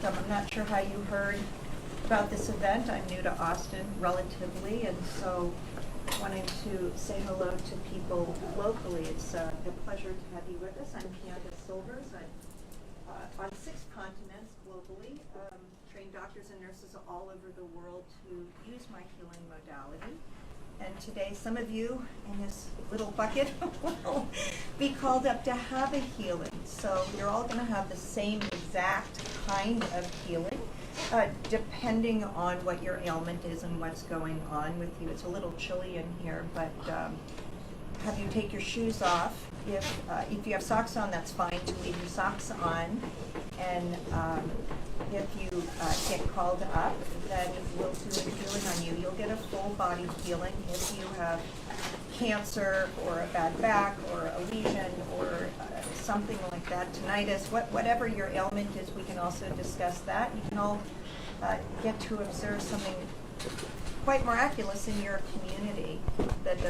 welcome. I'm not sure how you heard about this event. I'm new to Austin relatively, and so wanting to say hello to people locally. It's a pleasure to have you with us. I'm Candace Silvers. I'm on 6 continents globally, trained doctors and nurses all over the world to use my healing modality. And today, some of you in this little bucket will be called up to have a healing. So you're all going to have the same exact kind of healing, depending on what your ailment is and what's going on with you. It's a little chilly in here, but have you take your shoes off. If you have socks on, that's fine to leave your socks on. And if you get called up, then we'll do a healing on you. You'll get a full body healing. If you have cancer or a bad back or a lesion or something like that, tinnitus, whatever your ailment is, we can also discuss that. You can all get to observe something quite miraculous in your community that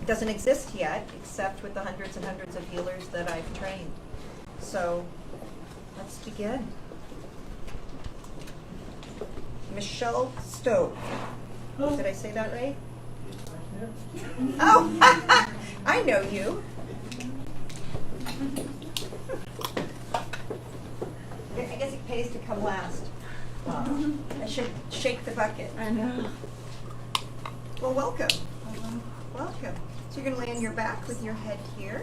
doesn't exist yet, except with the hundreds and hundreds of healers that I've trained. So let's begin. Michelle Stove. Did I say that right? Oh, I know you. I guess it pays to come last. I should shake the bucket. I know. Well, welcome. Welcome. So you're going to lay on your back with your head here.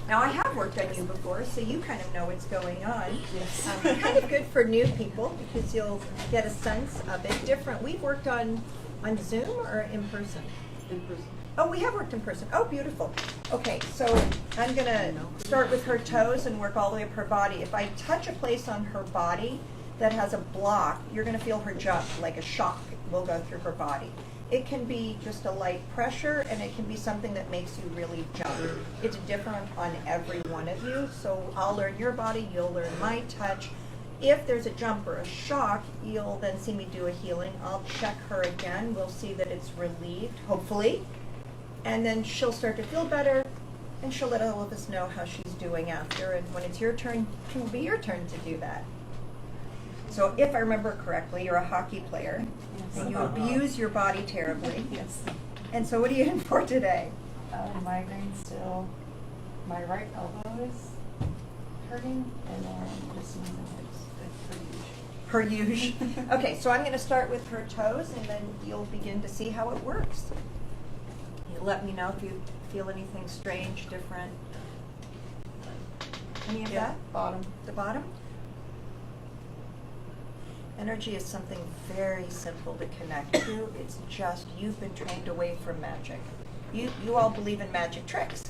Now, I have worked on you before, so you kind of know what's going on. Yes. Kind of good for new people because you'll get a sense of it. Different. We've worked on Zoom or in person? In person. Oh, we have worked in person. Oh, beautiful. Okay, so I'm going to start with her toes and work all the way up her body. If I touch a place on her body that has a block, you're going to feel her jump, like a shock will go through her body. It can be just a light pressure, and it can be something that makes you really jump. It's different on every one of you, so I'll learn your body, you'll learn my touch. If there's a jump or a shock, you'll then see me do a healing. I'll check her again. We'll see that it's relieved, hopefully. And then she'll start to feel better, and she'll let all of us know how she's doing after. And when it's your turn, it will be your turn to do that. So if I remember correctly, you're a hockey player, Yes. and you abuse your body terribly. Yes. And so what are you in for today? Migraine still. My right elbow is hurting, and then just knees and hips. Her huge. Okay, so I'm going to start with her toes, and then you'll begin to see how it works. You let me know if you feel anything strange, different. Any of that? Bottom. The bottom? Energy is something very simple to connect to. It's just you've been trained away from magic. You all believe in magic tricks,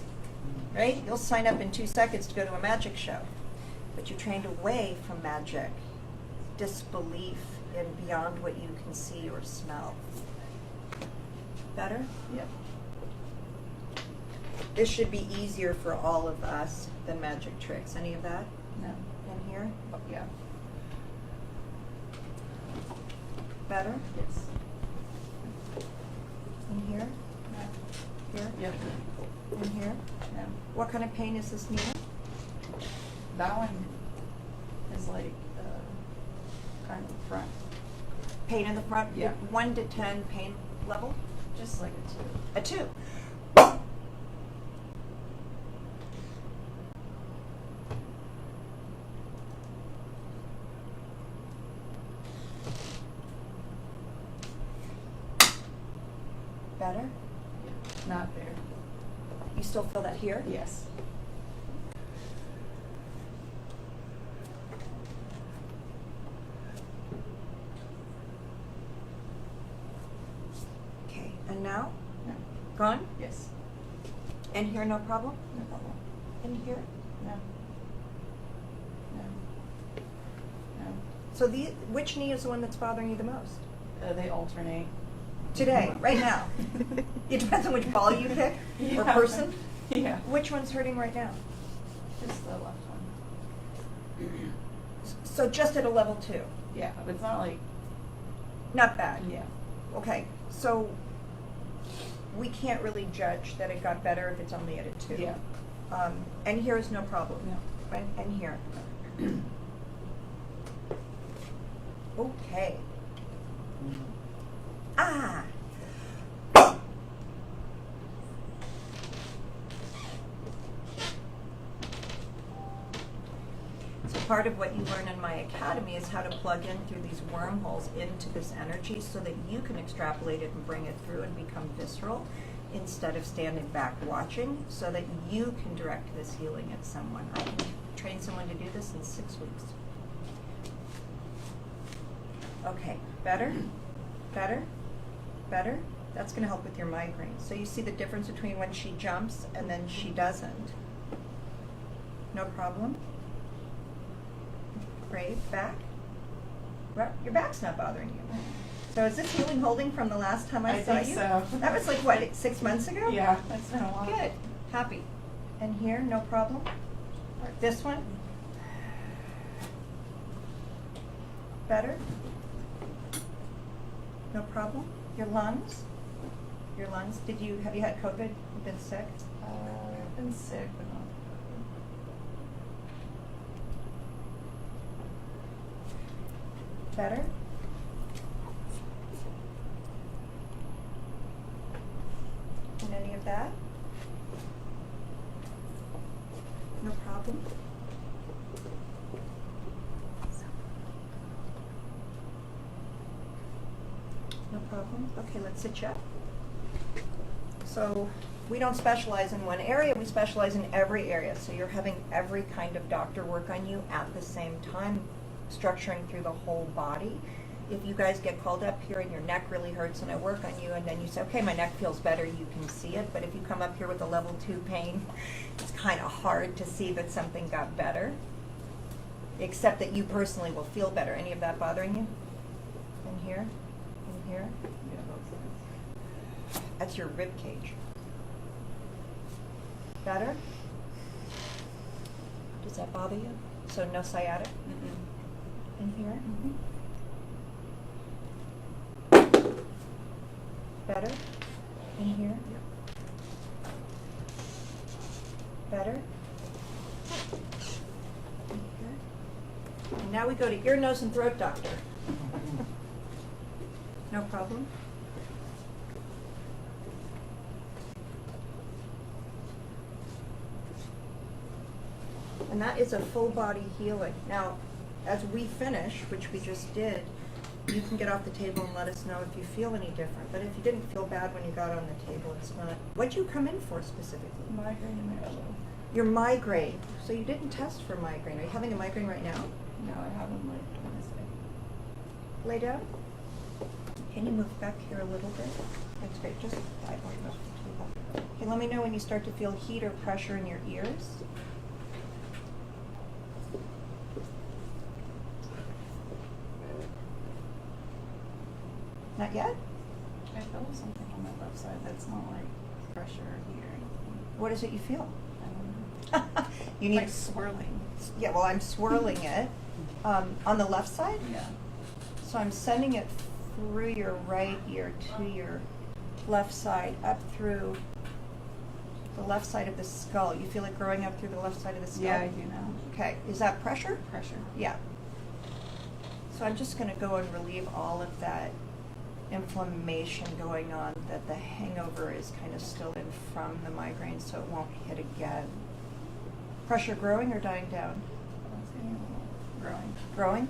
right? You'll sign up in 2 seconds to go to a magic show. But you're trained away from magic, disbelief in beyond what you can see or smell. Better? Yep. This should be easier for all of us than magic tricks. Any of that No. in here? Oh, yeah. Better? Yes. In here? No. Here? Yep. In here? No. What kind of pain is this needle? That one is like kind of front. Pain in the front? Yeah. 1 to 10 pain level? Just like a 2. A 2. Better? Not there. You still feel that here? Yes. Okay. And now? No. Gone? Yes. And here, no problem? No problem. And here? No. No. No. So which knee is the one that's bothering you the most? They alternate. Today, right now. It depends on which ball you pick or Yeah. person. Yeah. Which one's hurting right now? Just the left one. So just at a level 2. Yeah, but it's not like. Not bad. Yeah. Okay, so we can't really judge that it got better if it's only at a 2. Yeah. And here is no problem. No. And here. Okay. Ah. So part of what you learn in my academy is how to plug in through these wormholes into this energy so that you can extrapolate it and bring it through and become visceral instead of standing back watching, so that you can direct this healing at someone. I can train someone to do this in 6 weeks. Okay, better, better, better. That's going to help with your migraine. So you see the difference between when she jumps and then she doesn't. No problem. Great, back. Well, your back's not bothering you. So is this healing holding from the last time I saw think you? so. That was like, what, 6 months ago? Yeah, that's been a while. Good, happy. And here, no problem? This one? Better? No problem? Your lungs? Your lungs, have you had COVID? You've been sick? I've been sick, but not. Better? And any of that? No problem? No problem? Okay, let's sit you up. So we don't specialize in one area, we specialize in every area. So you're having every kind of doctor work on you at the same time, structuring through the whole body. If you guys get called up here and your neck really hurts and I work on you and then you say, okay, my neck feels better, you can see it. But if you come up here with a level 2 pain, it's kind of hard to see that something got better, except that you personally will feel better. Any of that bothering you? In here? In here? Yeah, both sides. That's your rib cage. Better? Does that bother you? So no sciatic? Mm-mm. In here? Mm-hmm. Better? In here? Yep. Better? In here? And now we go to ear, nose, and throat doctor. No problem? And that is a full body healing. Now, as we finish, which we just did, you can get off the table and let us know if you feel any different. But if you didn't feel bad when you got on the table, it's not. What'd you come in for specifically? Migraine in my elbow. Your migraine. So you didn't test for migraine. Are you having a migraine right now? No, I have them like Wednesday. Lay down. Can you move back here a little bit? That's great. Just 5 more minutes. Okay, let me know when you start to feel heat or pressure in your ears. Not yet? I feel something on my left side that's not like pressure here. What is it you feel? I don't know. You need Like swirling. Yeah, well, I'm swirling it on the left side. Yeah. So I'm sending it through your right ear to your left side, up through the left side of the skull. You feel it growing up through the left side of the skull? Yeah, I do now. Okay, is that pressure? Pressure. Yeah. So I'm just going to go and relieve all of that inflammation going on, that the hangover is kind of still in from the migraine, so it won't hit again. Pressure growing or dying down? It's getting a little growing. Growing?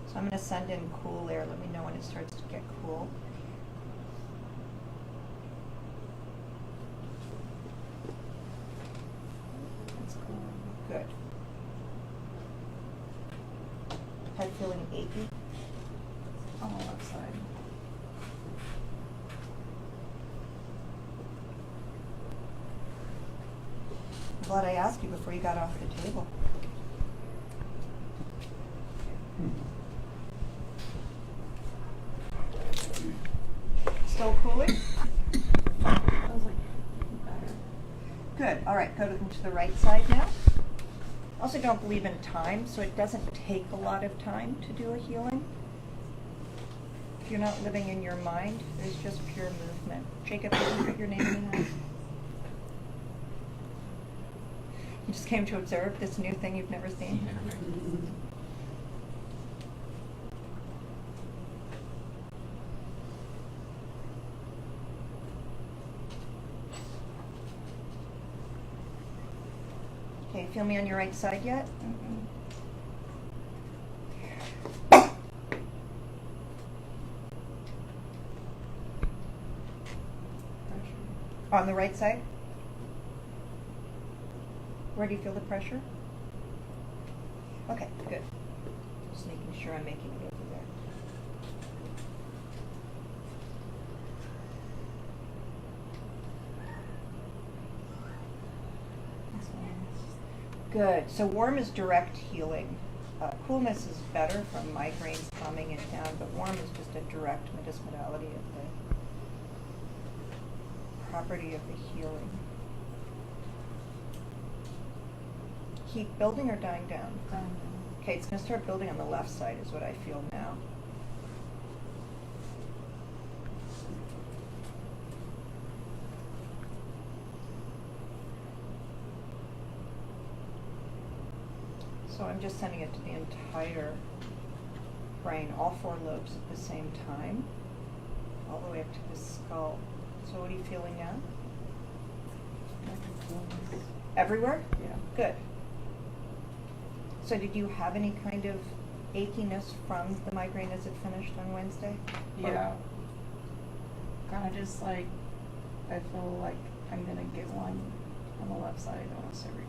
So I'm going to send in cool air. Let me know when it starts to get cool. It's cool. Good. Head feeling achy? On the left side. I'm glad I asked you before you got off the table. Still cooling? I was like, better. Good. All right, go to the right side now. Also don't believe in time, so it doesn't take a lot of time to do a healing. If you're not living in your mind, there's just pure movement. Jacob, did you put your name in that? You just came to observe this new thing you've never seen? Okay, feel me on your right side yet? On the right side? Where do you feel the pressure? Okay, good. Just making sure I'm making it over there. Good. So warm is direct healing. Coolness is better from migraines, calming it down, but warm is just a direct modality of the property of the healing. Keep building or dying down? Okay, it's going to start building on the left side is what I feel now. So I'm just sending it to the entire brain, all 4 lobes at the same time, all the way up to the skull. So what are you feeling now? Everywhere? Yeah. Good. So did you have any kind of achiness from the migraine as it finished on Wednesday? Yeah. Kind of just like, I feel like I'm going to get one on the left side almost every day.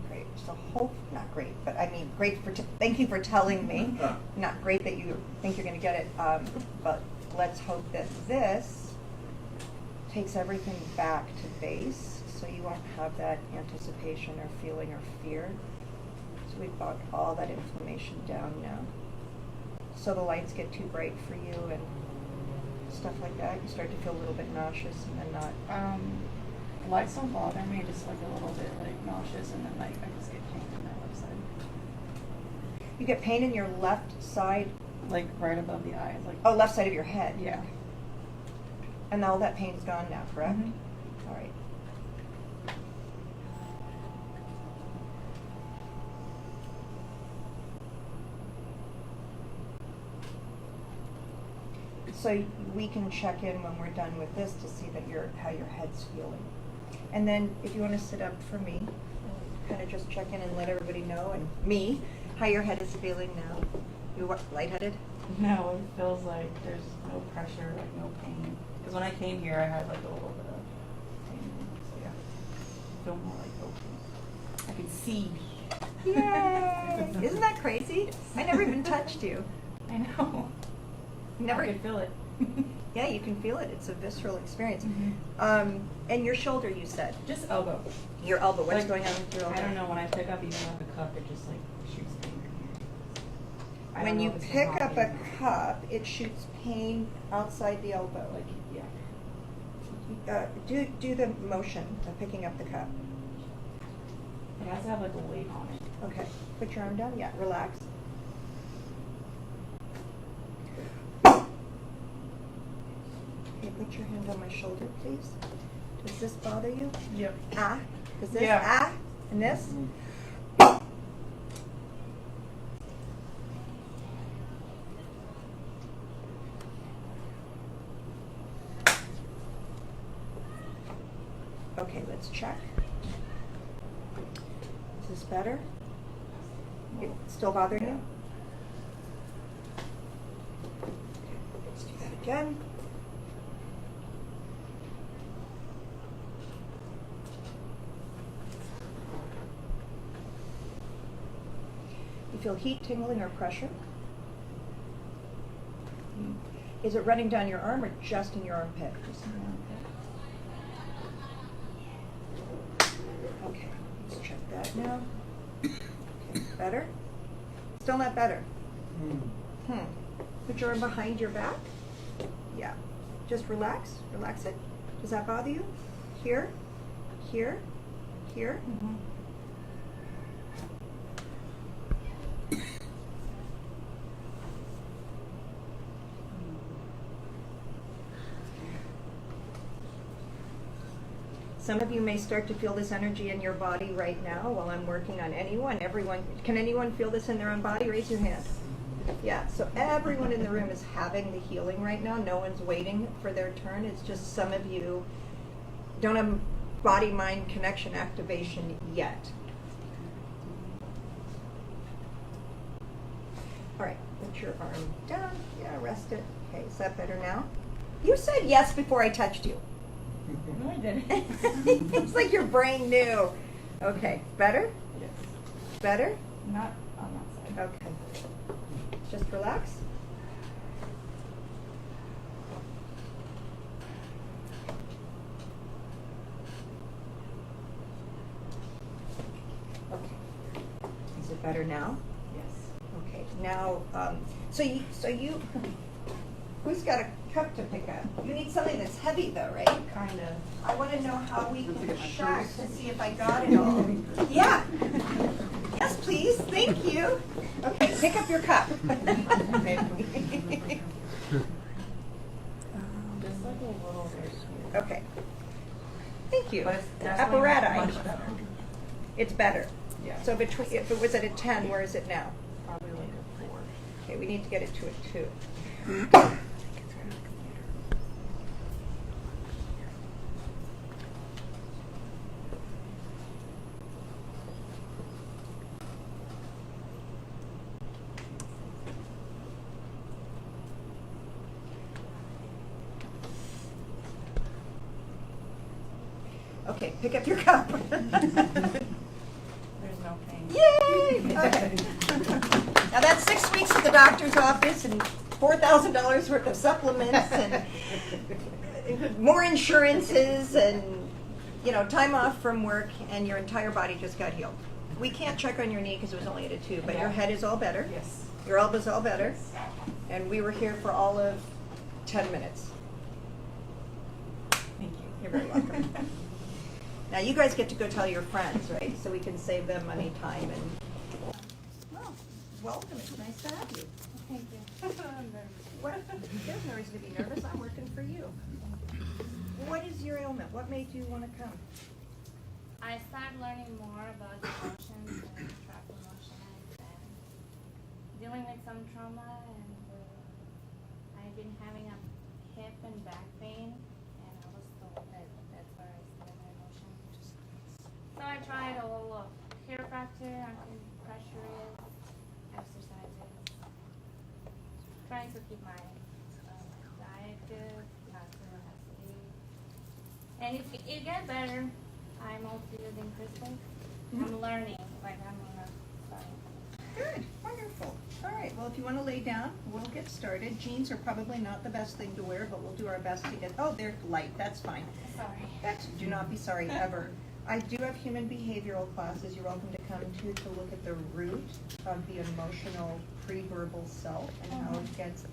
Great. So not great, but I mean, great for, thank you for telling me. Not great that you think you're going to get it, but let's hope that this takes everything back to base, so you won't have that anticipation or feeling or fear. So we've brought all that inflammation down now. So the lights get too bright for you and stuff like that. You start to feel a little bit nauseous and then not. Lights don't bother me, just like a little bit like nauseous, and then like I just get pain in my left side. You get pain in your left side? Like right above the eyes. Like. Oh, left side of your head. Yeah. And all that pain's gone now, correct? Mm-hmm. All right. So we can check in when we're done with this to see that how your head's feeling. And then if you want to sit up for me, kind of just check in and let everybody know, and me, how your head is feeling now. You what, lightheaded? No, it feels like there's no pressure, like no pain. Because when I came here, I had like a little bit of pain. So yeah, I feel more like open. I can see. Yay! Isn't that crazy? I never even touched you. I know. Never. I could feel it. Yeah, you can feel it. It's a visceral experience. Mm-hmm. And your shoulder, you said? Just elbow. Your elbow. What's Like, going on with your elbow? I don't know. When I pick up even up a cup, it just like shoots pain right here. When you pick up a cup, it shoots pain outside the elbow. Like, yeah. Do the motion of picking up the cup. It has to have like a weight on it. Okay. Put your arm down. Yeah. Relax. Okay. Put your hand on my shoulder, please. Does this bother you? Yep. Ah. Does this? Yeah. Ah. And this? Okay, let's check. Is this better? It's still bothering you? Let's do that again. You feel heat, tingling, or pressure? Is it running down your arm or just in your armpit? Just in the armpit. Okay, let's check that now. Okay, better? Still not better? Put your arm behind your back. Yeah. Just relax. Relax it. Does that bother you? Here? Here? Here? Mm-hmm. Some of you may start to feel this energy in your body right now while I'm working on anyone. Everyone, can anyone feel this in their own body? Raise your hand. Yeah, so everyone in the room is having the healing right now. No one's waiting for their turn. It's just some of you don't have body-mind connection activation yet. All right, put your arm down. Yeah, rest it. Okay, is that better now? You said yes before I touched you. No, I didn't. It's like your brain knew. Okay, better? Yes. Better? Not on that side. Okay. Just relax. Okay. Is it better now? Yes. Okay. Now, so you, who's got a cup to pick up? You need something that's heavy though, right? Kind of. I want to know how we can check to see if I got it all. Yeah. Yes, please. Thank you. Okay, pick up your cup. Just like a little bit. Okay. Thank you. But it's definitely Apparatus. much better. It's better. Yeah. So between, if it was at a 10, where is it now? Probably like a 4. Okay, we need to get it to a 2. Okay, pick up your cup. There's no pain. Yay! Okay. Now that's 6 weeks at the doctor's office and $4,000 worth of supplements and more insurances and, you know, time off from work, and your entire body just got healed. We can't check on your knee because it was only at a 2, but your head is all better. Yes. Your elbow's all better. And we were here for all of 10 minutes. Thank you. You're very welcome. Now you guys get to go tell your friends, right? So we can save them money, time, and... Well, welcome. It's nice to have you. Thank you. I'm nervous. What? There's no reason to be nervous. I'm working for you. What is your ailment? What made you want to come? I started learning more about emotions and trap emotions and dealing with some trauma, and I've been having a hip and back pain, and I was told that that's where I started my emotions. So I tried all of chiropractor, acupressure, exercises, trying to keep my diet good, not too heavy. And it gets better. I'm also using crystals. I'm learning, like I'm on a study. Good. Wonderful. All right. Well, if you want to lay down, we'll get started. Jeans are probably not the best thing to wear, but we'll do our best to get... Oh, they're light. That's fine. Sorry. Do not be sorry ever. I do have human behavioral classes you're welcome to come to look at the root of the emotional pre-verbal self and how it gets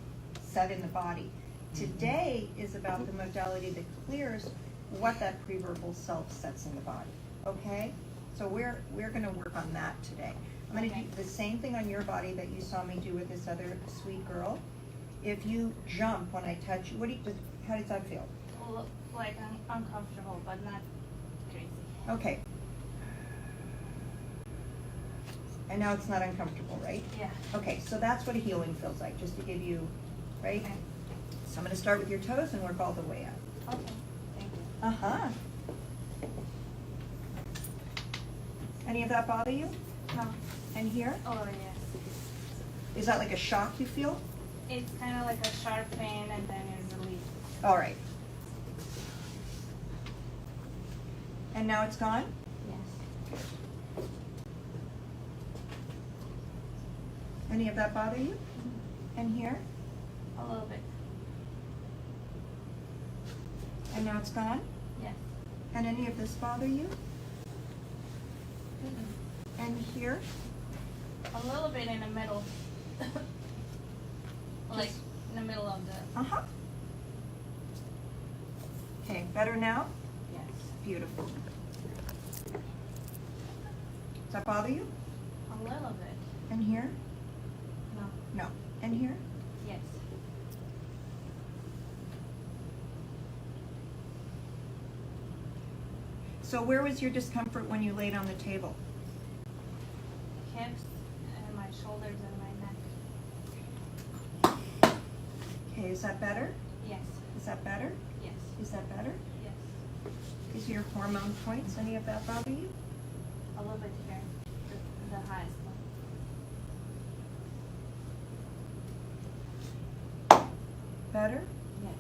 set in the body. Today is about the modality that clears what that pre-verbal self sets in the body. Okay? So we're going to work on that today. I'm going to do the same thing on your body that you saw me do with this other sweet girl. If you jump when I touch you, how does that feel? Well, like I'm uncomfortable, but not crazy. Okay. And now it's not uncomfortable, right? Yeah. Okay, so that's what a healing feels like, just to give you, right? Okay. So I'm going to start with your toes and work all the way up. Okay. Thank you. Uh-huh. Any of that bother you? No. And here? Oh yes. Is that like a shock you feel? It's kind of like a sharp pain, and then it's relief. All right. And now it's gone? Yes. Any of that bother you? And here? A little bit. And now it's gone? Yes. And any of this bother you? And here? A little bit in the middle. Like in the middle of the. Uh-huh. Okay, better now? Yes. Beautiful. Does that bother you? A little bit. And here? No. No. And here? Yes. So where was your discomfort when you laid on the table? Hips and my shoulders and my neck. Okay, is that better? Yes. Is that better? Yes. Is that better? Yes. Is your hormone points, any of that bother you? A little bit here. The highest one. Better? Yes.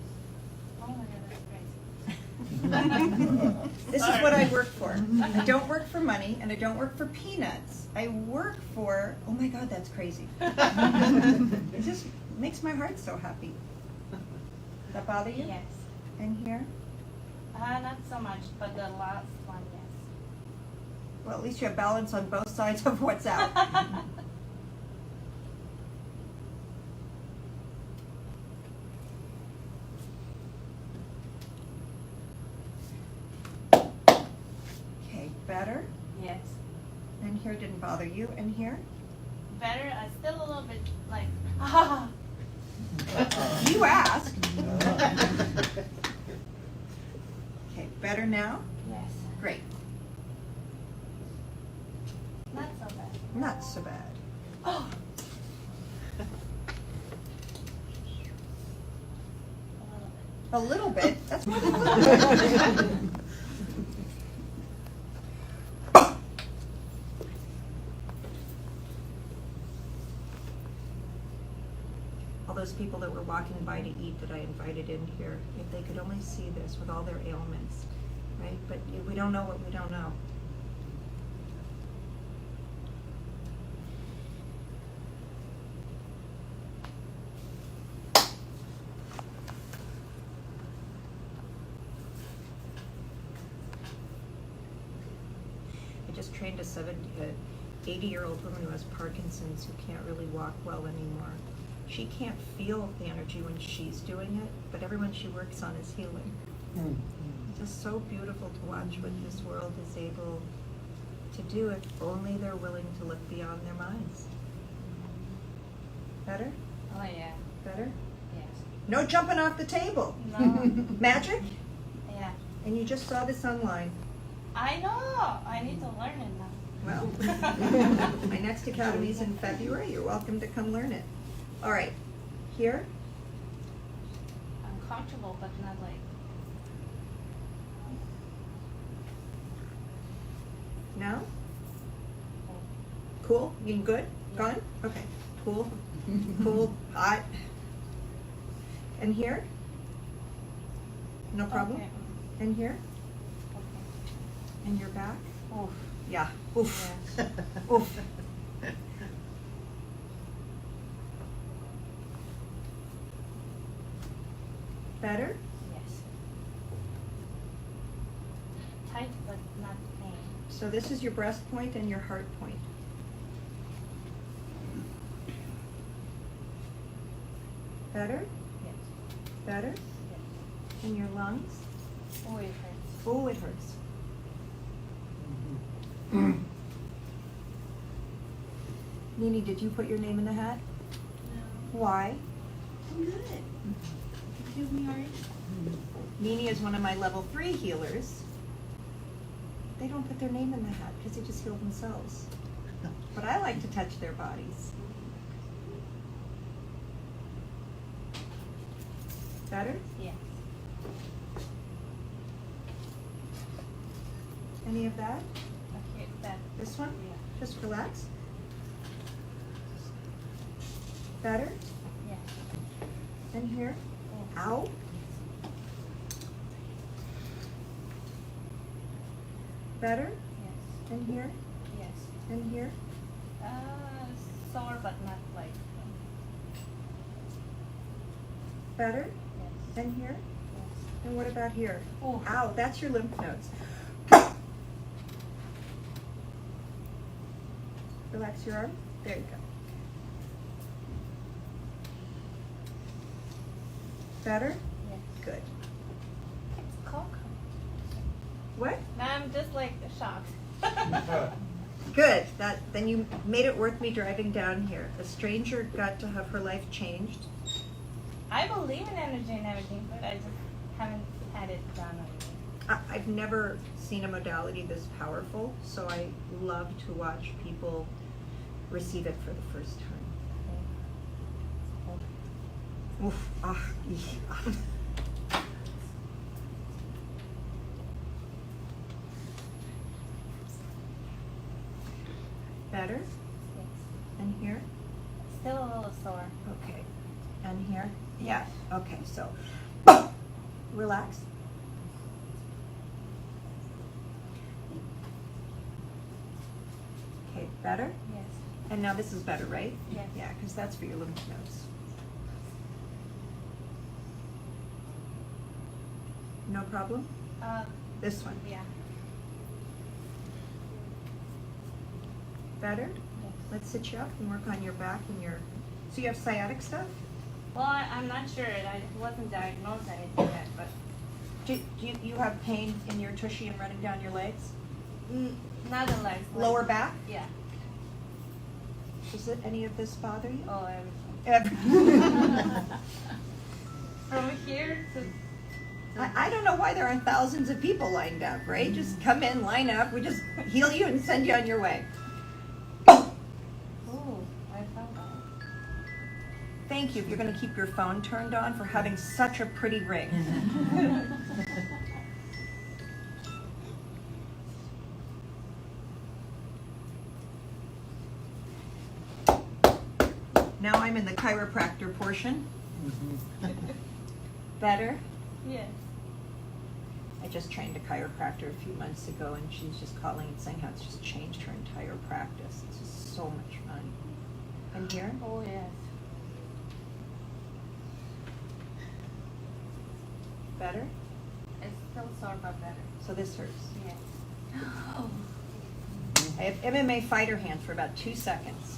Oh my god, that's crazy. This is what I work for. I don't work for money and I don't work for peanuts. I work for, oh my God, that's crazy. It just makes my heart so happy. Does that bother you? Yes. And here? Not so much, but the last one, yes. Well, at least you have balance on both sides of what's out. Okay, better? Yes. And here didn't bother you. And here? Better. I still a little bit like, You asked. Okay, better now? yes. Great. Not so bad. Not so bad. Oh. A little bit. That's more than a little bit. All those people that were walking by to eat that I invited in here, if they could only see this with all their ailments, right? But we don't know what we don't know. I just trained a 80-year-old woman who has Parkinson's who can't really walk well anymore. She can't feel the energy when she's doing it, but everyone she works on is healing. It's just so beautiful to watch what this world is able to do if only they're willing to look beyond their minds. Better? Oh yeah. Better? Yes. No jumping off the table. No. Magic? Yeah. And you just saw this online. I know. I need to learn it now. Well, my next academy is in February. You're welcome to come learn it. All right, here. I'm comfortable, but not like. Now? Cool? You good? Gone? Okay. Cool. Cool. Hot. And here? No problem? Okay. And here? Okay. And your back? Oof. Yeah. Oof. Yes. Oof. Better? Yes. Tight, but not pain. So this is your breast point and your heart point. Better? Yes. Better? Yes. And your lungs? Oh, it hurts. Oh, it hurts. Nini, did you put your name in the hat? No. Why? I'm good. Excuse me, Ari. Nini is one of my level 3 healers. They don't put their name in the hat because they just heal themselves. But I like to touch their bodies. Better? Yes. Any of that? Okay, that. This one? Yeah. Just relax. Better? Yes. And here? Yes. Ow. Better? Yes. And here? Yes. And here? Sore, but not like. Better? Yes. And here? Yes. And what about here? Oh. Ow, that's your lymph nodes. Relax your arm. There you go. Better? Yes. Good. It's cold. What? Now I'm just like shocked. Good. Then you made it worth me driving down here. A stranger got to have her life changed. I believe in energy and everything, but I just haven't had it done on me. I've never seen a modality this powerful, so I love to watch people receive it for the first time. Oof, Better? Yes. And here? Still a little sore. Okay. And here? Yeah. Okay, so relax. Okay, better? Yes. And now this is better, right? Yes. Yeah, because that's for your lymph nodes. No problem? This one. Yeah. Better? Yes. Let's sit you up and work on your back and your. So you have sciatic stuff? Well, I'm not sure. I wasn't diagnosed anything yet, but Do you have pain in your tushy and running down your legs? not the legs. Lower back? Yeah. Does it any of this bother you? Oh, everything. Ever- From here to. I don't know why there aren't thousands of people lined up, right? Just come in, line up, we just heal you and send you on your way. Oh, I found that. Thank you if you're going to keep your phone turned on for having such a pretty ring. Now I'm in the chiropractor portion. Better? Yes. I just trained a chiropractor a few months ago, and she's just calling and saying how it's just changed her entire practice. It's just so much fun. And here? Oh, yes. Better? It's still sore, but better. So this hurts. Yes. Oh. I have MMA fighter hands for about 2 seconds.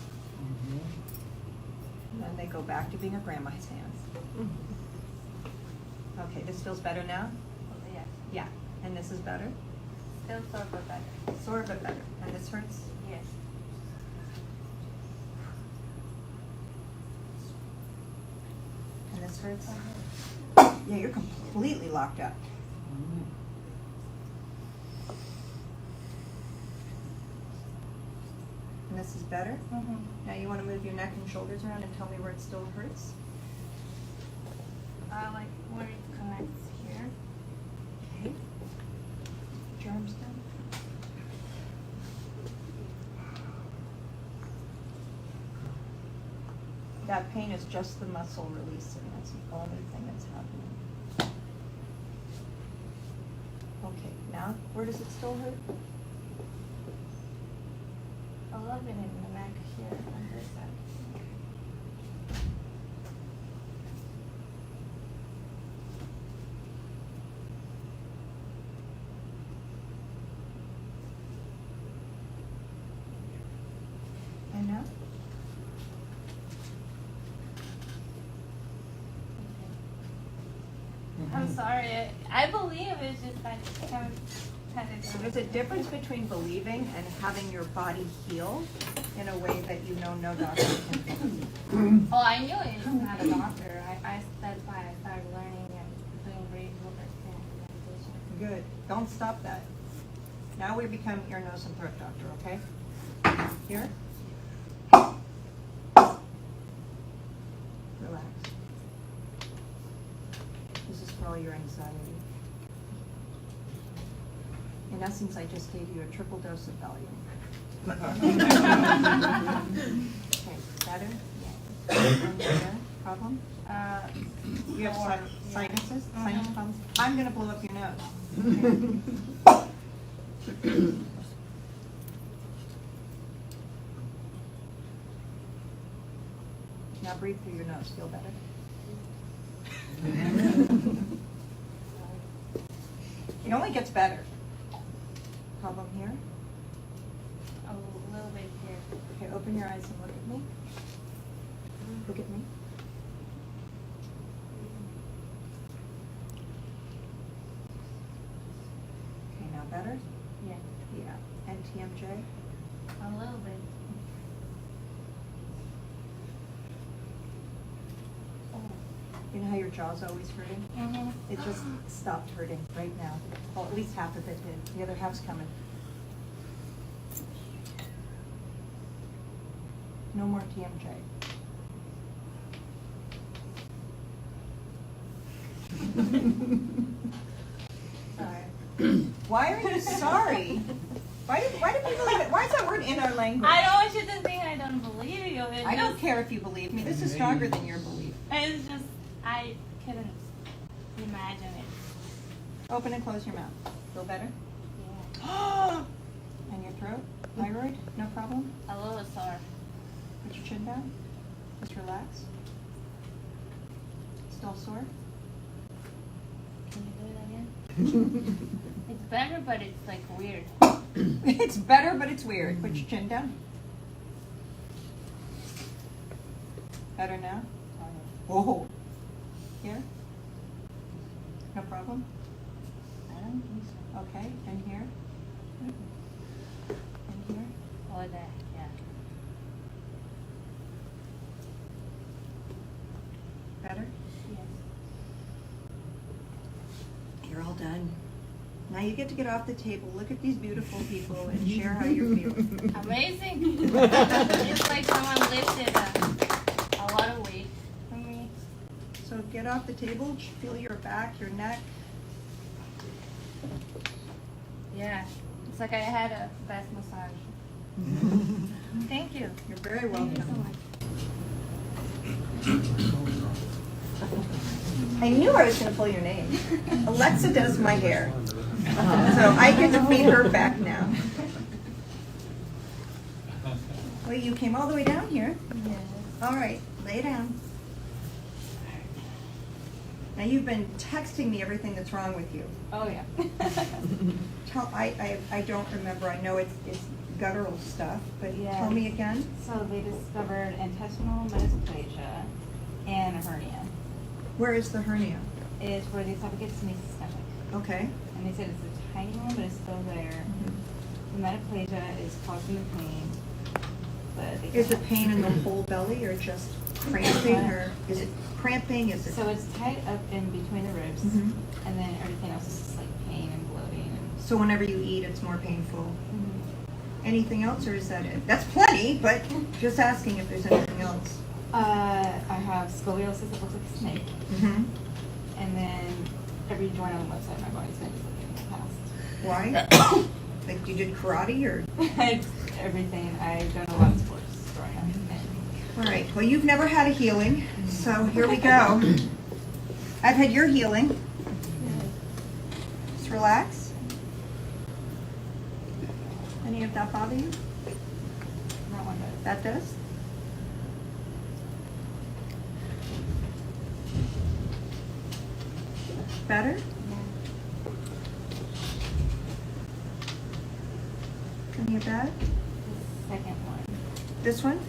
And then they go back to being a grandma's hands. Okay, this feels better now? Oh, yes. Yeah. And this is better? Still sore, but better. Sore but better. And this hurts? Yes. And this hurts? Yeah, you're completely locked up. And this is better? Mm-hmm. Now you want to move your neck and shoulders around and tell me where it still hurts? Like where it connects here. Okay. Put your arms down. That pain is just the muscle releasing. That's the only thing that's happening. Okay, now where does it still hurt? A little bit in the neck here on this side. And now? I'm sorry. I believe it's just like kind of. So there's a difference between believing and having your body heal in a way that you know no doctor can do. Oh, I knew it's not a doctor. That's why I started learning and doing breathing and meditation. Good. Don't stop that. Now we become ear, nose, and throat doctor, okay? Here. Relax. This is for all your anxiety. In essence, I just gave you a triple dose of Valium. Okay, better? And better? Problem? You have More, sinuses? yeah. Sinus Mhm. problems? I'm going to blow up your nose. Now breathe through your nose. Feel better? It only gets better. Problem here? A little bit here. Okay, open your eyes and look at me. Look at me. Okay, now better? Yeah. Yeah. And TMJ? A little bit. Oh. You know how your jaw's always hurting? Mhm. It just stopped hurting right now. Well, at least half of it did. The other half's coming. No more TMJ. Sorry. Why are you sorry? Why do people even, why is that word in our language? I don't want you to think I don't believe you. I don't care if you believe me. This is stronger than your belief. It's just, I couldn't imagine it. Open and close your mouth. Feel better? Yeah. And your throat? Thyroid? No problem? A little sore. Put your chin down. Just relax. Still sore? Can you do it again? It's better, but it's like weird. It's better, but it's weird. Put your chin down. Better now? Whoa. Here? No problem? I don't think so. Okay. And here? And here? Or that, yeah. Better? Yes. You're all done. Now you get to get off the table, look at these beautiful people, and share how you're feeling. Amazing. It's like someone lifted a lot of weight from me. So get off the table, feel your back, your neck. Yeah. It's like I had a best massage. Thank you. You're very Thank you so welcome. much. I knew I was going to pull your name. Alexa does my hair. So I get to feed her back now. Well, you came all the way down here. Yes. All right, lay down. Now you've been texting me everything that's wrong with you. Oh yeah. I don't remember. I know it's guttural stuff, but Yeah. tell me again. So they discovered intestinal metaplasia and a hernia. Where is the hernia? It's where the esophagus meets the stomach. Okay. And they said it's a tiny one, but it's still there. The metaplasia is causing the pain. But they Is it can't- pain in the whole belly or just cramping, or is it cramping? Is it? So it's tight up in between the ribs, Mhm. and then everything else is just like pain and bloating. And So whenever you eat, it's more painful. Anything else, or is that it? That's plenty, but just asking if there's anything else. I have scoliosis that looks like a snake, Mm-hmm. and then every joint on the left side of my body's been dislocated in the Why? Like you did karate, or? past. Everything. I've done a lot of sports growing up. All right. Well, you've never had a healing, so here we go. I've had your healing. Just relax. Any of that bother you? Not one does. That does? Better? Any of that? The second one. This one?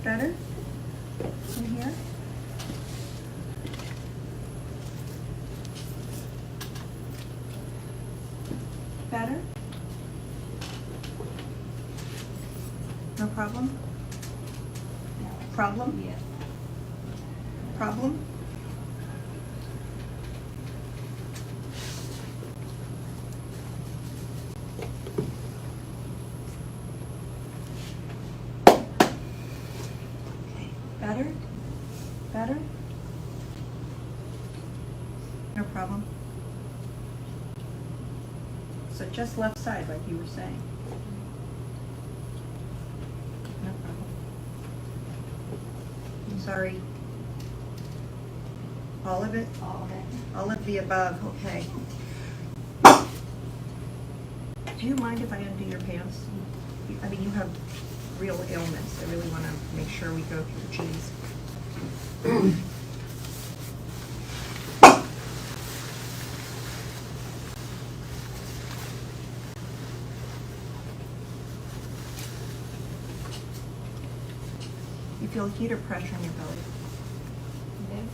Better? In here? Better? No problem? No. Problem? Yes. Problem? Okay. Better? Better? No problem. So just left side, like you were saying. No problem. I'm sorry. All of it? All of it. All of the above, okay. Do you mind if I undo your pants? I mean, you have real ailments. I really want to make sure we go through the cheese. You feel heat or pressure in your belly? There's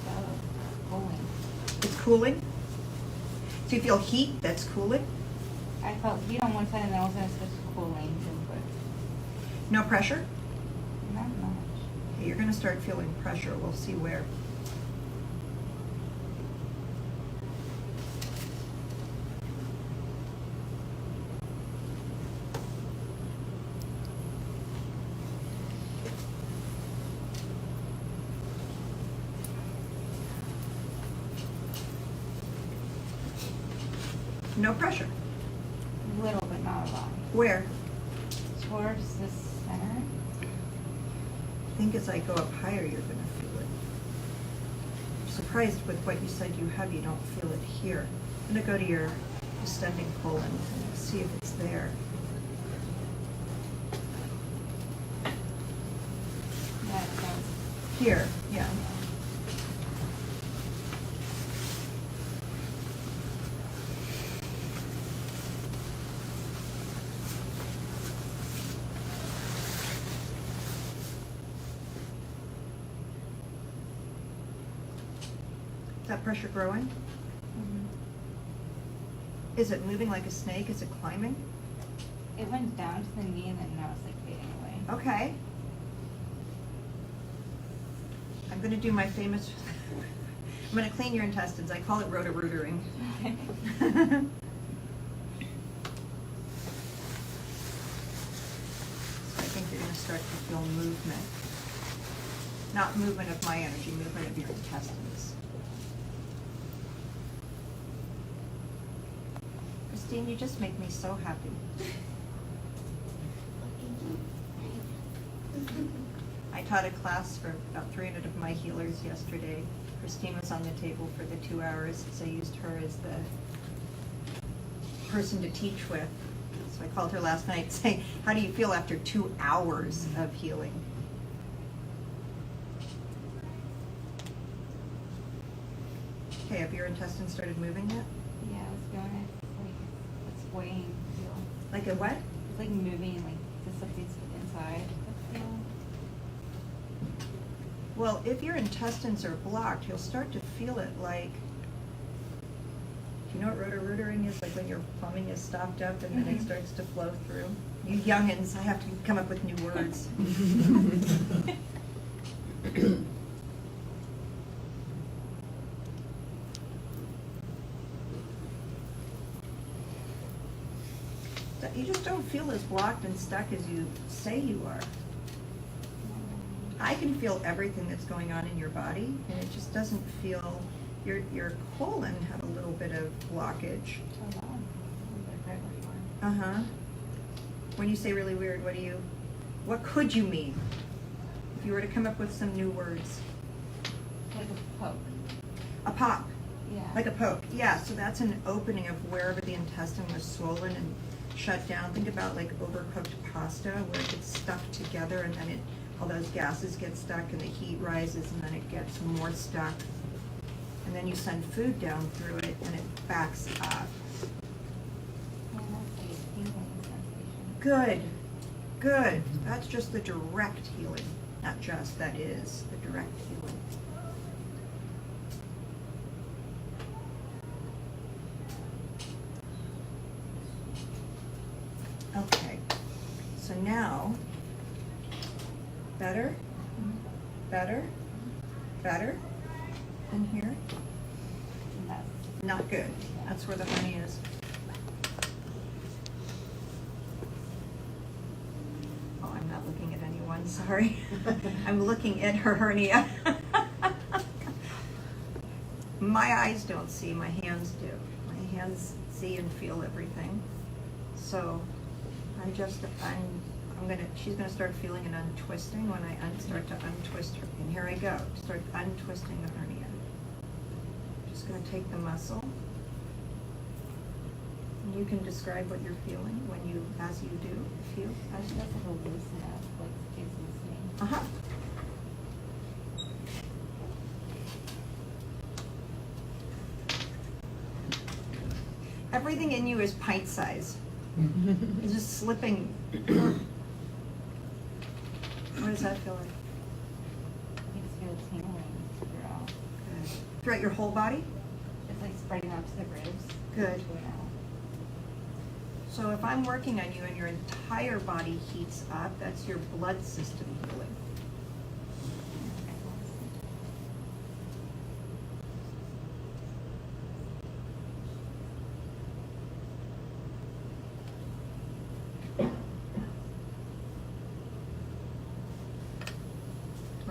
cooling. It's cooling? So you feel heat that's cooling? I felt heat on one side and then all of a sudden it starts cooling. But No pressure? not much. Okay, you're gonna start feeling pressure. We'll see where. No pressure. A little, but not a lot. Where? Towards the center. I think as I go up higher, you're gonna feel it. I'm surprised with what you said you have, you don't feel it here. I'm gonna go to your distending colon and see if it's there. Yeah, it does. Here, yeah. Is that pressure growing? Mhm. Is it moving like a snake? Is it climbing? It went down to the knee and then now it's like fading away. Okay. I'm gonna do my famous, I'm gonna clean your intestines. I call it roto-rootering. So I think you're gonna start to feel movement. Not movement of my energy, movement of your intestines. Christine, you just make me so happy. I taught a class for about 300 of my healers yesterday. Christine was on the table for the 2 hours, so I used her as the person to teach with. So I called her last night saying, how do you feel after 2 hours of healing? Okay, have your intestines started moving yet? Yeah, it's going like it's weighing. Feel. Like a what? It's like moving and like dislocates inside. I feel. Well, if your intestines are blocked, you'll start to feel it like, do you know what roto-rootering is? Like when your plumbing is stopped up and then it starts to flow through? You youngins, I have to come up with new words. You just don't feel as blocked and stuck as you say you are. I can feel everything that's going on in your body, and it just doesn't feel, your colon had a little bit of blockage. So long. Right before. Uh-huh. When you say really weird, what could you mean? If you were to come up with some new words. Like a poke. A pop. Yeah. Like a poke. Yeah, so that's an opening of wherever the intestine was swollen and shut down. Think about like overcooked pasta where it gets stuck together and then all those gases get stuck and the heat rises and then it gets more stuck. And then you send food down through it and it backs up. Yeah, that's like a tingling sensation. Good, good. That's just the direct healing. Not just, that is the direct healing. Okay, so now, better, better, better, in here, And that's not good. That's where the honey is. Oh, I'm not looking at anyone, sorry. I'm looking at her hernia. My eyes don't see, my hands do. My hands see and feel everything. So she's gonna start feeling an untwisting when I start to untwist her. And here I go, start untwisting the hernia. Just gonna take the muscle. And you can describe what you're feeling as you do, if you. I just that's like a loosen up, like it's loosening. Uh-huh. Everything in you is pint size. It's just slipping. What does that feel like? I just feel tingling throughout. Good. Throughout your whole body? It's like spreading out to the ribs. Good. To it out. So if I'm working on you and your entire body heats up, that's your blood system healing.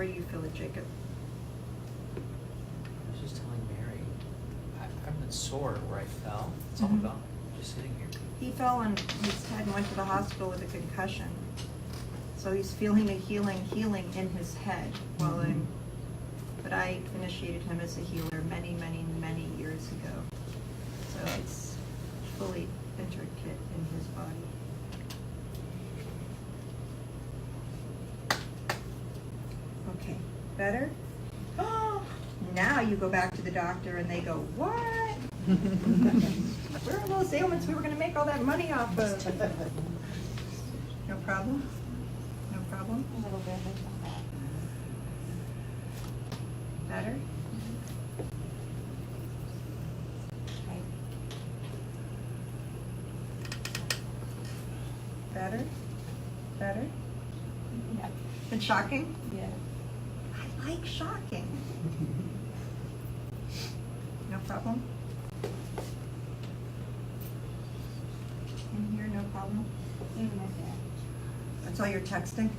Where do you feel it, Jacob? I was just telling Mary, I've been sore where I fell. It's all Mhm. gone. Just sitting here. He fell on his head and went to the hospital with a concussion. So he's feeling a healing in his head while but I initiated him as a healer many, many, many years ago. So it's fully intricate in his body. Okay, better? Oh, now you go back to the doctor and they go, what? Where are those ailments we were gonna make all that money off of? No problem? No problem? A little bit like that. Better? Okay. Better? Better? Yeah. Been shocking? Yeah. I like shocking. No problem? In here, no problem? Even like that. That's all you're texting?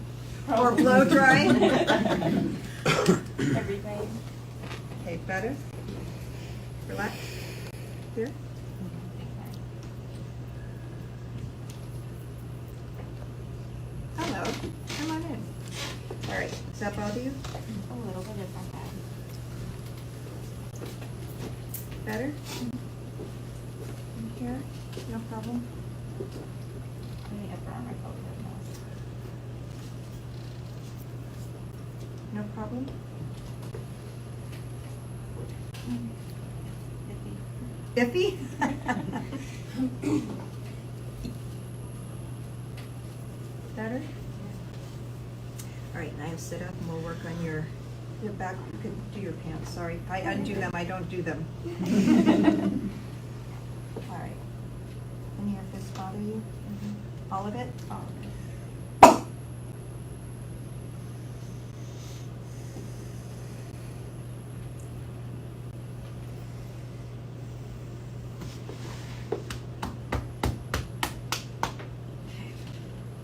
Or blow dry? Everything. Okay, better? Relax. Here? Hello, come on in. All right, does that bother you? A little bit if I had. Better? In here? No problem? In the upper arm, I probably have most. No problem? Iffy. Iffy? Better? All right, now sit up and we'll work on your back. You could do your pants, sorry. I undo them, I don't do them. All right. Any of this bother you? All of it? All of it.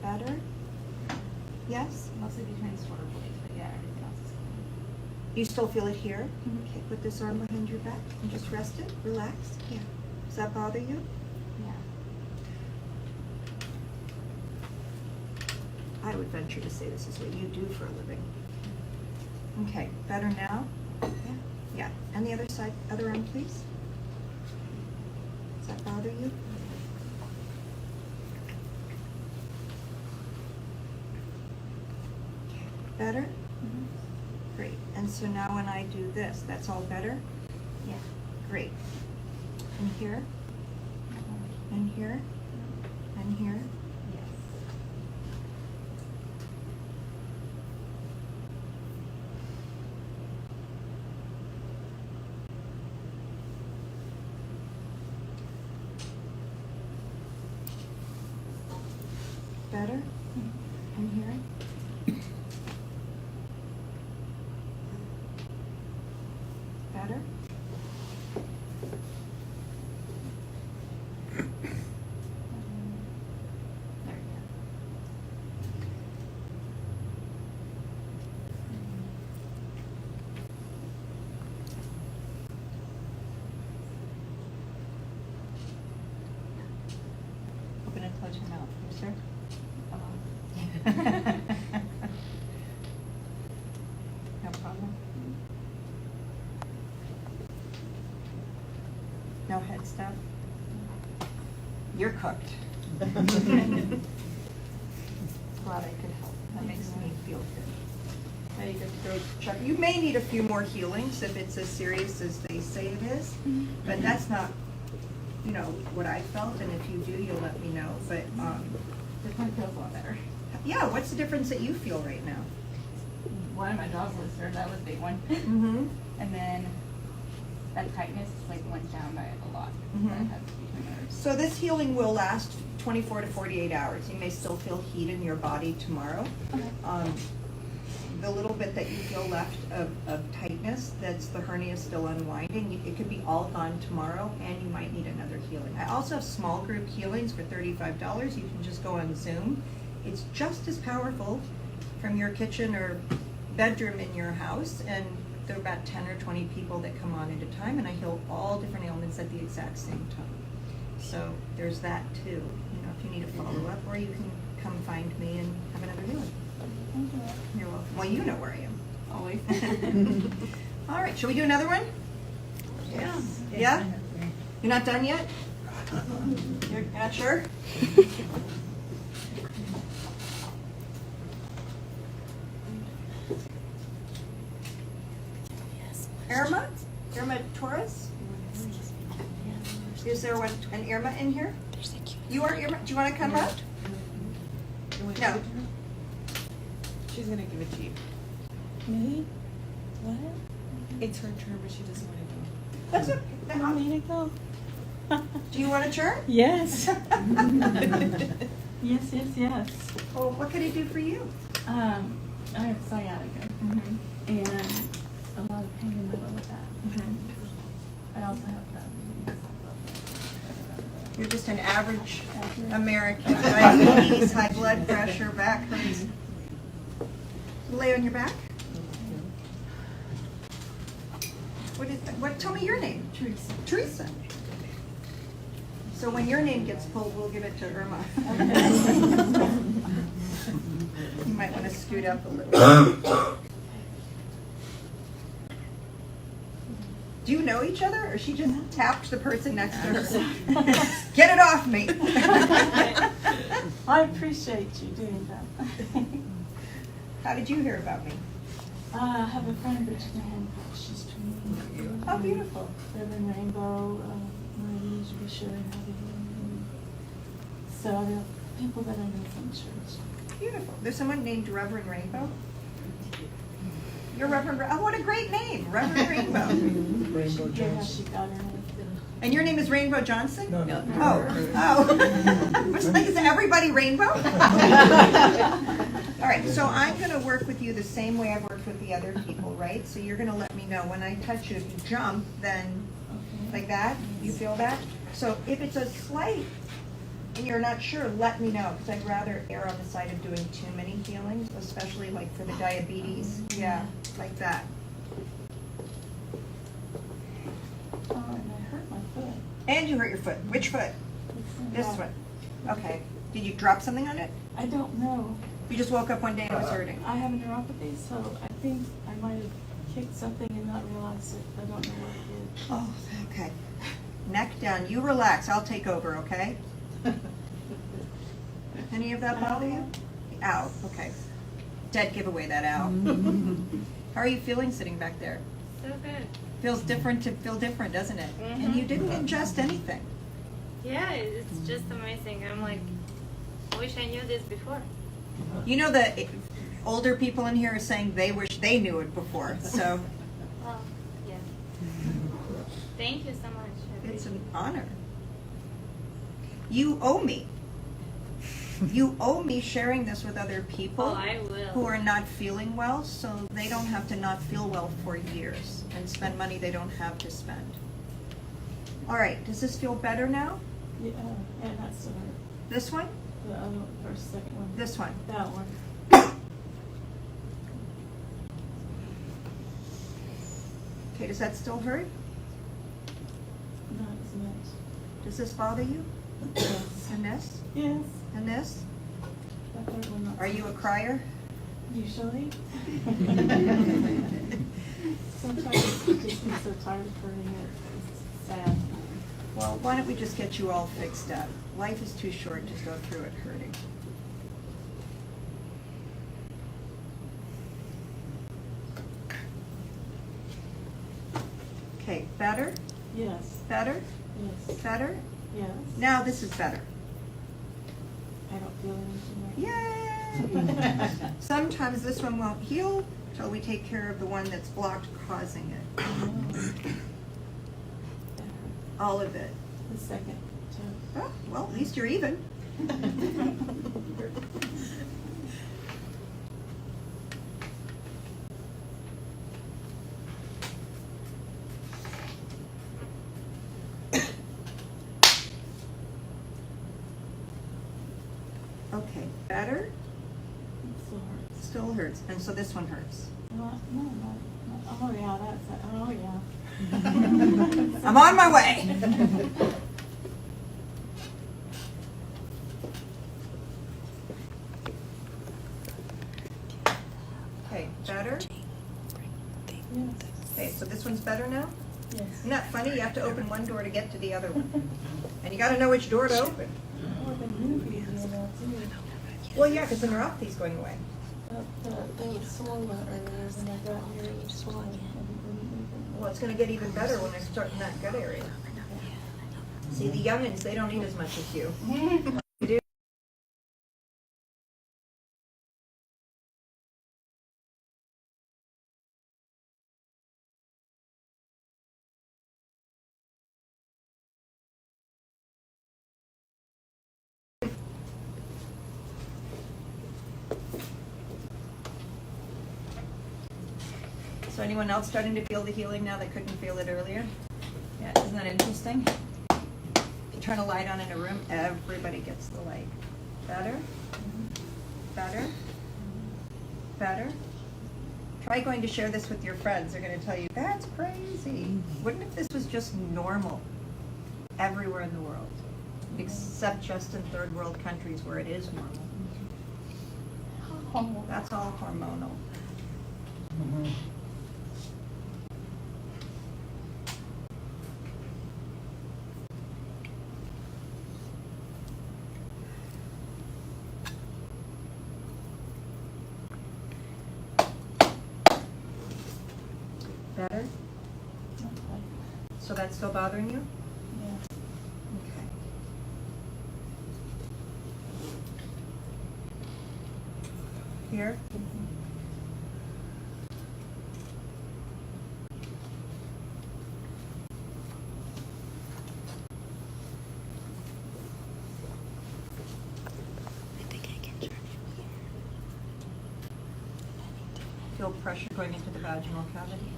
Better? Yes? Mostly between the shoulder blades, but yeah, everything else is clean. You still feel it here? Mhm. Okay, put this arm behind your back and just rest it, relax. Yeah. Does that bother you? Yeah. I would venture to say this is what you do for a living. Okay, better now? Yeah. Yeah. And the other side, other arm, please. Does that bother you? Okay, better? Mm-hmm. Great. And so now when I do this, that's all better? Yeah. Great. And here? And here? And here? Yes. Better? And here? Better? There you go. Open and close your mouth, yes, sir. No problem. No head stuff? You're cooked. Glad I could help. That makes me feel good. Now you get to go check. You may need a few more healings if it's as serious as they say it is, but that's not, you know, what I felt, and if you do, you'll let me know, but, This one feels a lot better. yeah, what's the difference that you feel right now? One, my jaw's looser, that was a big one. Mm-hmm. And then that tightness like went down by a lot. Mhm. That I had between my ribs. So this healing will last 24 to 48 hours. You may still feel heat in your body tomorrow. Okay. The little bit that you feel left of tightness, that's the hernia still unwinding. It could be all gone tomorrow, and you might need another healing. I also have small group healings for $35. You can just go on Zoom. It's just as powerful from your kitchen or bedroom in your house, and there are about 10 or 20 people that come on at a time, and I heal all different ailments at the exact same time. So there's that too, you know, if you need a follow-up, or you can come find me and have another healing. Thank you. You're welcome. Well, you know where I am. Always. All right, shall we do another one? Yeah. Yeah? You're not done yet? You're not sure? Irma? Irma Torres? Is there an Irma in here? You are Irma? Do you want to come up? No. She's gonna give it to you. Me? What? It's her turn, but she doesn't want to go. That's okay. You want me to go? Do you want a turn? Yes. Yes, yes, yes. Well, what can I do for you? I have sciatica and a lot of pain in my lower back. I also have diabetes. You're just an average American. Diabetes, high blood pressure, back hurts. Lay on your back. What? Tell me your name. Teresa. Teresa. So when your name gets pulled, we'll give it to Irma. You might want to scoot up a little. Do you know each other, or she just tapped the person next to her? Get it off me. I appreciate you doing that. How did you hear about me? I have a friend, Bridget. She's training. Oh, beautiful. Live in Rainbow. Marie should be sharing how to do. So the people that I know from church. Beautiful. There's someone named Reverend Rainbow? You're Reverend Oh, what a great name. Reverend Rainbow. Yeah, she got her name. And your name is Rainbow Johnson? No. Oh. Which, like, is everybody Rainbow? All right, so I'm going to work with you the same way I've worked with the other people, right? So you're going to let me know when I touch you. If you jump, then like that. You feel that? So if it's a slight and you're not sure, let me know, because I'd rather err on the side of doing too many healings, especially like for the diabetes. Yeah, like that. Oh, and I hurt my foot. And you hurt your foot. Which foot? This one. Okay. Did you drop something on it? I don't know. You just woke up one day and it was hurting. I have a neuropathy, so I think I might have kicked something and not realized it. I don't know what it is. Oh, okay. Neck down. You relax. I'll take over, okay? Any of that bother you? Ow. Okay. Dead giveaway, that ow. How are you feeling sitting back there? So good. Feels different to feel different, doesn't it? And you didn't ingest anything. Yeah, it's just amazing. I'm like, I wish I knew this before. You know, the older people in here are saying they wish they knew it before, so Well, yeah. Thank you so much. I it's appreciate an honor. You owe me. You owe me sharing this with other people Oh, I will. who are not feeling well, so they don't have to not feel well for years and spend money they don't have to spend. All right, does this feel better now? Yeah, and that's the This one? other one, first, second one. This one? That one. Okay, does that still hurt? Not as much. Does this bother you? Yes. And this? Yes. And this? That third one not Are so you a much. crier? Usually. Sometimes it just be so tired of hurting it. It's sad. Well, why don't we just get you all fixed up? Life is too short to go through it hurting. Okay, better? Yes. Better? Yes. Better? Yes. Now this is better. I don't feel anything right Yay! Sometimes this one won't heal till we take care of the one that's blocked causing it. All of it. The second, too. Oh, well, at least you're even. Okay, better? It still hurts. Still hurts. And so this one hurts. Oh, yeah, that's it. Oh, yeah. I'm on my way. Okay, better? Okay, so this one's better now? Yes. Isn't that funny? You have to open one door to get to the other one. And you gotta know which door to open. Oh, the movies, you know, too. Well, yeah, because the neuropathy's going away. They were swollen earlier when I got here. It was swollen. Well, it's gonna get even better when I start in that gut area. See, the youngins, they don't eat as much as you. You do? So anyone else starting to feel the healing now that couldn't feel it earlier? Yeah, isn't that interesting? If you turn a light on in a room, everybody gets the light. Better? Better? Better? Try going to share this with your friends. They're going to tell you, that's crazy. Wouldn't if this was just normal everywhere in the world, except just in third world countries where it is normal. That's all hormonal. Better? So that's still bothering you? Yeah. Okay. Here? Feel pressure going into the vaginal cavity?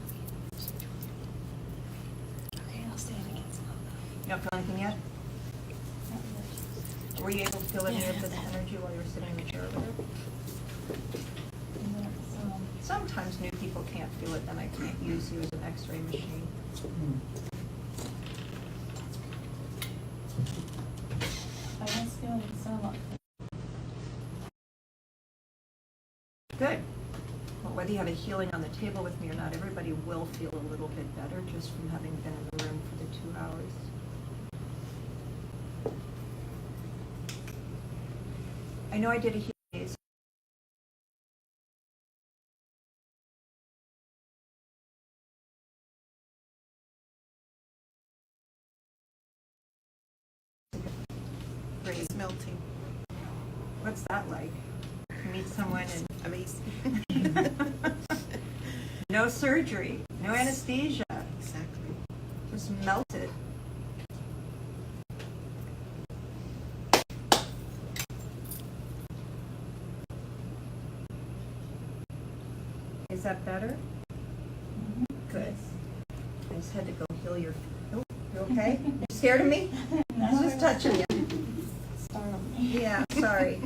Okay, I'll stand against You don't feel anything yet? Were you able to feel any of this energy while you were sitting in the chair over there? Sometimes new people can't feel it, then I can't use you as an x-ray machine. I was feeling so much. Good. Well, whether you have a healing on the table with me or not, everybody will feel a little bit better just from having been in the room for the 2 hours. I know I did a healing. It's melting. What's that like? You meet someone and Amazing. no surgery, no anesthesia, Exactly. just melted. Is that better? Good. I just had to go heal your. Oh, you okay? You scared of me? I was just touching you. Startled me. Yeah, sorry.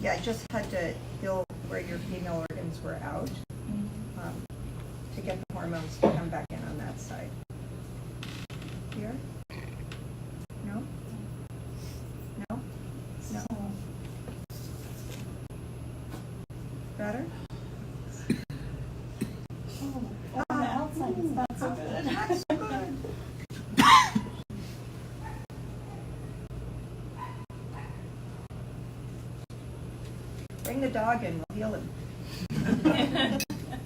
Yeah, I just had to heal where your female organs were out to get the hormones to come back in on that side. Here? No? No? No. Better? On the outside, it's not so good. That's good. Bring the dog in, we'll heal him.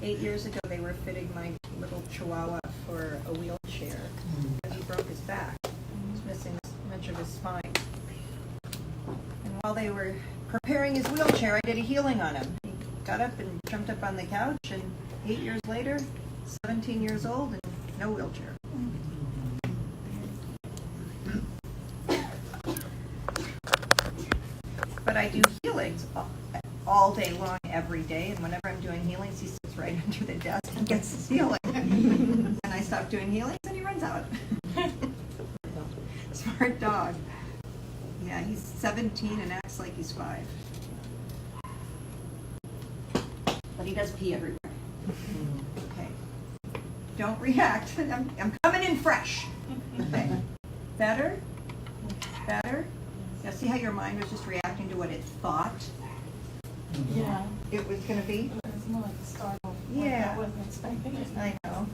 8 years ago, they were fitting my little chihuahua for a wheelchair because he broke his back. He's missing much of his spine. And while they were preparing his wheelchair, I did a healing on him. He got up and jumped up on the couch, and 8 years later, 17 years old and no wheelchair. But I do healings all day long, every day, and whenever I'm doing healings, he sits right under the desk and gets his healing. And I stop doing healings, and he runs out. Smart dog. Yeah, he's 17 and acts like he's 5. but he does pee everywhere. Okay. Don't react. I'm coming in fresh. Okay. Better? Better? Now see how your mind was just reacting to what it thought Yeah. it was going to be? It's more like a startle. Yeah. I wasn't expecting it. I know.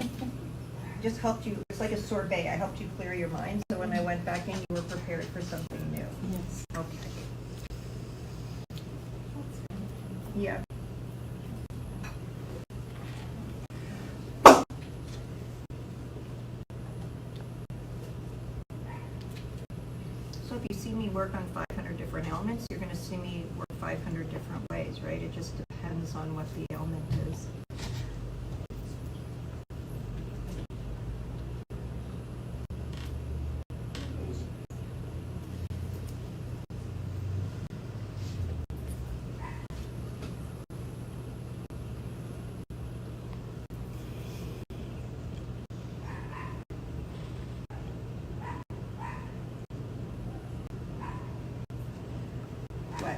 Just helped you. It's like a sorbet. I helped you clear your mind, so when I went back in, you were prepared for something new. Yes. Okay. Yeah. So if you see me work on 500 different ailments, you're going to see me work 500 different ways, right? It just depends on what the ailment is. What?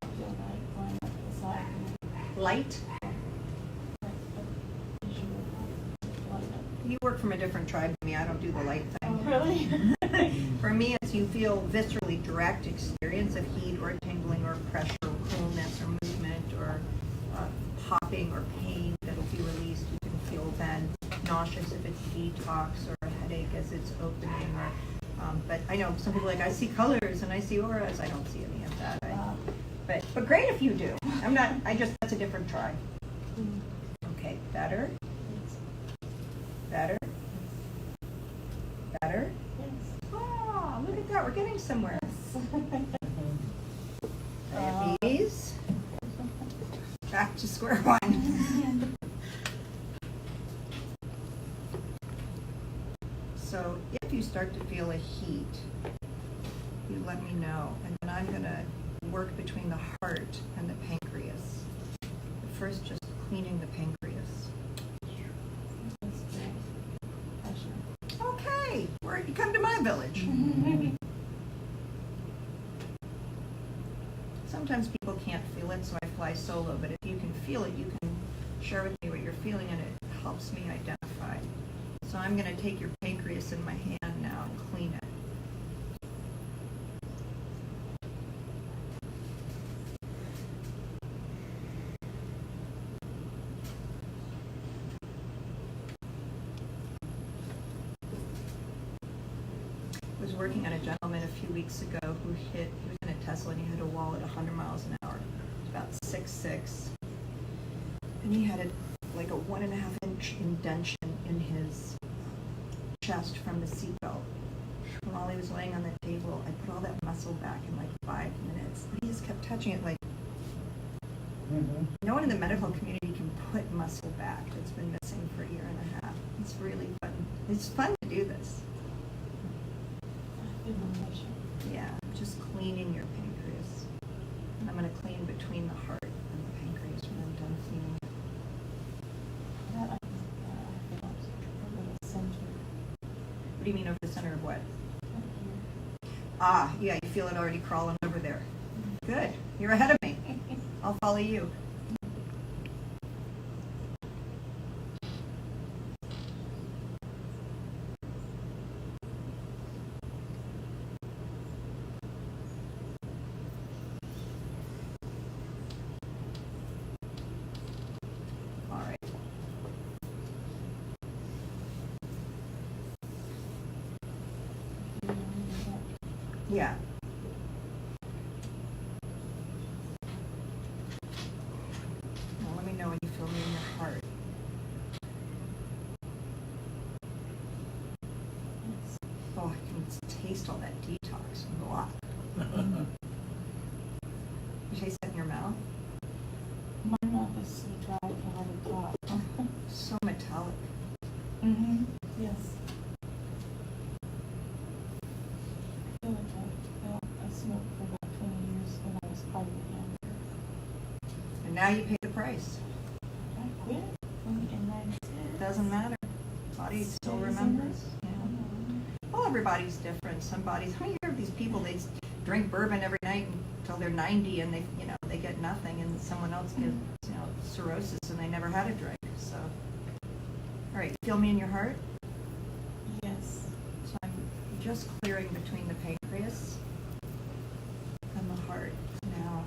I feel like going up the side. Light? Like a visual light up. You work from a different tribe than me. I don't do the light Oh, thing. really? For me, it's you feel viscerally direct experience of heat or tingling or pressure or coolness or movement or popping or pain that'll be released. You can feel then nauseous if it's detox or a headache as it's opening. Or, but I know some people are like, I see colors and I see auras. I don't see any of that. But great if you do. I'm not. That's a different tribe. Okay, better. Better. Better. Oh, look at that. We're getting somewhere. Diabetes. Back to square one. So if you start to feel a heat, you let me know. And then I'm going to work between the heart and the pancreas. First, just cleaning the pancreas. Okay, you come to my village. Sometimes people can't feel it, so I fly solo, but if you can feel it, you can share with me what you're feeling, and it helps me identify. So I'm going to take your pancreas in my hand now and clean it. I was working on a gentleman a few weeks ago who was in a Tesla and he hit a wall at 100 miles an hour, about 6'6", and he had like a 1.5 inch indentation in his chest from the seatbelt. And while he was laying on the table, I put all that muscle back in like 5 minutes. He just kept touching it like, no one in the medical community can put muscle back that's been missing for a year and a half. It's really fun. It's fun to do this. Yeah, just cleaning your pancreas. And I'm going to clean between the heart and the pancreas when I'm done cleaning it. What do you mean over the center of what? Ah, yeah, you feel it already crawling over there. Good. You're ahead of me. I'll follow you. All right. Yeah. Well, let me know when you feel me in your heart. Oh, I can taste all that detox. Blah. You taste that in your mouth? My mouth is so dry, I can hardly talk. Oh, so metallic. Mm-hmm. Yes. I feel like I smoked for about 20 years when I was probably younger. And now you pay the price. I quit in 96. Doesn't matter. Body still remembers. Yeah. Well, everybody's different. Some bodies. How many of these people they drink bourbon every night until they're 90 and they get nothing, and someone else gives cirrhosis and I never had a drink, so. All right, feel me in your heart? Yes. So I'm just clearing between the pancreas and the heart now.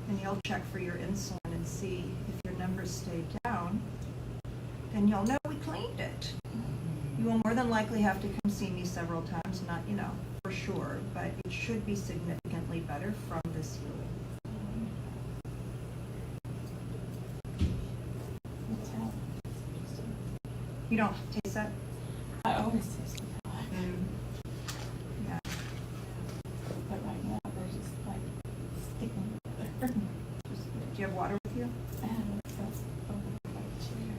And you'll check for your insulin and see if your numbers stay down, then you'll know we cleaned it. You will more than likely have to come see me several times, not, for sure, but it should be significantly better from this healing. You don't taste that? I always taste the palate. Yeah. But right now they're just like sticking together. Do you have water with you? I have a glass of like chair.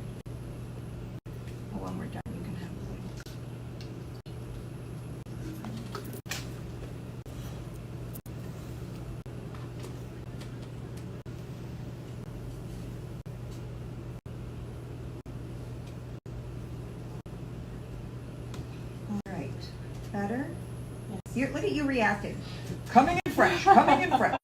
Well, when we're done, you can have it. All right. Better? Yes. Look at you reacting. Coming in fresh, coming in fresh.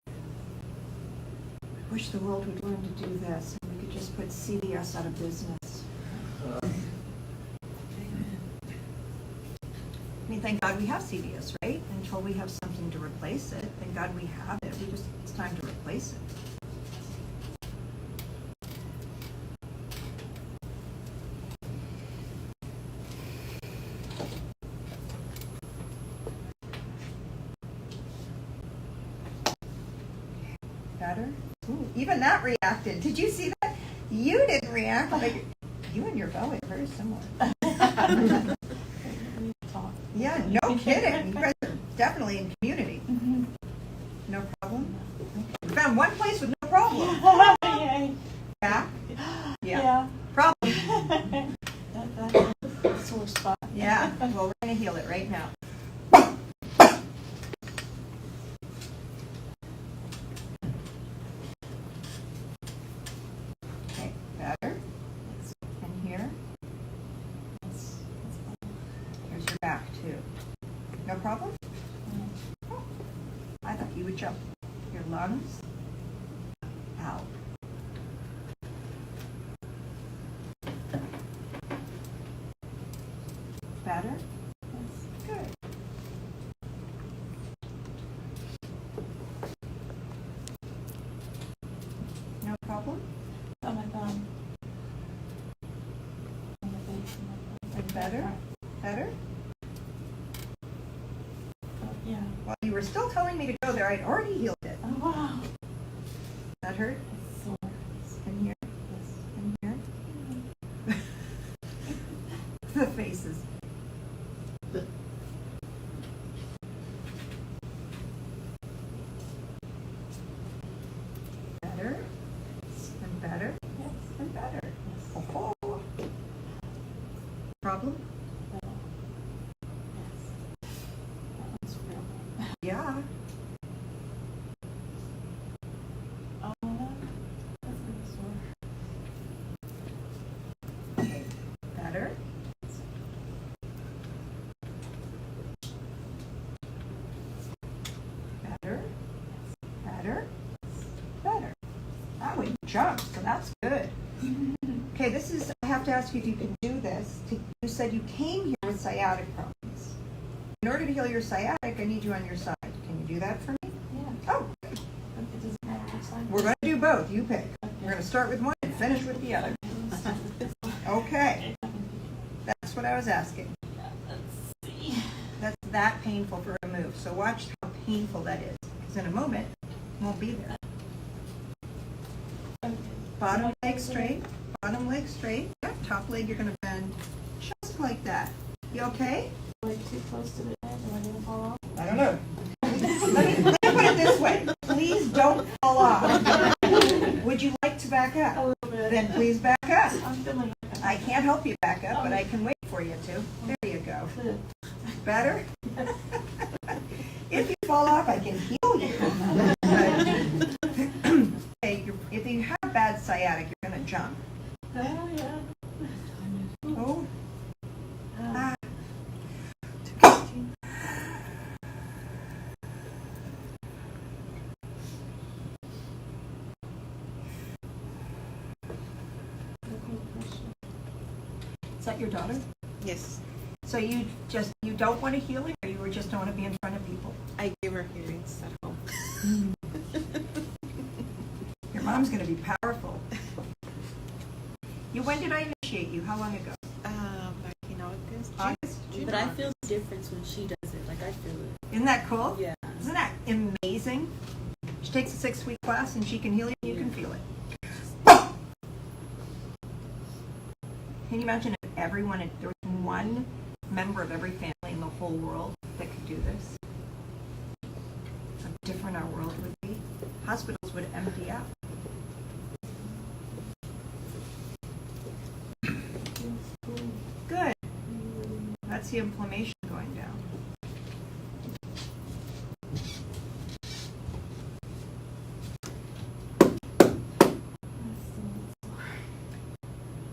I wish the world would learn to do this and we could just put CVS out of business. I mean, thank God we have CVS, right? Until we have something to replace it. Thank God we have it. It's time to replace it. Better? Ooh, even that reacted. Did you see that? You didn't react. Like, you and your belly are very similar. Yeah, no kidding. You guys are definitely in community. No problem? We found one place with no problem. Yay. Back? Yeah. Problem. That's a sore spot. Yeah. Well, we're going to heal it right now. Okay, better. And here. Here's your back, too. No problem? Oh, I thought you would jump. Your lungs. Out. Better? Good. No problem? On my thumb. On the base of my thumb. And better? Better? Oh, yeah. While you were still telling me to go there, I'd already healed it. Oh, wow. That hurt? It's sore. In here? Yes. In here? The faces. Better? And better? Yes. And better. Yes. Oh. Problem? No. Yes. That one's real. Yeah. Oh, no. That's really sore. Better? Better? Better? Better. That one jumped, so that's good. Okay, I have to ask you if you can do this. You said you came here with sciatic problems. In order to heal your sciatic, I need you on your side. Can you do that for me? Yeah. Oh, It doesn't matter which side. we're going to do both. You pick. We're going to start with one and finish with the other. Okay. That's what I was asking. Let's see. That's that painful to remove. So watch how painful that is. Because in a moment, it won't be there. Okay. Bottom leg straight. Bottom leg straight. Yep. Top leg you're going to bend just like that. You okay? Way too close to the edge. Am I gonna fall off? I don't know. Let me put it this way. Please don't fall off. Would you like to back A up? little bit. Then please back up. I'm feeling I can't help you back up, but I can wait for you to. There you go. Better? If you fall off, I can heal you. But sciatic. You're gonna jump. Oh, yeah. Oh. Ah. Is that your daughter? Yes. So you don't want a healing, or you just don't want to be in front of people? I gave her hearings at home. Your mom's going to be powerful. When did I initiate you? How long ago? Back in August. August? But I feel the difference when she does it. Like I feel it. Isn't that cool? Yeah. Isn't that amazing? She takes a 6-week class and she can heal you and you can feel it. Can you imagine if everyone, if there was one member of every family in the whole world that could do this? How different our world would be. Hospitals would empty out. Good. That's the inflammation going down.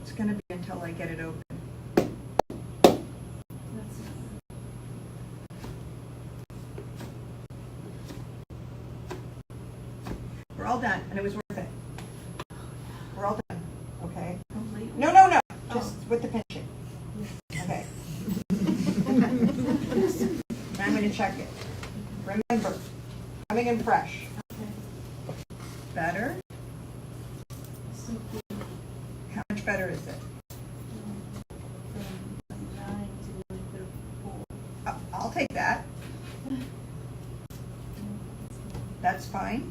It's going to be until I get it open. We're all done, and it was worth it. We're all done, okay? No, no, no, just with the pinching. Okay. And I'm going to check it. Remember, coming in fresh. Better? How much better is it? I'll take that. That's fine.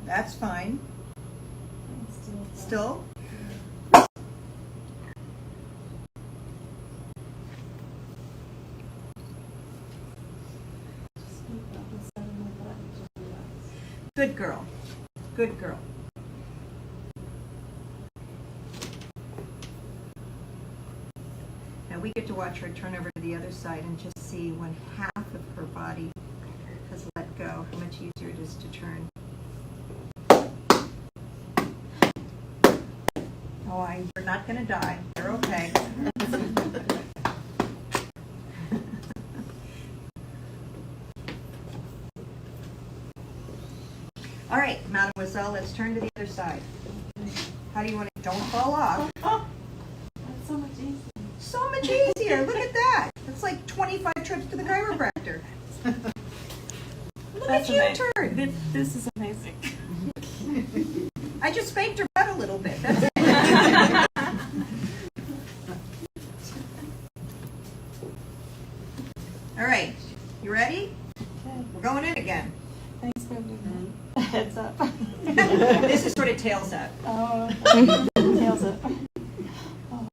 That's fine. Still? Good girl. Good girl. Now we get to watch her turn over to the other side and just see when half of her body has let go, how much easier it is to turn. Oh, you're not going to die. You're okay. All right, mademoiselle, let's turn to the other side. How do you want to, don't fall off. That's so much easier. So much easier. Look at that. That's like 25 trips to the chiropractor. Look That's at you amazing. turn. This is amazing. I just spanked her butt a little bit. That's it. All right. You ready? Okay. We're going in again. Thanks for giving me heads up. This is sort of tails up. Oh, tails up. Oh.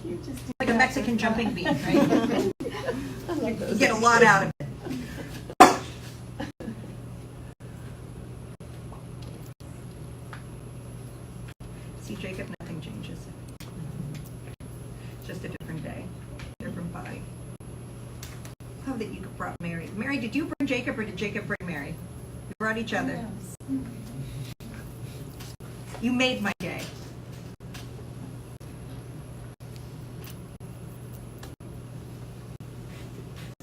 You just do Like a that. Mexican jumping bean, right? You get a lot out of it. See, Jacob, nothing changes. Just a different day, different body. Love that you brought Mary. Mary, did you bring Jacob or did Jacob bring Mary? You brought each other. Yes. You made my day.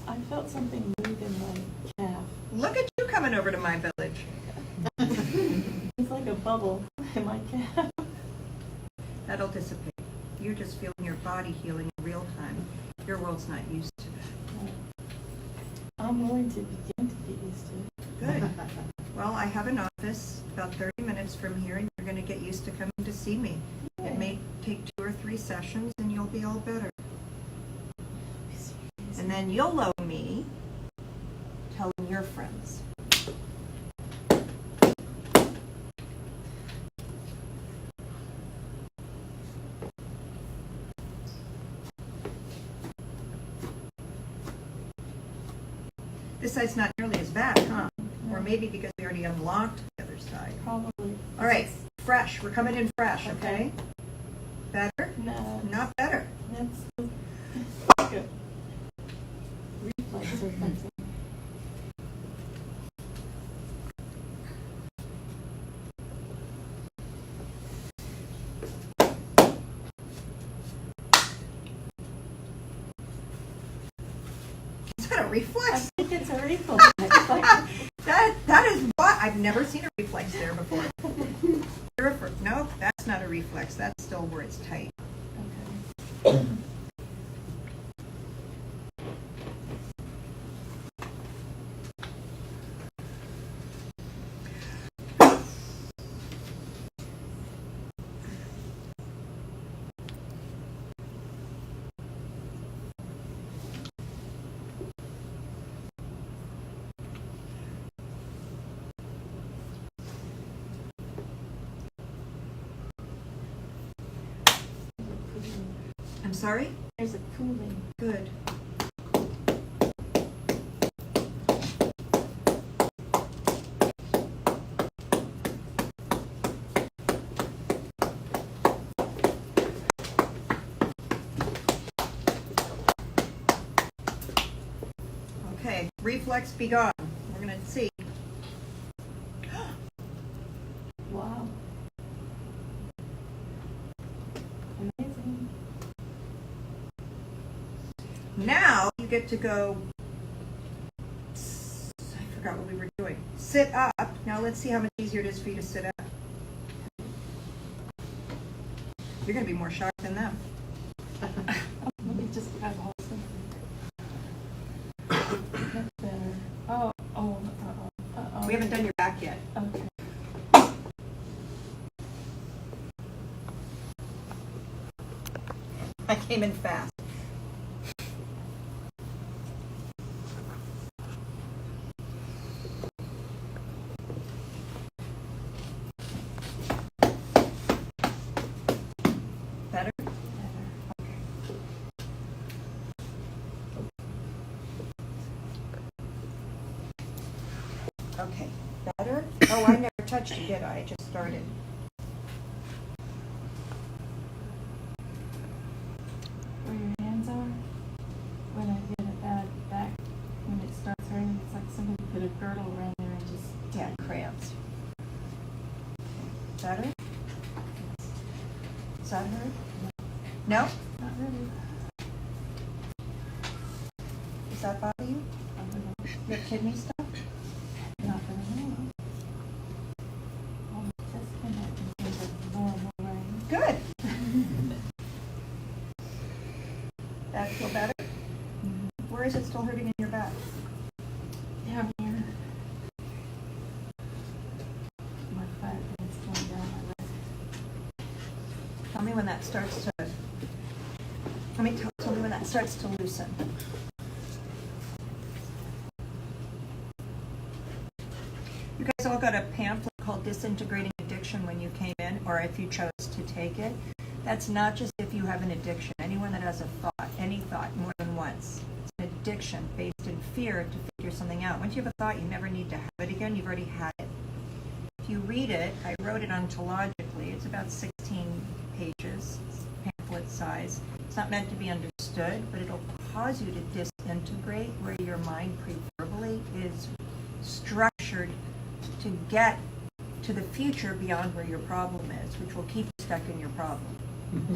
I felt something move in my calf. Look at you coming over to my village. It's like a bubble in my calf. That'll dissipate. You're just feeling your body healing in real time. Your world's not used to that. I'm willing to begin to get used to it. Good. Well, I have an office about 30 minutes from here, and you're going to get used to coming to see me. It may take 2 or 3 sessions, and you'll be all better. And then you'll owe me telling your friends. This side's not nearly as bad, huh? Or maybe because we already unlocked the other side. Probably. All right, fresh. We're coming in fresh, okay? Better? No. Not better. That's good. Reflex or something. reflex. I think it's a reflex. That is what, I've never seen a reflex there before. No, that's not a reflex. That's still where it's tight. Okay. I'm sorry? There's a cooling. Good. Okay, reflex be gone. We're gonna see. Wow. Amazing. Now you get to go. I forgot what we were doing. Sit up. Now let's see how much easier it is for you to sit up. You're gonna be more sharp than them. Let me just grab hold of something. That's better. Oh, We haven't done your back yet. Okay. I came in fast. Better? Okay, better? Oh, I never touched you, did I? I just started. Where your hands are, when I get a bad back, when it starts hurting, it's like somebody put a girdle around there and just. Yeah, cramps. Better? Does that hurt? No? Not really. Does that bother you? I don't know. Your kidney stuff? Not that I know of. All the tests came back and things are normal, right? Good. That feel better? Where is it still hurting in your back? Down here. My fat is going down my leg. Tell me when that starts to. Tell me when that starts to loosen. You guys all got a pamphlet called Disintegrating Addiction when you came in, or if you chose to take it. That's not just if you have an addiction. Anyone that has a thought, any thought, more than once. It's an addiction based in fear to figure something out. Once you have a thought, you never need to have it again. You've already had it. If you read it, I wrote it ontologically. It's about 16 pages, it's pamphlet size. It's not meant to be understood, but it'll cause you to disintegrate where your mind preverbally is structured to get to the future beyond where your problem is, which will keep you stuck in your problem.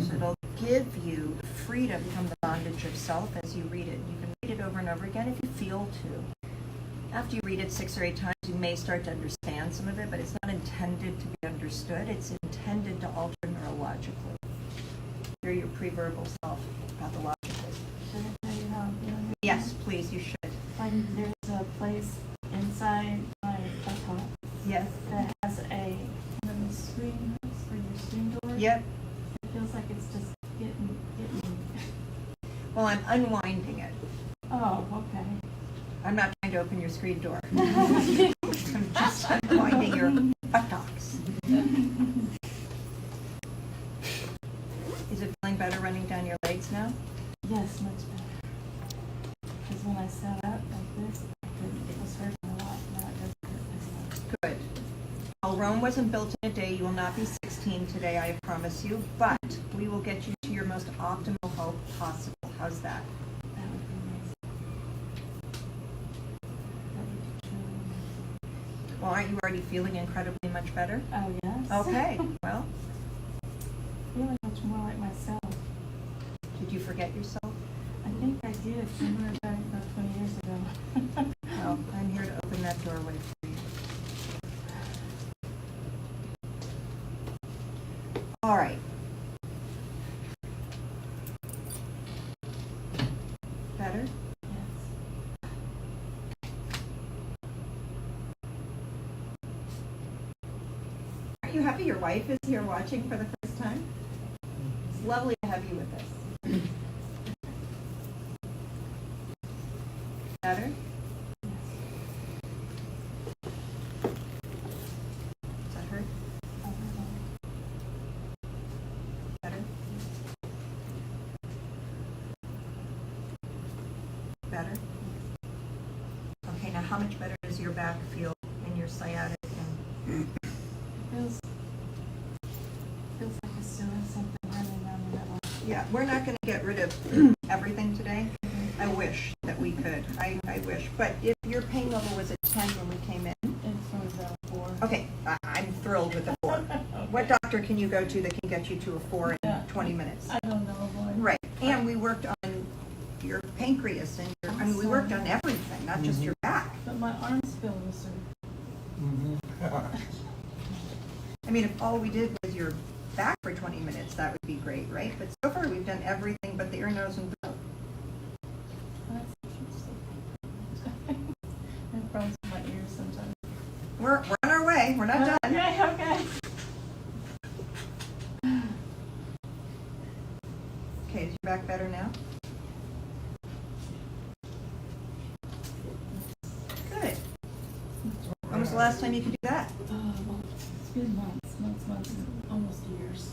So it'll give you freedom from the bondage of self as you read it. You can read it over and over again if you feel to. After you read it 6 or 8 times, you may start to understand some of it, but it's not intended to be understood. It's intended to alter neurologically. You're your preverbal self, pathologically. Should I tell you how I'm feeling? Yes, please, you should. Like there's a place inside my laptop Yes. that has a one of the screen hooks for your screen door. Yep. It feels like it's just getting. Well, I'm unwinding it. Oh, okay. I'm not trying to open your screen door. I'm just unwinding your buttocks. Is it feeling better running down your legs now? Yes, much better. Because when I sat up like this, it was hurting a lot. Now it doesn't hurt as much. Good. Well, Rome wasn't built in a day. You will not be 16 today, I promise you. But we will get you to your most optimal health possible. How's that? That would be amazing. That would be truly amazing. Well, aren't you already feeling incredibly much better? Oh, yes. Okay. Well, Feeling much more like myself. did you forget yourself? I think I did somewhere back about 20 years ago. Well, I'm here to open that doorway for you. All right. Better? Yes. Aren't you happy your wife is here watching for the first time? It's lovely to have you with us. Better? Does that hurt? Better? Better? Okay, now how much better does your back feel and your sciatic and Feels like I still have something running around the middle. yeah, we're not going to get rid of everything today. I wish that we could. I wish. But if your pain level was at 10 when we came in, It's from about 4. okay, I'm thrilled with the 4. What doctor can you go to that can get you to a 4 in Yeah. 20 minutes? I don't know, boy. Right. And we worked on your pancreas and your, I mean, we worked on everything, not just your back. But my arms feel looser. I mean, if all we did was your back for 20 minutes, that would be great, right? But so far, we've done everything but the ear, nose, and throat. That's interesting. I have problems with my ears sometimes. We're on our way. We're not done. Okay. Okay, is your back better now? Good. When was the last time you could do that? Well, it's been months, almost years.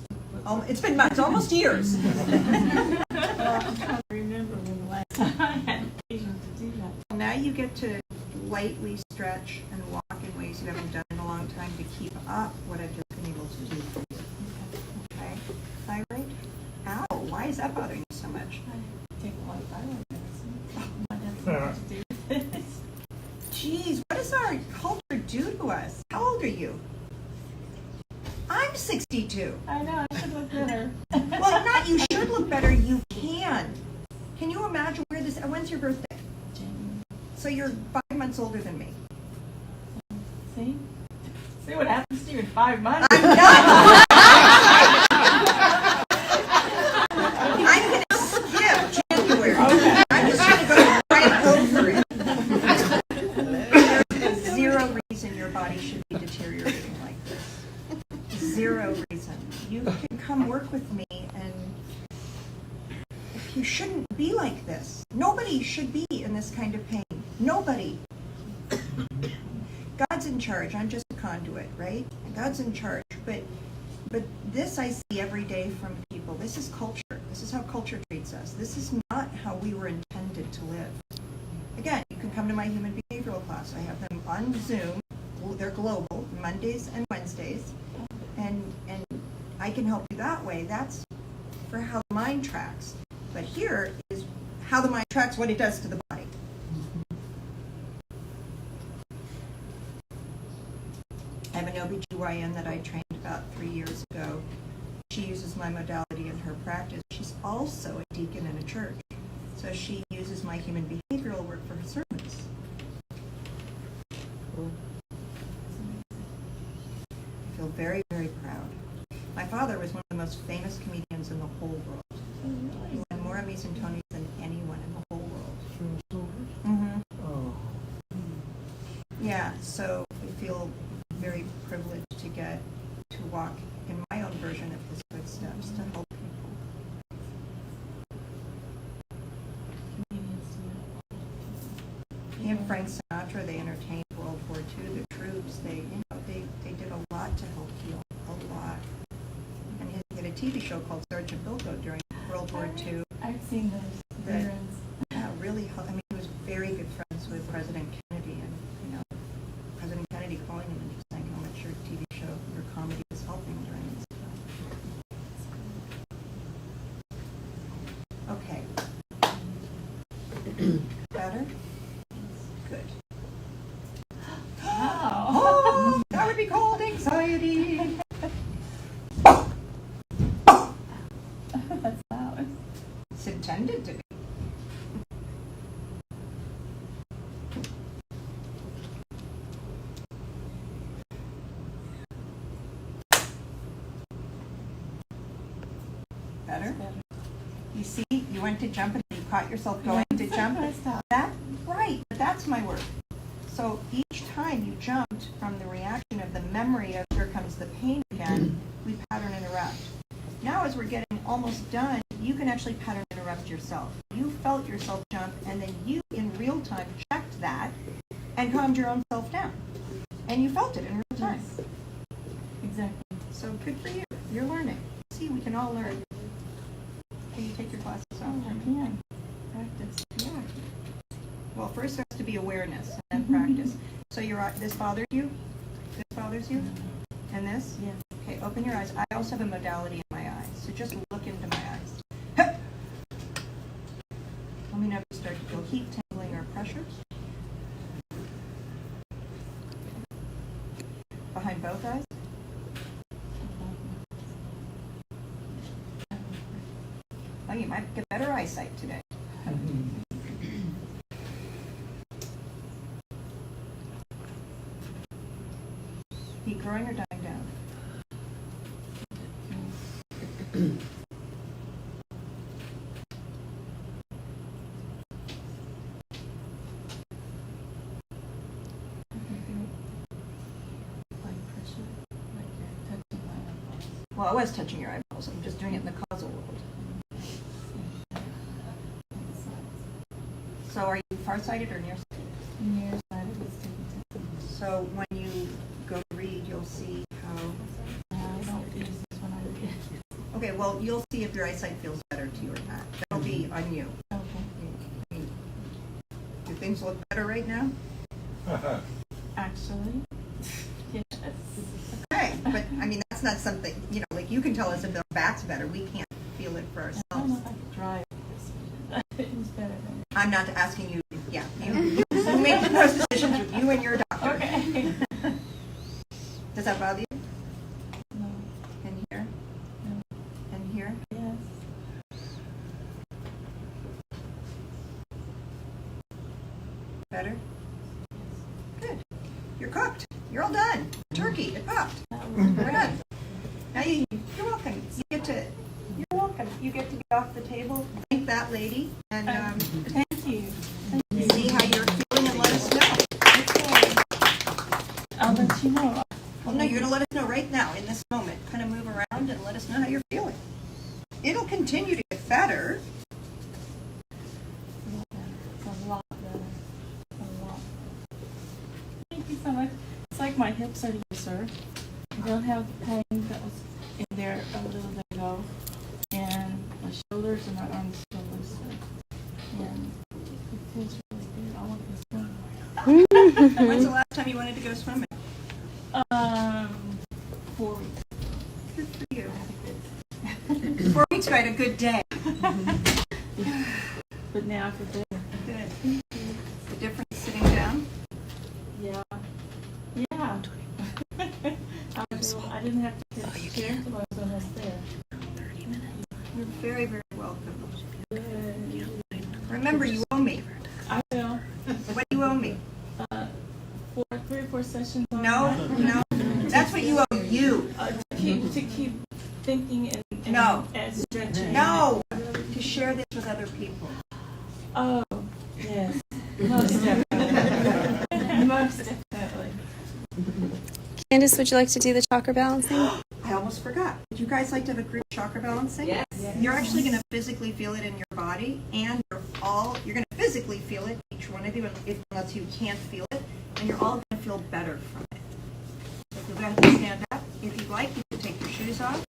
It's been months, almost years. Well, I'm trying to remember when the last time I had occasion to do that. Now you get to lightly stretch and walk in ways you haven't done in a long time to keep up what I've just been able to do for you. Okay? Thyroid? Ow, why is that bothering you so much? I take a lot of thyroid medicine. My dad's got to do with this. Jeez, what does our culture do to us? How old are you? I'm 62. I know, I should look better. Well, not you should look better, you can. Can you imagine when's your birthday? January. So you're 5 months older than me. See? See what happens to you in 5 months? I'm not. I'm going to skip January. I'm just going to go right over it. There's zero reason your body should be deteriorating like this. Zero reason. You can come work with me, and you shouldn't be like this. Nobody should be in this kind of pain. Nobody. God's in charge. I'm just a conduit, right? God's in charge. But this I see every day from people. This is culture. This is how culture treats us. This is not how we were intended to live. Again, you can come to my human behavioral class. I have them on Zoom. They're global, Mondays and Wednesdays. And I can help you that way. That's for how the mind tracks. But here is how the mind tracks what it does to the body. I have an OBGYN that I trained about 3 years ago. She uses my modality in her practice. She's also a deacon in a church. So she uses my human behavioral work for her sermons. I feel very, very proud. My father was one of the most famous comedians in the whole world. He won more Emmys and Tonys than anyone in the whole world. Mm-hmm. Oh. Yeah, so I feel very privileged to get to walk in my own version of his footsteps to help people. He and Frank Sinatra, they entertained World War II, the troops, they did a lot to help heal, a lot. And he had a TV show called Sergeant Bilko during World War II. I've seen those That- reruns. Really helped. I mean, he was very good friends with President Kennedy, and President Kennedy calling him and just saying how much your TV show, your comedy was helping during this time. Okay. Better? Good. Wow. Oh, that would be called anxiety. That's loud. It's intended to be. Better? Better. You see, you went to jump and you caught yourself going to jump. I stopped. That, right, but that's my work. So each time you jumped from the reaction of the memory of here comes the pain again, we pattern interrupt. Now as we're getting almost done, you can actually pattern interrupt yourself. You felt yourself jump and then you in real time checked that and calmed your own self down. And you felt it in real time. Yes. Exactly. So good for you. You're learning. See, we can all learn. Can you take your classes off? Oh, I can. Practice. Yeah. Well, first there has to be awareness and then practice. So this bothers you? This bothers you? And this? Yes. Okay, open your eyes. I also have a modality in my eyes. So just look into my eyes. Let me know if you start to feel heat, tingling, or pressure. Behind both eyes? Oh, you might get better eyesight today. Heat growing or dying down? Well, I was touching your eyeballs. I'm just doing it in the causal world. So are you farsighted or nearsighted? Nearsighted is taking time. So when you go to read, you'll see how... I don't use this when I read. Okay, well, you'll see if your eyesight feels better to you or not. That'll be on you. Okay. Do things look better right now? Actually, yes. Okay, but I mean, that's not something, like you can tell us if the back's better. We can't feel it for I don't know ourselves. if I could drive this. It's better than. I'm not asking you, yeah, you make those decisions with you and your doctor. Okay. Does that bother you? No. And here? No. And here? Yes. Better? Good. You're cooked. You're all done. Turkey, you're cooked. That was We're done. Now you're welcome. You're welcome. You get to get off the table, thank that lady, and Thank you. see how you're feeling and let us know. I'll let you know. Well, no, you're going to let us know right now in this moment. Kind of move around and let us know how you're feeling. It'll continue to get better. It's a lot better. A lot. Thank you so much. It's like my hips are looser. I don't have the pain that was in there a little bit ago. And my shoulders and my arms feel looser. And it feels really good. I want to go swimming. When's the last time you wanted to go swimming? 4 weeks. Good for you. I had a good 4 weeks ago, I had a good day. But now I feel better. Good. The difference sitting down? Yeah. Yeah. I didn't have to sit in the chair until I was almost there. You're very, very welcome. Good. Remember, you owe me. I will. What do you owe me? 3 or 4 sessions. On No, that. no. That's what you owe you. To keep thinking and No. and stretching. No. To share this with other people. Oh, yes. Most definitely. Most definitely. Candace, would you like to do the chakra balancing? I almost forgot. Would you guys like to have a group chakra balancing? Yes. You're actually going to physically feel it in your body, and you're going to physically feel it, each one of you, unless you can't feel it, and you're all going to feel better from it. So if you'll go ahead and stand up, if you'd like, you can take your shoes off.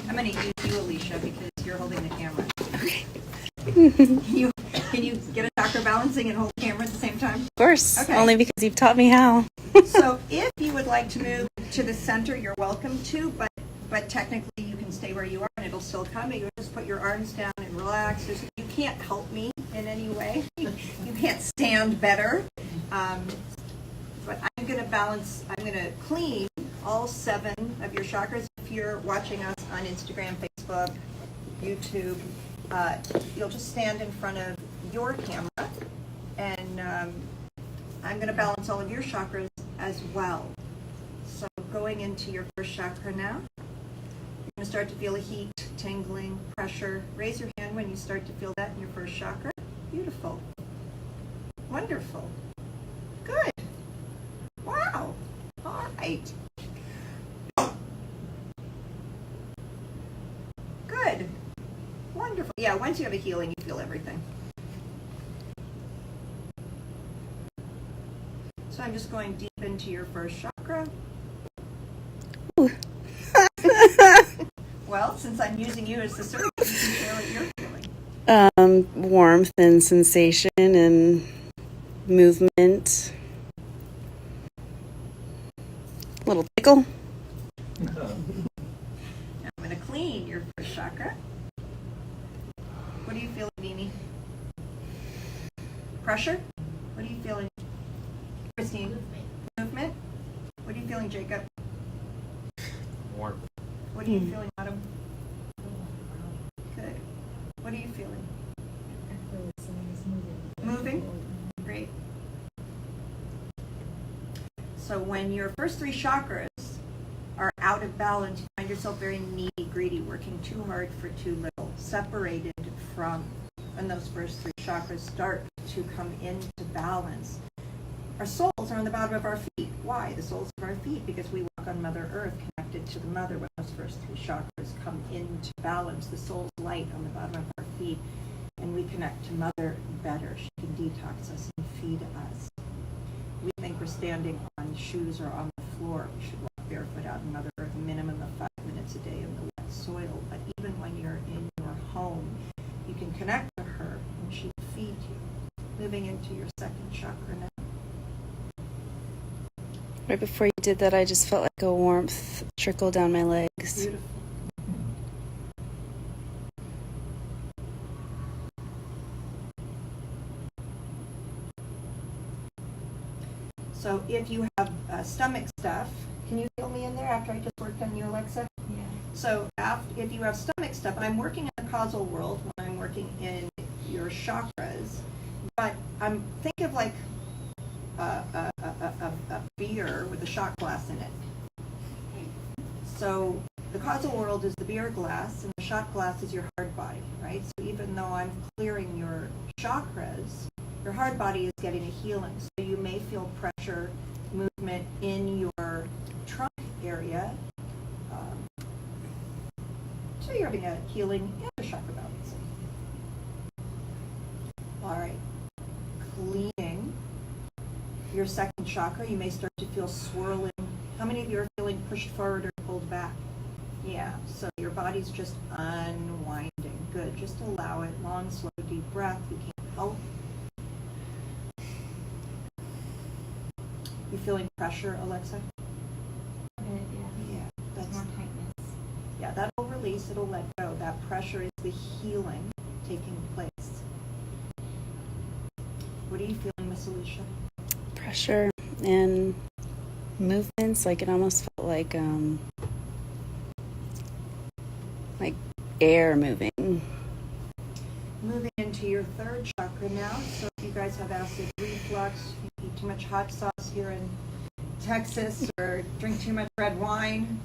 I'm going to use you, Alicia, because you're holding the camera. Okay. Can you get a chakra balancing and hold the camera at the same time? Of course. Okay. Only because you've taught me how. So if you would like to move to the center, you're welcome to, but technically you can stay where you are and it'll still come. You just put your arms down and relax. You can't help me in any way. You can't stand better. But I'm going to balance, I'm going to clean all 7 of your chakras. If you're watching us on Instagram, Facebook, YouTube, you'll just stand in front of your camera, and I'm going to balance all of your chakras as well. going into your first chakra now. You're going to start to feel a heat, tingling, pressure. Raise your hand when you start to feel that in your first chakra. Beautiful. Wonderful. Good. Wow. All right. Good. Wonderful. Yeah, once you have a healing, you feel everything. So I'm just going deep into your first chakra. Ooh. Well, since I'm using you as the surgeon, you can share what you're feeling. Warmth and sensation and movement. Little tickle. Now I'm going to clean your first chakra. What are you feeling, Mimi? Pressure? What are you feeling? Christine? Movement? What are you feeling, Jacob? Warmth. What are you feeling, Autumn? Good. What are you feeling? Moving? Great. So when your first three chakras are out of balance, you find yourself very needy, greedy, working too hard for too little, separated from when those first three chakras start to come into balance. Our souls are on the bottom of our feet. Why? The soles of our feet, because we walk on Mother Earth, connected to the Mother. When those first three chakras come into balance, the soul's light on the bottom of our feet, and we connect to Mother better. She can detox us and feed us. We think we're standing on shoes or on the floor. We should walk barefoot out in Mother Earth a minimum of 5 minutes a day in the wet soil. But even when you're in your home, you can connect to her and she will feed you. Moving into your second chakra now. Right before you did that, I just felt like a warmth trickle down my legs. Beautiful. So if you have stomach stuff, can you feel me in there after I just worked on you, Alexa? Yeah. So if you have stomach stuff, I'm working in the causal world when I'm working in your chakras, but think of like a beer with a shot glass in it. So the causal world is the beer glass, and the shot glass is your hard body, right? So even though I'm clearing your chakras, your hard body is getting a healing. So you may feel pressure, movement in your trunk area. So you're having a healing and a chakra balancing. All right. Cleaning your second chakra, you may start to feel swirling. How many of you are feeling pushed forward or pulled back? Yeah, so your body's just unwinding. Good, just allow it. Long, slow, deep breath. You can't help. You feeling pressure, Alexa? Yeah, that's More tightness. yeah, that'll release, it'll let go. That pressure is the healing taking place. What are you feeling, Miss Alicia? Pressure and movements, like it almost felt like air moving. Moving into your third chakra now. So if you guys have acid reflux, you eat too much hot sauce here in Texas, or drink too much red wine,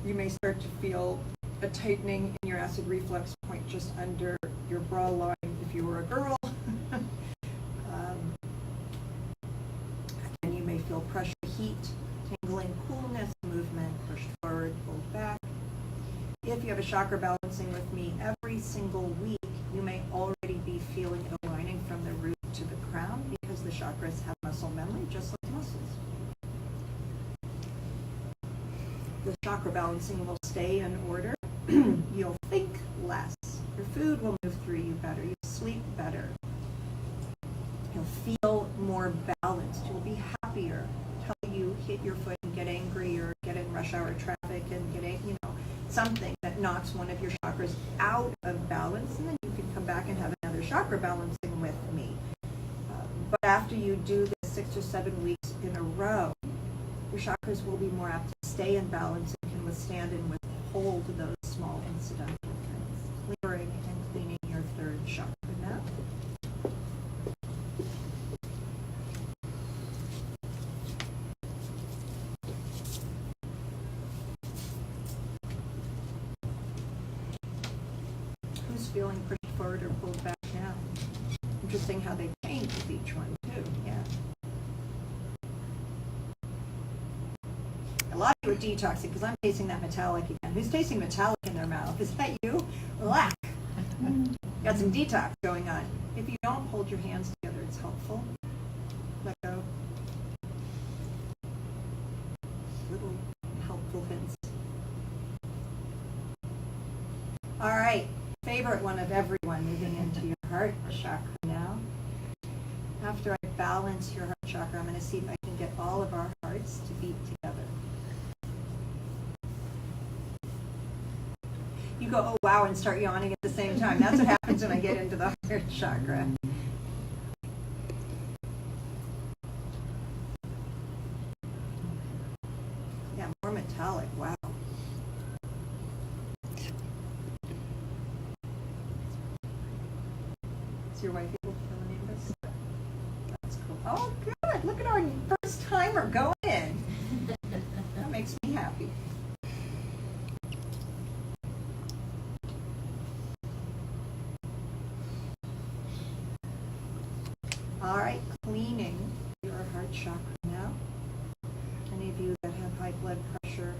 you may start to feel a tightening in your acid reflux point just under your bra line if you were a girl. And you may feel pressure, heat, tingling, coolness, movement, pushed forward, pulled back. If you have a chakra balancing with me every single week, you may already be feeling a lining from the root to the crown, because the chakras have muscle memory just like muscles. The chakra balancing will stay in order. You'll think less. Your food will move through you better. You'll sleep better. You'll feel more balanced. You'll be happier until you hit your foot and get angry, or get in rush hour traffic and get, something that knocks one of your chakras out of balance, and then you can come back and have another chakra balancing with me. But after you do this 6 or 7 weeks in a row, your chakras will be more apt to stay in balance and can withstand and withhold those small incidental things. Clearing and cleaning your third chakra now. feeling pushed forward or pulled back now. Interesting how they change with each one too, yeah. A lot of you are detoxing because I'm tasting that metallic again. Who's tasting metallic in their mouth? Is that you? Lack. Got some detox going on. If you don't hold your hands together, it's helpful. Let go. Little helpful hints. All right, favorite one of everyone, moving into your heart chakra now. After I balance your heart chakra, I'm going to see if I can get all of our hearts to beat together. You go, oh wow, and start yawning at the same time. That's what happens when I get into the heart chakra. Yeah, more metallic, wow. Is your wife able to fill any of this? That's cool. Oh, good. Look at our first timer going in. That makes me happy. All right, cleaning your heart chakra now. Any of you that have high blood pressure,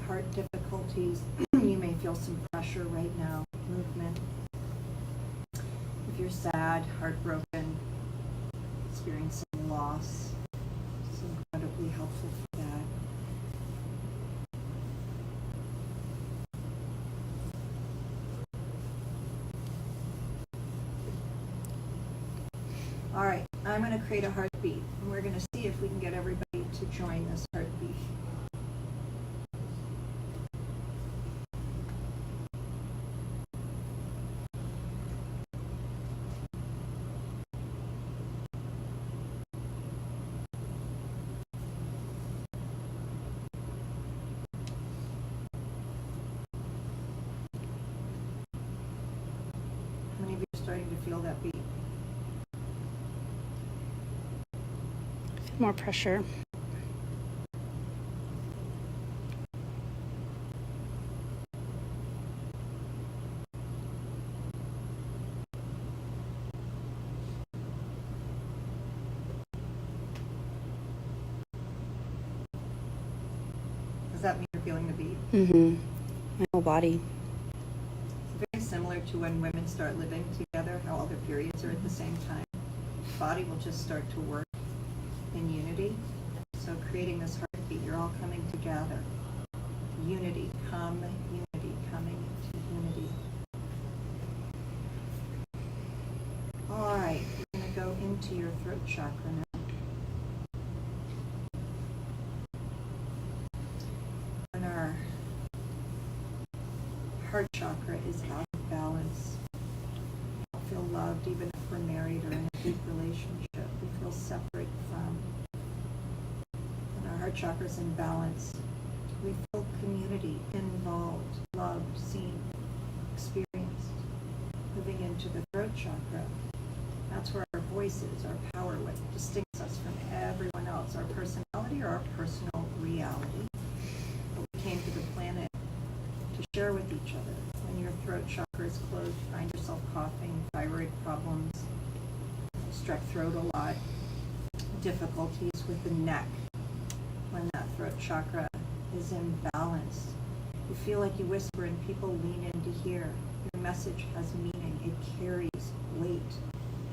heart difficulties, you may feel some pressure right now, movement. If you're sad, heartbroken, experiencing loss, it's incredibly helpful for that. All right, I'm going to create a heartbeat, and we're going to see if we can get everybody to join this heartbeat. How many of you are starting to feel that beat? More pressure. Does that mean you're feeling the beat? Mm-hmm. My whole body. It's very similar to when women start living together, how all their periods are at the same time. The body will just start to work in unity. So creating this heartbeat, you're all coming together. Unity, coming to unity. All right, we're going to go into your throat chakra now. When our heart chakra is out of balance, we don't feel loved even if we're married or in a deep relationship. We feel separate from. When our heart chakra is in balance, we feel community, involved, loved, seen, experienced. Moving into the throat chakra, that's where our voice is, our power, what distincts us from everyone else, our personality or our personal reality. But we came to the planet to share with each other. When your throat chakra is closed, you find yourself coughing, thyroid problems, strep throat a lot, difficulties with the neck. When that throat chakra is in balance, you feel like you whisper and people lean in to hear. Your message has meaning. It carries weight.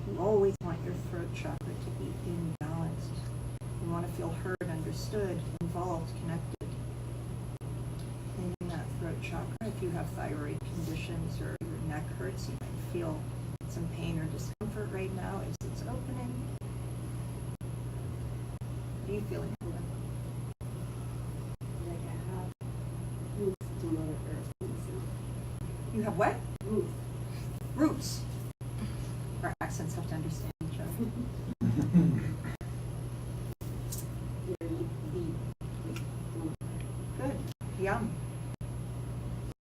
You always want your throat chakra to be imbalanced. You want to feel heard, understood, involved, connected. In that throat chakra, if you have thyroid conditions or your neck hurts, you might feel some pain or discomfort right now as it's opening. What are you feeling, Helen? Like I have roots to Mother Earth. You have what? Roots. Roots. Our accents have to understand each other. Very deep. Good. Yum.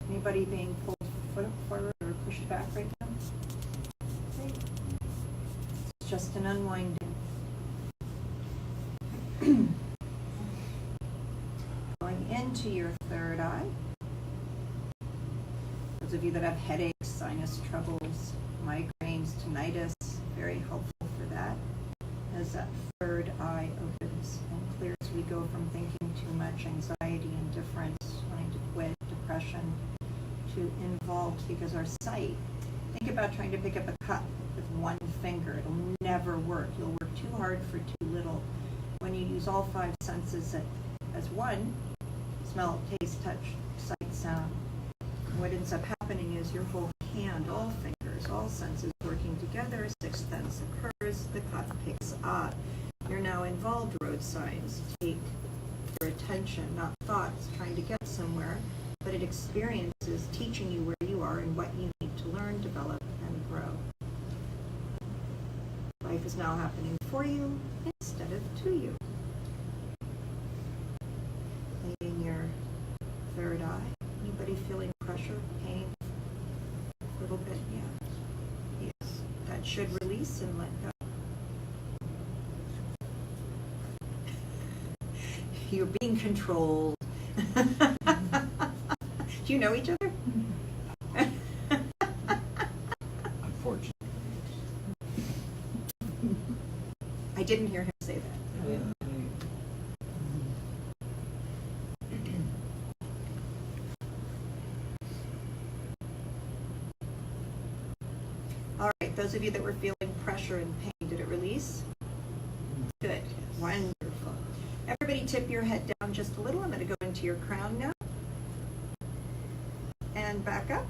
Anybody being pulled forward or pushed back right now? Great. It's just an unwinding. Going into your third eye. Those of you that have headaches, sinus troubles, migraines, tinnitus, very helpful for that. As that third eye opens and clears, we go from thinking too much, anxiety, indifference, wanting to quit, depression, to involved, because our sight, think about trying to pick up a cup with one finger. It'll never work. You'll work too hard for too little. When you use all five senses as one, smell, taste, touch, sight, sound, what ends up happening is your whole hand, all fingers, all senses working together, sixth sense occurs, the cup picks up. You're now involved. Road signs take your attention, not thoughts trying to get somewhere, but it experiences teaching you where you are and what you need to learn, develop, and grow. Life is now happening for you instead of to you. Cleaning your third eye. Anybody feeling pressure, pain? A little bit, yeah. Yes. That should release and let go. You're being controlled. Do you know each other? Unfortunately. I didn't hear him say that. All right, those of you that were feeling pressure and pain, did it release? Good, wonderful. Everybody tip your head down just a little. I'm going to go into your crown now. And back up.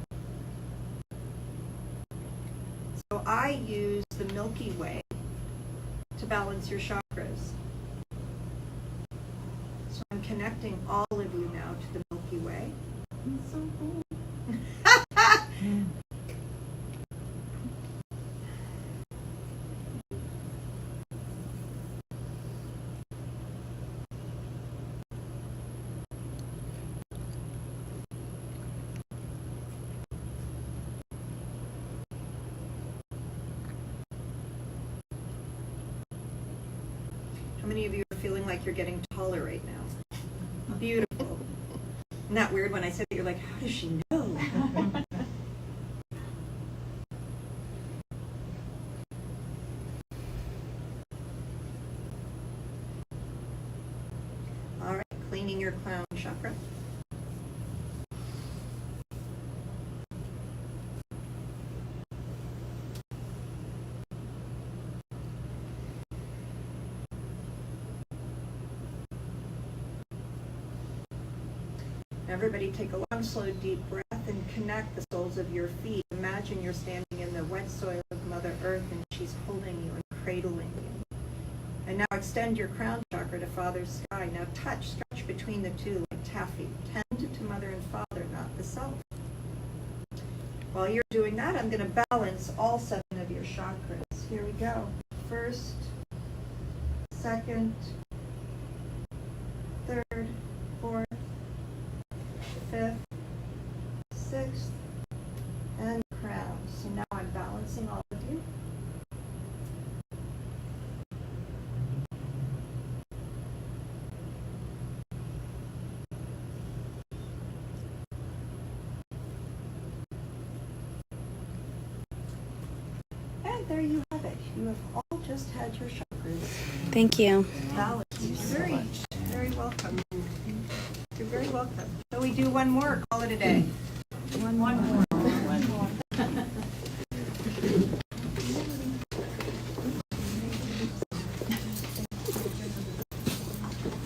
So I use the Milky Way to balance your chakras. So I'm connecting all of you now to the Milky Way. It's so cool. How many of you are feeling like you're getting taller right now? Beautiful. Isn't that weird when I said that? You're like, how does she know? All right, cleaning your crown chakra. Everybody take a long, slow, deep breath and connect the soles of your feet. Imagine you're standing in the wet soil of Mother Earth and she's holding you and cradling you. And now extend your crown chakra to Father Sky. Now touch, stretch between the two like taffy. Tend to Mother and Father, not the self. While you're doing that, I'm going to balance all 7 of your chakras. Here we go. First, second, third, fourth, 5th, 6th, and crown. So now I'm balancing all of you. And there you have it. You have all just had your chakras Thank you. balanced. Very, very welcome. You're very welcome. So we do one more, call it a day. One more. One more.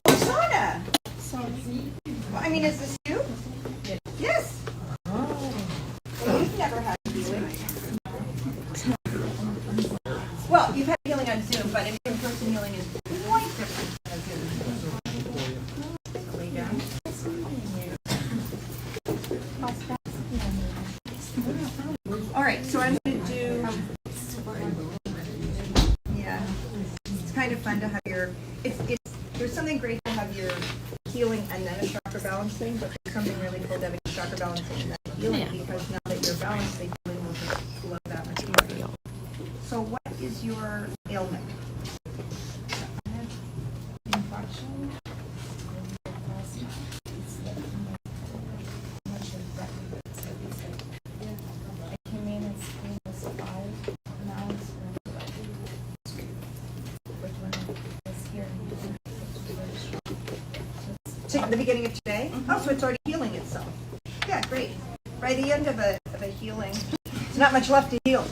Sauna. Well, I mean, is this you? Yes. Well, you've never had healing. Well, you've had healing on Zoom, but in-person healing is quite different than Zoom. Lay down. All right, so I'm going to do, yeah, it's kind of fun to have your, there's something great to have your healing and then a chakra balancing, but there's something really cool to having chakra balancing and then healing, because now that you're balanced, the healing will just flow that much more. So what is your ailment? Infection. the beginning of today? Oh, so it's already healing itself. Yeah, great. By the end of a healing, there's not much left to heal.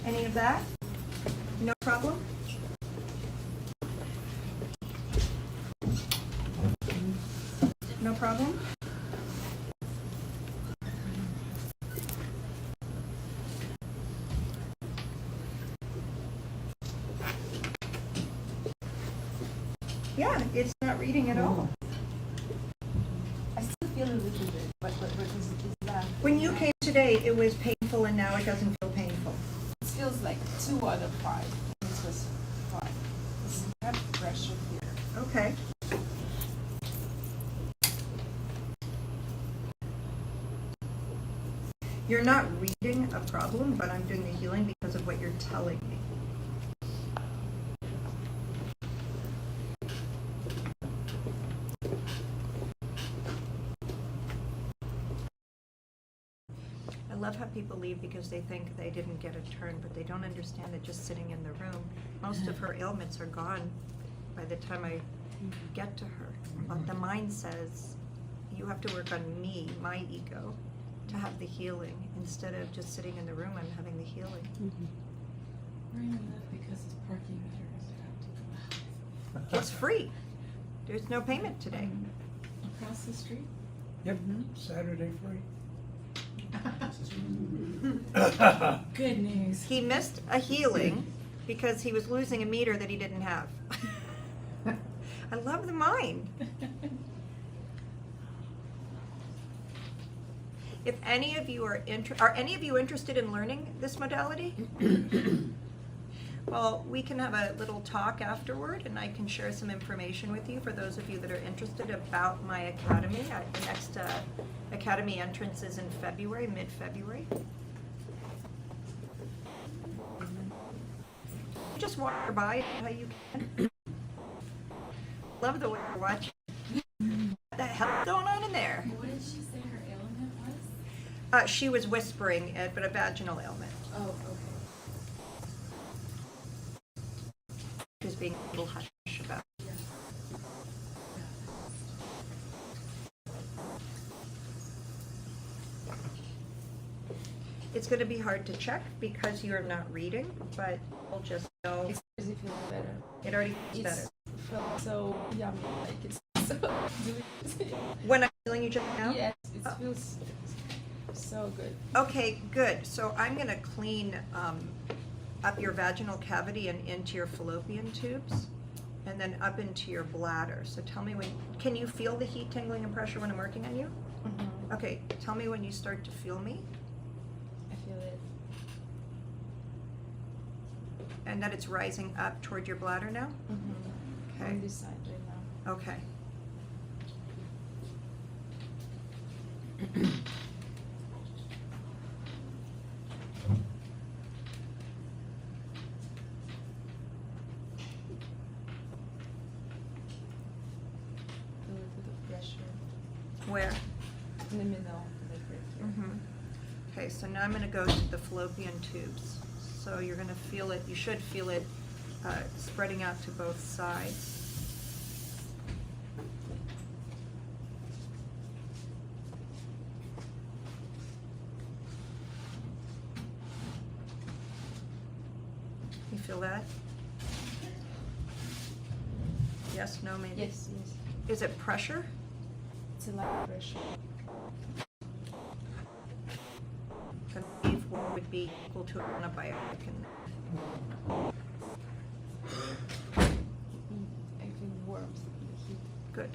Any of that? No problem? No problem? Yeah, it's not reading at all. I still feel a little bit, but is that? When you came today, it was painful and now it doesn't feel painful. It feels like 2 out of 5. This was 5. It's got pressure here. Okay. You're not reading a problem, but I'm doing the healing because of what you're telling me. I love how people leave because they think they didn't get a turn, but they don't understand that just sitting in the room, most of her ailments are gone by the time I get to her. But the mind says, you have to work on me, my ego, to have the healing, instead of just sitting in the room and having the healing. Raymond left because his parking meters are It's free. There's no payment today. across the street. Yep, Saturday free. Good news. He missed a healing because he was losing a meter that he didn't have. I love the mind. If any of you are any of you interested in learning this modality? Well, we can have a little talk afterward, and I can share some information with you for those of you that are interested about my academy. The next academy entrance is in February, mid-February. Just walk by how you can. Love the way you're watching. What the hell's going on in there? What did she say her ailment was? She was whispering, but a vaginal ailment. Oh, okay. She was being a little hush about it. It's going to be hard to check because you're not reading, but we'll just know. It feels better. It already feels better. It felt so yummy, like it's so delicious. When I'm feeling you just now? Yes, it feels so good. Okay, good. So I'm going to clean up your vaginal cavity and into your fallopian tubes, and then up into your bladder. So tell me can you feel the heat, tingling, and pressure when I'm working on you? Mm-hmm. Okay, tell me when you start to feel me, I feel it. and that it's rising up toward your bladder now? Mm-hmm. Okay. On this side right now. Okay. A little bit of pressure Where? in the middle, like right here. Mm-hmm. Okay, so now I'm going to go to the fallopian tubes. So you're going to feel it, you should feel it spreading out to both sides. You feel that? Yes, no, maybe? Yes, yes. Is it pressure? It's a lot of pressure. I believe what would be equal to an antibiotic. I feel warmth in the heat. Good.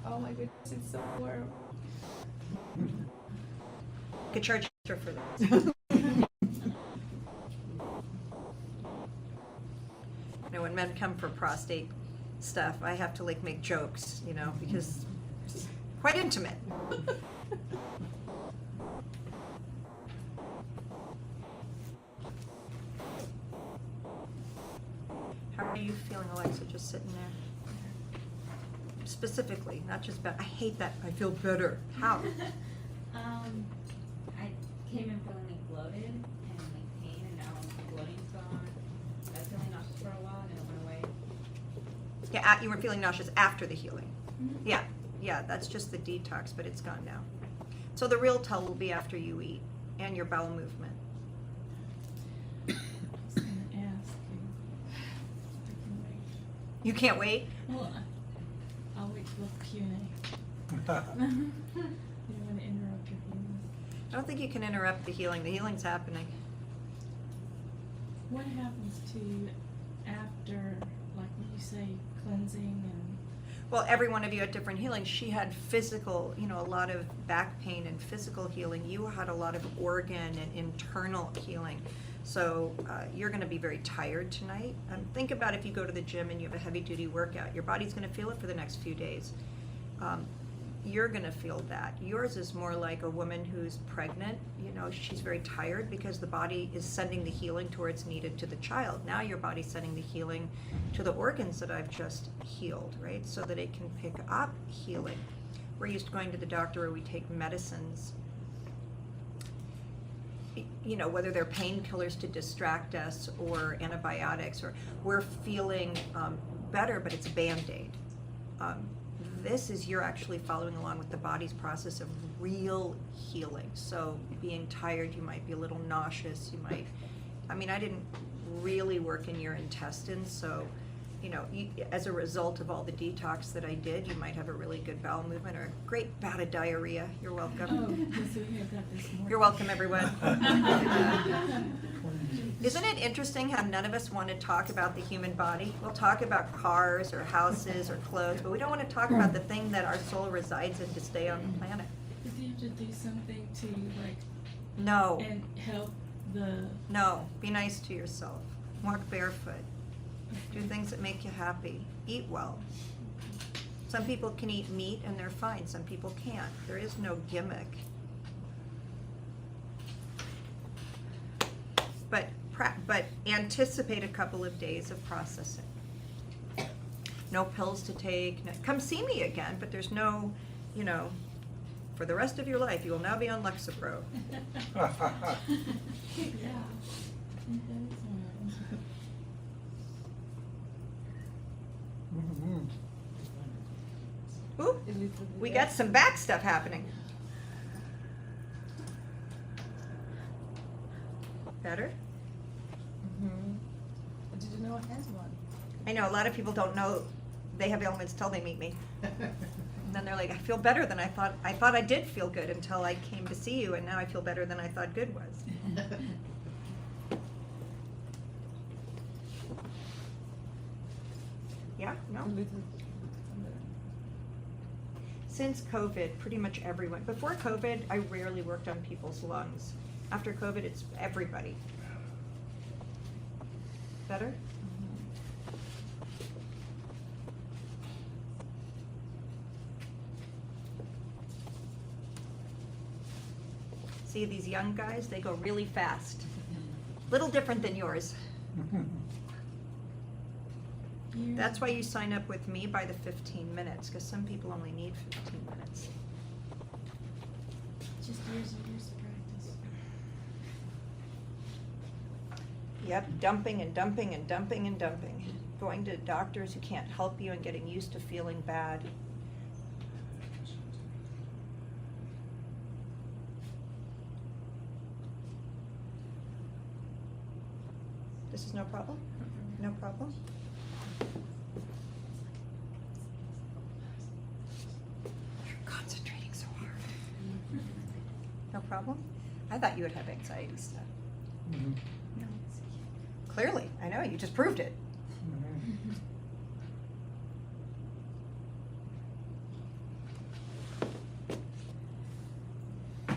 Oh my goodness, it's so warm. Could charge extra for that. You know, when men come for prostate stuff, I have to like make jokes, you know, because it's quite intimate. How are you feeling, Alexa, just sitting there? Specifically, not just better. I hate that. I feel better. How? I came in feeling like bloated and like pain, and now the bloating's gone. I was feeling nauseous for a while, and it went away. Yeah, you were feeling nauseous after the healing. Mhm. Yeah, that's just the detox, but it's gone now. So the real tell will be after you eat and your bowel movement. I was gonna ask you. If I can wait. You can't wait? Well, I'll wait till the Q&A. You don't want to interrupt your feelings. I don't think you can interrupt the healing. The healing's happening. What happens to you after, like when you say cleansing and? Well, every one of you had different healings. She had physical, a lot of back pain and physical healing. You had a lot of organ and internal healing. So you're going to be very tired tonight. Think about if you go to the gym and you have a heavy duty workout. Your body's going to feel it for the next few days. You're going to feel that. Yours is more like a woman who's pregnant. She's very tired because the body is sending the healing to where it's needed to the child. Now your body's sending the healing to the organs that I've just healed, right? So that it can pick up healing. We're used to going to the doctor where we take medicines, whether they're painkillers to distract us or antibiotics, or we're feeling better, but it's a Band-Aid. This is you're actually following along with the body's process of real healing. So being tired, you might be a little nauseous, I didn't really work in your intestines, so as a result of all the detox that I did, you might have a really good bowel movement or a great bout of diarrhea. You're welcome. Oh, so we have that this morning. You're welcome, everyone. Isn't it interesting how none of us want to talk about the human body? We'll talk about cars or houses or clothes, but we don't want to talk about the thing that our soul resides in to stay on the planet. But do you have to do something to No, and help the? no. Be nice to yourself. Walk barefoot. Do things that make you happy. Eat well. Some people can eat meat and they're fine. Some people can't. There is no gimmick. But anticipate a couple of days of processing. No pills to take. Come see me again, but there's no, for the rest of your life, you will now be on Lexapro. Yeah. Mhm. Ooh, we got some back stuff happening. Better? Did you know it has one? I know a lot of people don't know they have ailments till they meet me. And then they're like, I feel better than I thought. I thought I did feel good until I came to see you, and now I feel better than I thought good was. Yeah, no? Since COVID, pretty much everyone. Before COVID, I rarely worked on people's lungs. After COVID, it's everybody. Better? See, these young guys, they go really fast. Little different than yours. That's why you sign up with me by the 15 minutes, because some people only need 15 minutes. Just years and years of practice. Yep, dumping and dumping and dumping and dumping. Going to doctors who can't help you and getting used to feeling bad. This is no problem? No problem? You're concentrating so hard. No problem? I thought you would have anxiety stuff. Mhm. No. Clearly, I know, you just proved it. Mhm.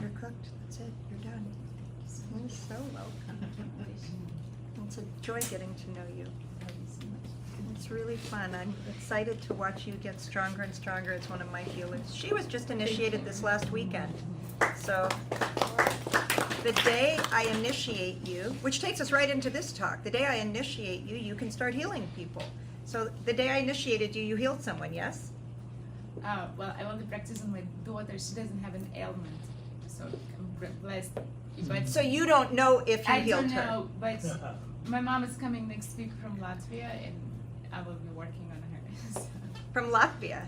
You're cooked, that's it, you're done. You're so welcome. It's a joy getting to know you. It's really fun. I'm excited to watch you get stronger and stronger. It's one of my healers. She was just initiated this last weekend. So the day I initiate you, which takes us right into this talk, the day I initiate you, you can start healing people. So the day I initiated you, you healed someone, yes? Well, I want to practice on my daughter. She doesn't have an ailment, so I'm blessed. But So you don't know if you I healed don't her. know, but my mom is coming next week from Latvia, and I will be working on her. From Latvia.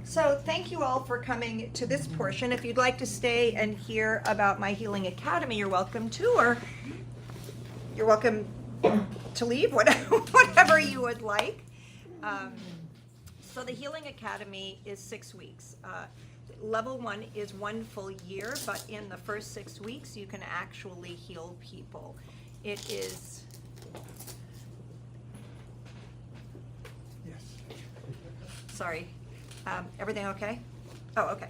So thank you all for coming to this portion. If you'd like to stay and hear about my Healing Academy, you're welcome to, or you're welcome to leave, whatever you would like. So the Healing Academy is 6 weeks. Level 1 is 1 full year, but in the first 6 weeks, you can actually heal people. It is... Yes. Sorry. Everything okay? Oh, okay.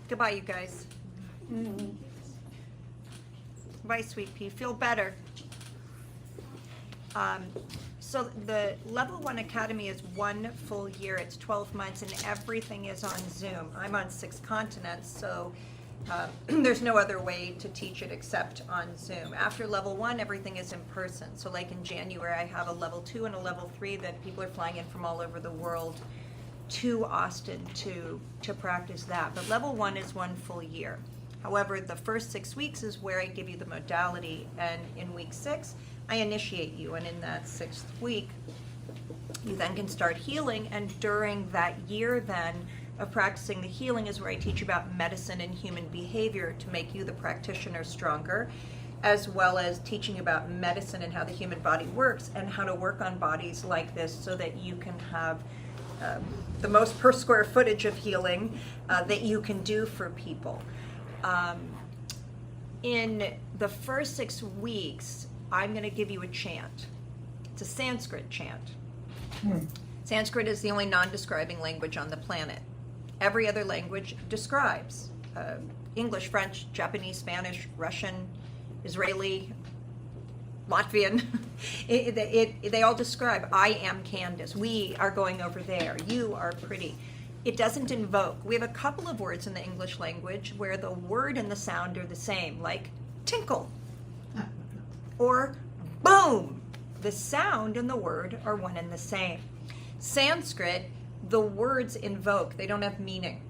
Goodbye, you guys. Bye, sweet pea. Feel better. So the Level 1 Academy is 1 full year. It's 12 months, and everything is on Zoom. I'm on 6 continents, so there's no other way to teach it except on Zoom. After Level 1, everything is in person. So like in January, I have a Level 2 and a Level 3 that people are flying in from all over the world to Austin to practice that. But Level 1 is 1 full year. However, the first 6 weeks is where I give you the modality, and in week 6, I initiate you, and in that 6th week, you then can start healing, and during that year then of practicing the healing is where I teach you about medicine and human behavior to make you the practitioner stronger, as well as teaching about medicine and how the human body works and how to work on bodies like this so that you can have the most per square footage of healing that you can do for people. In the first 6 weeks, I'm going to give you a chant. It's a Sanskrit chant. Sanskrit is the only non-describing language on the planet. Every other language describes. English, French, Japanese, Spanish, Russian, Israeli, Latvian. They all describe, I am Candace. We are going over there. You are pretty. It doesn't invoke. We have a couple of words in the English language where the word and the sound are the same, like tinkle or boom. The sound and the word are one and the same. Sanskrit, the words invoke. They don't have meaning.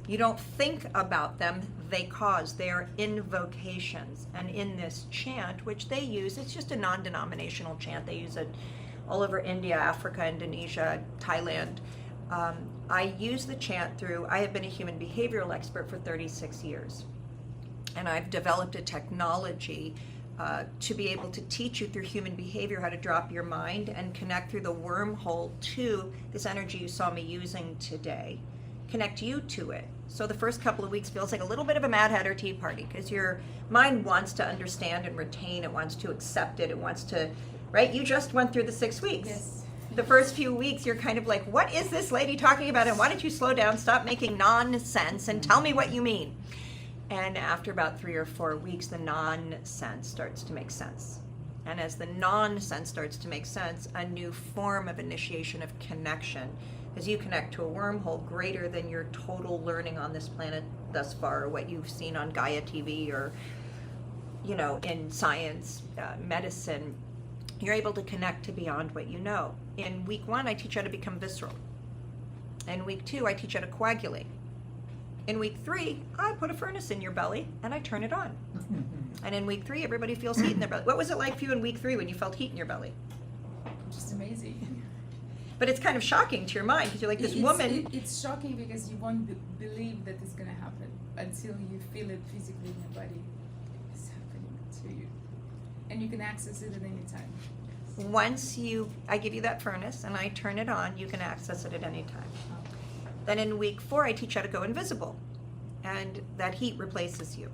You don't think about them. They cause. They are invocations. And in this chant, which they use, it's just a non-denominational chant. They use it all over India, Africa, Indonesia, Thailand. I use the chant through, I have been a human behavioral expert for 36 years. And I've developed a technology to be able to teach you through human behavior how to drop your mind and connect through the wormhole to this energy you saw me using today. Connect you to it. So the first couple of weeks feels like a little bit of a Mad Hatter tea party because your mind wants to understand and retain, it wants to accept it, it wants to, right? You just went through the 6 weeks. Yes. The first few weeks, you're kind of like, what is this lady talking about? And why don't you slow down, stop making nonsense, and tell me what you mean? And after about 3 or 4 weeks, the nonsense starts to make sense. And as the nonsense starts to make sense, a new form of initiation of connection, as you connect to a wormhole greater than your total learning on this planet thus far, or what you've seen on Gaia TV or, you know, in science, medicine, you're able to connect to beyond what you know. In week 1, I teach you how to become visceral. In week 2, I teach you how to coagulate. In week 3, I put a furnace in your belly and I turn it on. And in week 3, everybody feels heat in their belly. What was it like for you in week 3 when you felt heat in your belly? Just amazing. But it's kind of shocking to your mind because you're like, this woman. It's shocking because you won't believe that it's going to happen until you feel it physically in your body. It's happening to you. And you can access it at any time. Once I give you that furnace and I turn it on, you can access it at any time. Then in week 4, I teach you how to go invisible. And that heat replaces you.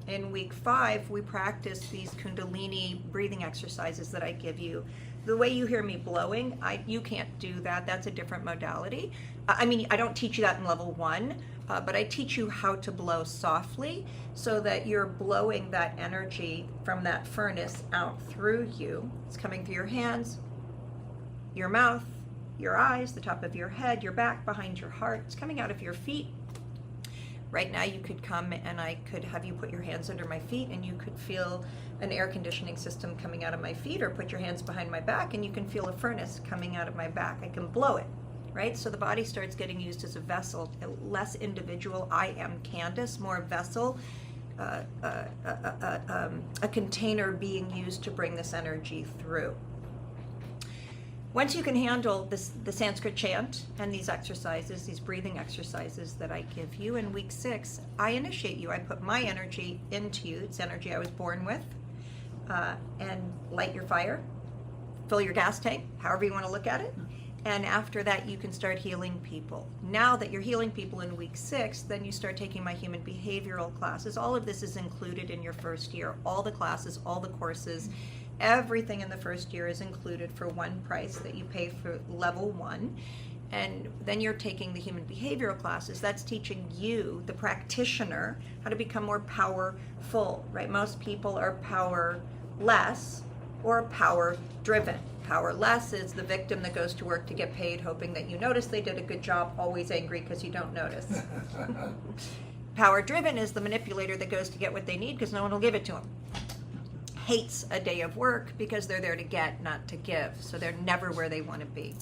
In week 5, we practice these Kundalini breathing exercises that I give you. The way you hear me blowing, you can't do that. That's a different modality. I mean, I don't teach you that in level 1, but I teach you how to blow softly so that you're blowing that energy from that furnace out through you. It's coming through your hands, your mouth, your eyes, the top of your head, your back, behind your heart. It's coming out of your feet. Right now you could come and I could have you put your hands under my feet and you could feel an air conditioning system coming out of my feet, or put your hands behind my back and you can feel a furnace coming out of my back. I can blow it, right? So the body starts getting used as a vessel, less individual, I am Candace, more vessel, a container being used to bring this energy through. Once you can handle this, the Sanskrit chant and these exercises, these breathing exercises that I give you in week 6, I initiate you. I put my energy into you. It's energy I was born with. And light your fire, fill your gas tank, however you want to look at it. And after that, you can start healing people. Now that you're healing people in week 6, then you start taking my human behavioral classes. All of this is included in your first year. All the classes, all the courses, everything in the first year is included for one price that you pay for level 1. And then you're taking the human behavioral classes. That's teaching you, the practitioner, how to become more powerful, right? Most people are powerless or power-driven. Powerless is the victim that goes to work to get paid, hoping that you notice they did a good job, always angry because you don't notice. Power-driven is the manipulator that goes to get what they need because no one will give it to them. Hates a day of work because they're there to get, not to give. So they're never where they want to be.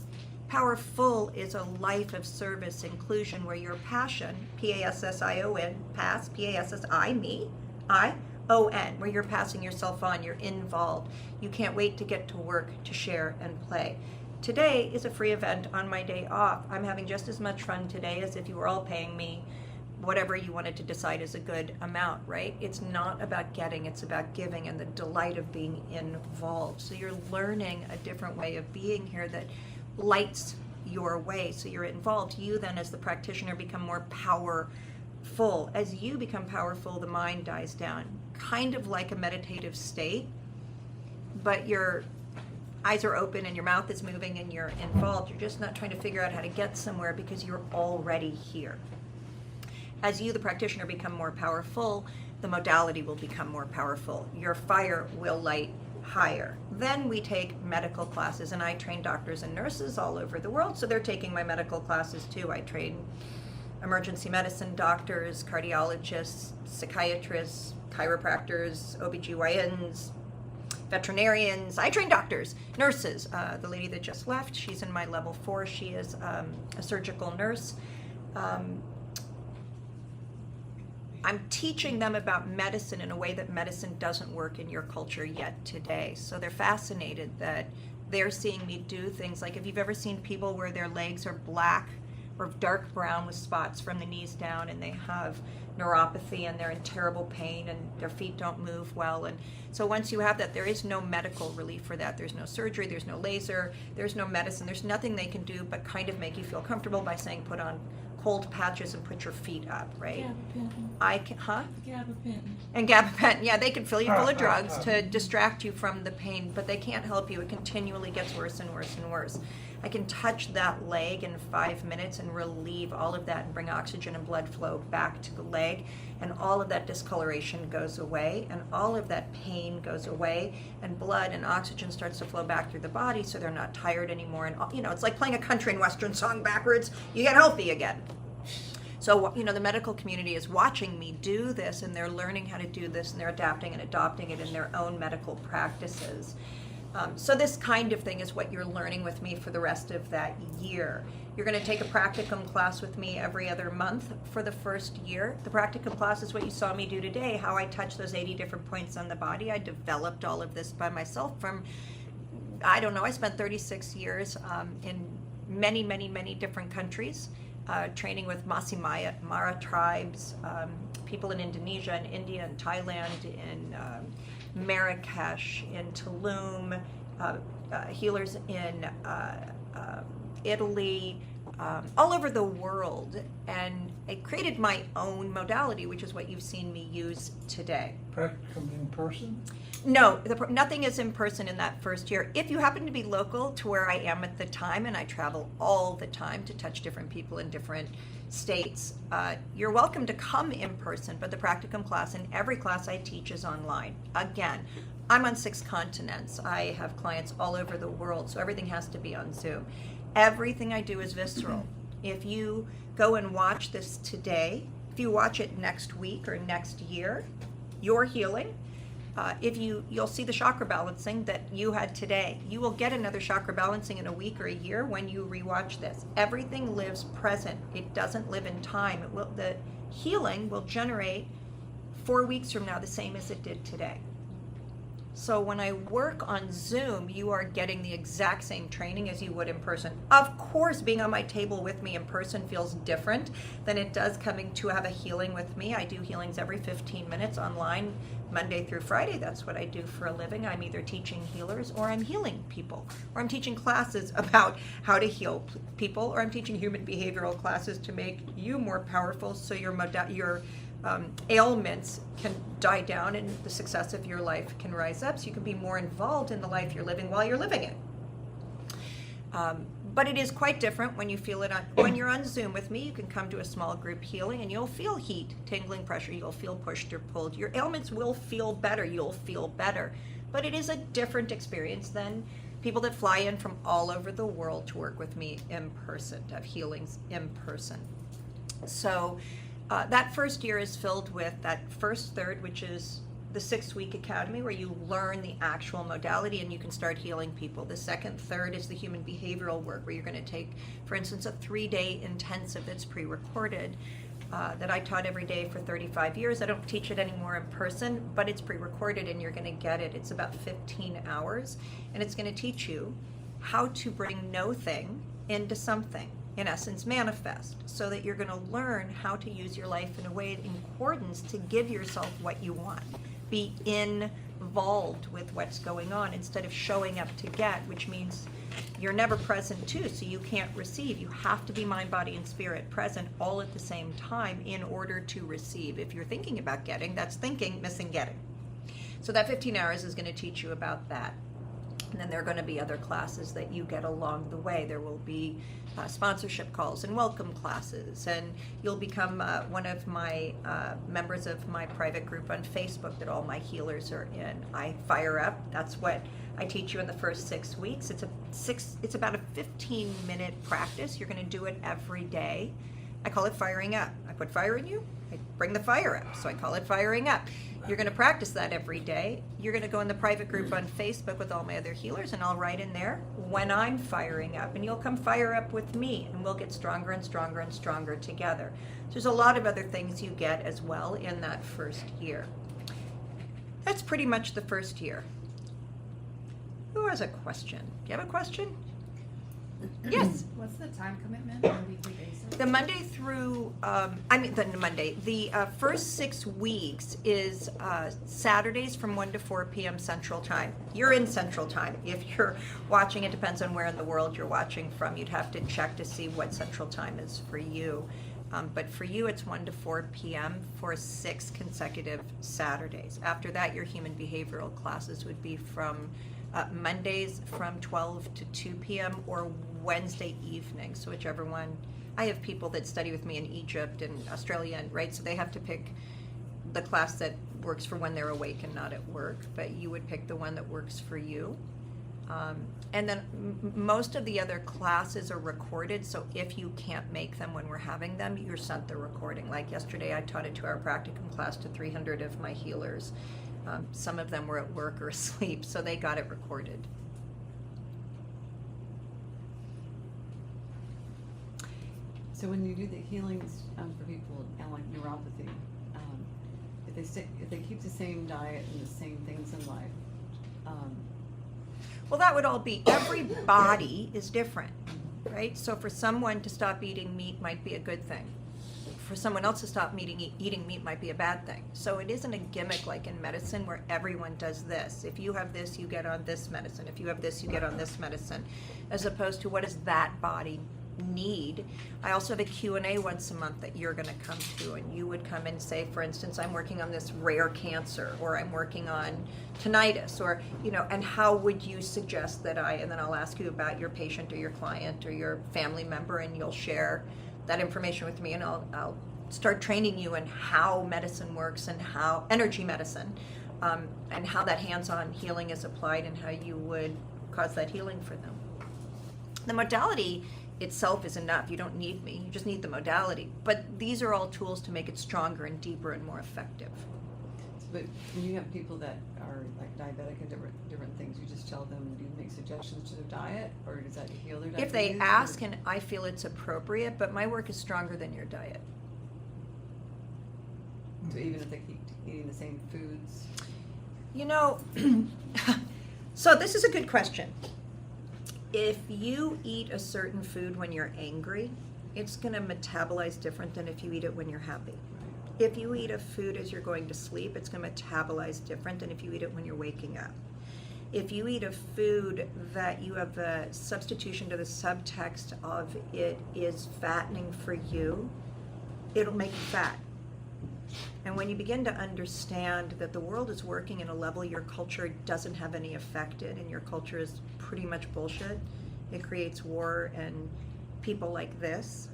Powerful is a life of service inclusion where your passion, P-A-S-S-I-O-N, pass, P-A-S-S-I, me, I-O-N, where you're passing yourself on, you're involved. You can't wait to get to work, to share and play. Today is a free event on my day off. I'm having just as much fun today as if you were all paying me whatever you wanted to decide is a good amount, right? It's not about getting, it's about giving and the delight of being involved. So you're learning a different way of being here that lights your way. So you're involved. You then as the practitioner become more powerful. As you become powerful, the mind dies down. Kind of like a meditative state, but your eyes are open and your mouth is moving and you're involved. You're just not trying to figure out how to get somewhere because you're already here. As you, the practitioner, become more powerful, the modality will become more powerful. Your fire will light higher. Then we take medical classes, and I train doctors and nurses all over the world, so they're taking my medical classes too. I train emergency medicine doctors, cardiologists, psychiatrists, chiropractors, OBGYNs, veterinarians. I train doctors, nurses. The lady that just left, she's in my level 4. She is a surgical nurse. I'm teaching them about medicine in a way that medicine doesn't work in your culture yet today. So they're fascinated that they're seeing me do things like, if you've ever seen people where their legs are black or dark brown with spots from the knees down and they have neuropathy and they're in terrible pain and their feet don't move well. And so once you have that, there is no medical relief for that. There's no surgery, there's no laser, there's no medicine, there's nothing they can do but kind of make you feel comfortable by saying put on cold patches and put your feet up, right? Gabapentin. And gabapentin, yeah, they can fill you full of drugs to distract you from the pain, but they can't help you. It continually gets worse and worse and worse. I can touch that leg in 5 minutes and relieve all of that and bring oxygen and blood flow back to the leg, and all of that discoloration goes away, and all of that pain goes away, and blood and oxygen starts to flow back through the body so they're not tired anymore. And you know, it's like playing a country and western song backwards. You get healthy again. So, you know, the medical community is watching me do this, and they're learning how to do this, and they're adapting and adopting it in their own medical practices. So this kind of thing is what you're learning with me for the rest of that year. You're going to take a practicum class with me every other month for the first year. The practicum class is what you saw me do today, how I touch those 80 different points on the body. I developed all of this by myself from, I don't know, I spent 36 years in many, many, many different countries. Training with Masai Mara tribes, people in Indonesia and India and Thailand, in Marrakesh, in Tulum, healers in Italy, all over the world. And I created my own modality, which is what you've seen me use today. Practicum in person? No, nothing is in person in that first year. If you happen to be local to where I am at the time, and I travel all the time to touch different people in different states, you're welcome to come in person, but the practicum class and every class I teach is online. Again, I'm on 6 continents. I have clients all over the world, so everything has to be on Zoom. Everything I do is visceral. If you go and watch this today, if you watch it next week or next year, you're healing. You'll see the chakra balancing that you had today. You will get another chakra balancing in a week or a year when you rewatch this. Everything lives present. It doesn't live in time. The healing will generate 4 weeks from now the same as it did today. So when I work on Zoom, you are getting the exact same training as you would in person. Of course, being on my table with me in person feels different than it does coming to have a healing with me. I do healings every 15 minutes online, Monday through Friday. That's what I do for a living. I'm either teaching healers or I'm healing people, or I'm teaching classes about how to heal people, or I'm teaching human behavioral classes to make you more powerful so your ailments can die down and the success of your life can rise up, so you can be more involved in the life you're living while you're living it. But it is quite different when you feel it when you're on Zoom with me. You can come to a small group healing and you'll feel heat, tingling, pressure. You'll feel pushed or pulled. Your ailments will feel better. You'll feel better. But it is a different experience than people that fly in from all over the world to work with me in person, to have healings in person. So that first year is filled with that first third, which is the 6-week academy where you learn the actual modality and you can start healing people. The second third is the human behavioral work where you're going to take, for instance, a 3-day intensive that's pre-recorded that I taught every day for 35 years. I don't teach it anymore in person, but it's pre-recorded and you're going to get it. It's about 15 hours and it's going to teach you how to bring no thing into something. In essence, manifest, so that you're going to learn how to use your life in a way in accordance to give yourself what you want. Be involved with what's going on instead of showing up to get, which means you're never present too, so you can't receive. You have to be mind, body, and spirit present all at the same time in order to receive. If you're thinking about getting, that's thinking, missing getting. So that 15 hours is going to teach you about that. And then there are going to be other classes that you get along the way. There will be sponsorship calls and welcome classes, and you'll become one of my members of my private group on Facebook that all my healers are in. I fire up. That's what I teach you in the first 6 weeks. It's about a 15-minute practice. You're going to do it every day. I call it firing up. I put fire in you, I bring the fire up, so I call it firing up. You're going to practice that every day. You're going to go in the private group on Facebook with all my other healers, and I'll write in there when I'm firing up, and you'll come fire up with me, and we'll get stronger and stronger and stronger together. So there's a lot of other things you get as well in that first year. That's pretty much the first year. Who has a question? Do you have a question? Yes. What's the time commitment on a weekly basis? The Monday through, the first 6 weeks is Saturdays from 1 to 4 p.m. Central Time. You're in Central Time. If you're watching, it depends on where in the world you're watching from. You'd have to check to see what Central Time is for you. But for you, it's 1 to 4 p.m. for 6 consecutive Saturdays. After that, your human behavioral classes would be from Mondays from 12 to 2 p.m. or Wednesday evening, so whichever one. I have people that study with me in Egypt and Australia, right? So they have to pick the class that works for when they're awake and not at work, but you would pick the one that works for you. And then most of the other classes are recorded, so if you can't make them when we're having them, you're sent the recording. Like yesterday, I taught a 2-hour practicum class to 300 of my healers. Some of them were at work or asleep, so they got it recorded. So when you do the healings for people and like neuropathy, if they keep the same diet and the same things in life, well, that would all be, every body is different, right? So for someone to stop eating meat might be a good thing. For someone else to stop eating meat might be a bad thing. So it isn't a gimmick like in medicine where everyone does this. If you have this, you get on this medicine. If you have this, you get on this medicine. As opposed to what does that body need. I also have a Q&A once a month that you're going to come to, and you would come and say, for instance, I'm working on this rare cancer, or I'm working on tinnitus, or, and how would you suggest that and then I'll ask you about your patient or your client or your family member, and you'll share that information with me, and I'll start training you in how medicine works and how energy medicine, and how that hands-on healing is applied and how you would cause that healing for them. The modality itself is enough. You don't need me. You just need the modality. But these are all tools to make it stronger and deeper and more effective. but when you have people that are like diabetic and different things, you just tell them, do you make suggestions to their diet, or does that heal their diabetes? If they ask and I feel it's appropriate, but my work is stronger than your diet. So even if they keep eating the same foods? You know, so this is a good question. If you eat a certain food when you're angry, it's going to metabolize different than if you eat it when you're happy. If you eat a food as you're going to sleep, it's going to metabolize different than if you eat it when you're waking up. If you eat a food that you have a substitution to the subtext of it is fattening for you, it'll make you fat. And when you begin to understand that the world is working in a level your culture doesn't have any effect in, and your culture is pretty much bullshit, it creates war and people like this,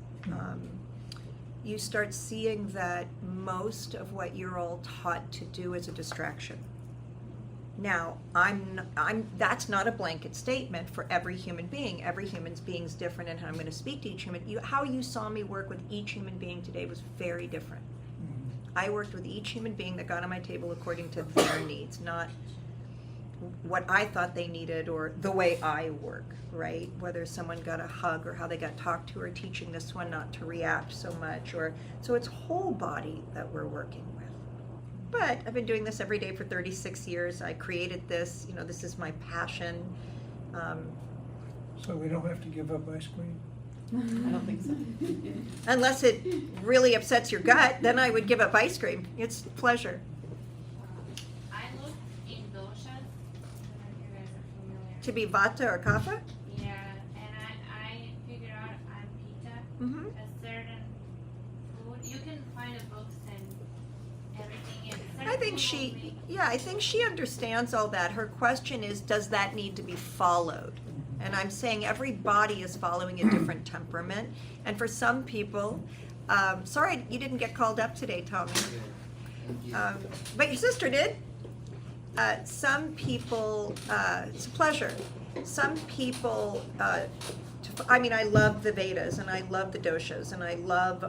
you start seeing that most of what you're all taught to do is a distraction. Now, that's not a blanket statement for every human being. Every human being is different, and how I'm going to speak to each human. How you saw me work with each human being today was very different. I worked with each human being that got on my table according to their needs, not what I thought they needed or the way I work, right? Whether someone got a hug or how they got talked to, or teaching this one not to react so much, or so it's whole body that we're working with. But I've been doing this every day for 36 years. I created this, this is my passion. So we don't have to give up ice cream? I don't think so. Unless it really upsets your gut, then I would give up ice cream. It's a pleasure. I looked in doshas. I don't know if you guys are familiar. To be vata or kapha? Yeah, and I figured out I'm pita. Mm-hmm. A certain food. You can find the books and everything. And I think I think she understands all that. Her question is, does that need to be followed? And I'm saying every body is following a different temperament. And for some people, sorry you didn't get called up today, Tommy. But your sister did. Some people, it's a pleasure. Some people, I love the Vedas and I love the doshas and I love,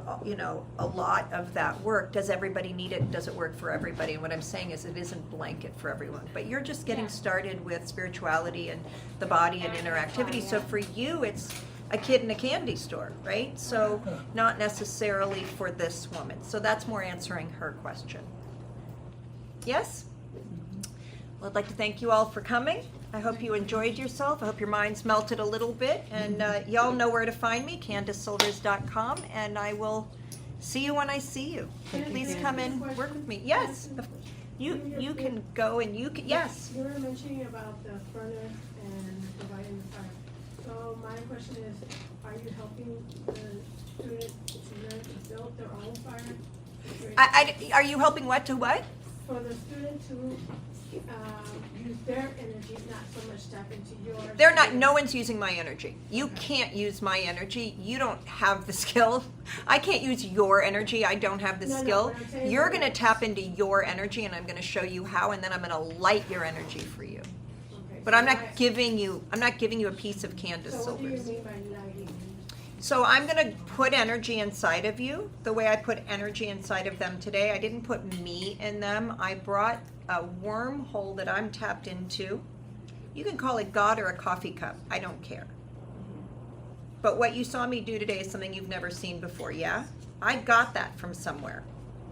a lot of that work. Does everybody need it? Does it work for everybody? And what I'm saying is it isn't blanket for everyone. But you're just getting started with spirituality and the body and interactivity. So for you, it's a kid in a candy store, right? So not necessarily for this woman. So that's more answering her question. Yes? Well, I'd like to thank you all for coming. I hope you enjoyed yourself. I hope your minds melted a little bit. And y'all know where to find me, CandaceSilvers.com. And I will see you when I see you. Please come and work with me. Yes. You can go and you can, yes. You were mentioning about the furnace and providing the fire. So my question is, are you helping the students to learn to build their own fire? Are you helping what to what? For the students who use their energy, not so much tap into yours. They're not, no one's using my energy. You can't use my energy. You don't have the skill. I can't use your energy. I don't have the skill. What I'm saying You're is- going to tap into your energy and I'm going to show you how, and then I'm going to light your energy for you. Okay, But so I'm not giving you a piece of Candace So what do you Silvers. mean by lighting? So I'm going to put energy inside of you the way I put energy inside of them today. I didn't put me in them. I brought a wormhole that I'm tapped into. You can call it God or a coffee cup. I don't care. But what you saw me do today is something you've never seen before, yeah? I got that from somewhere.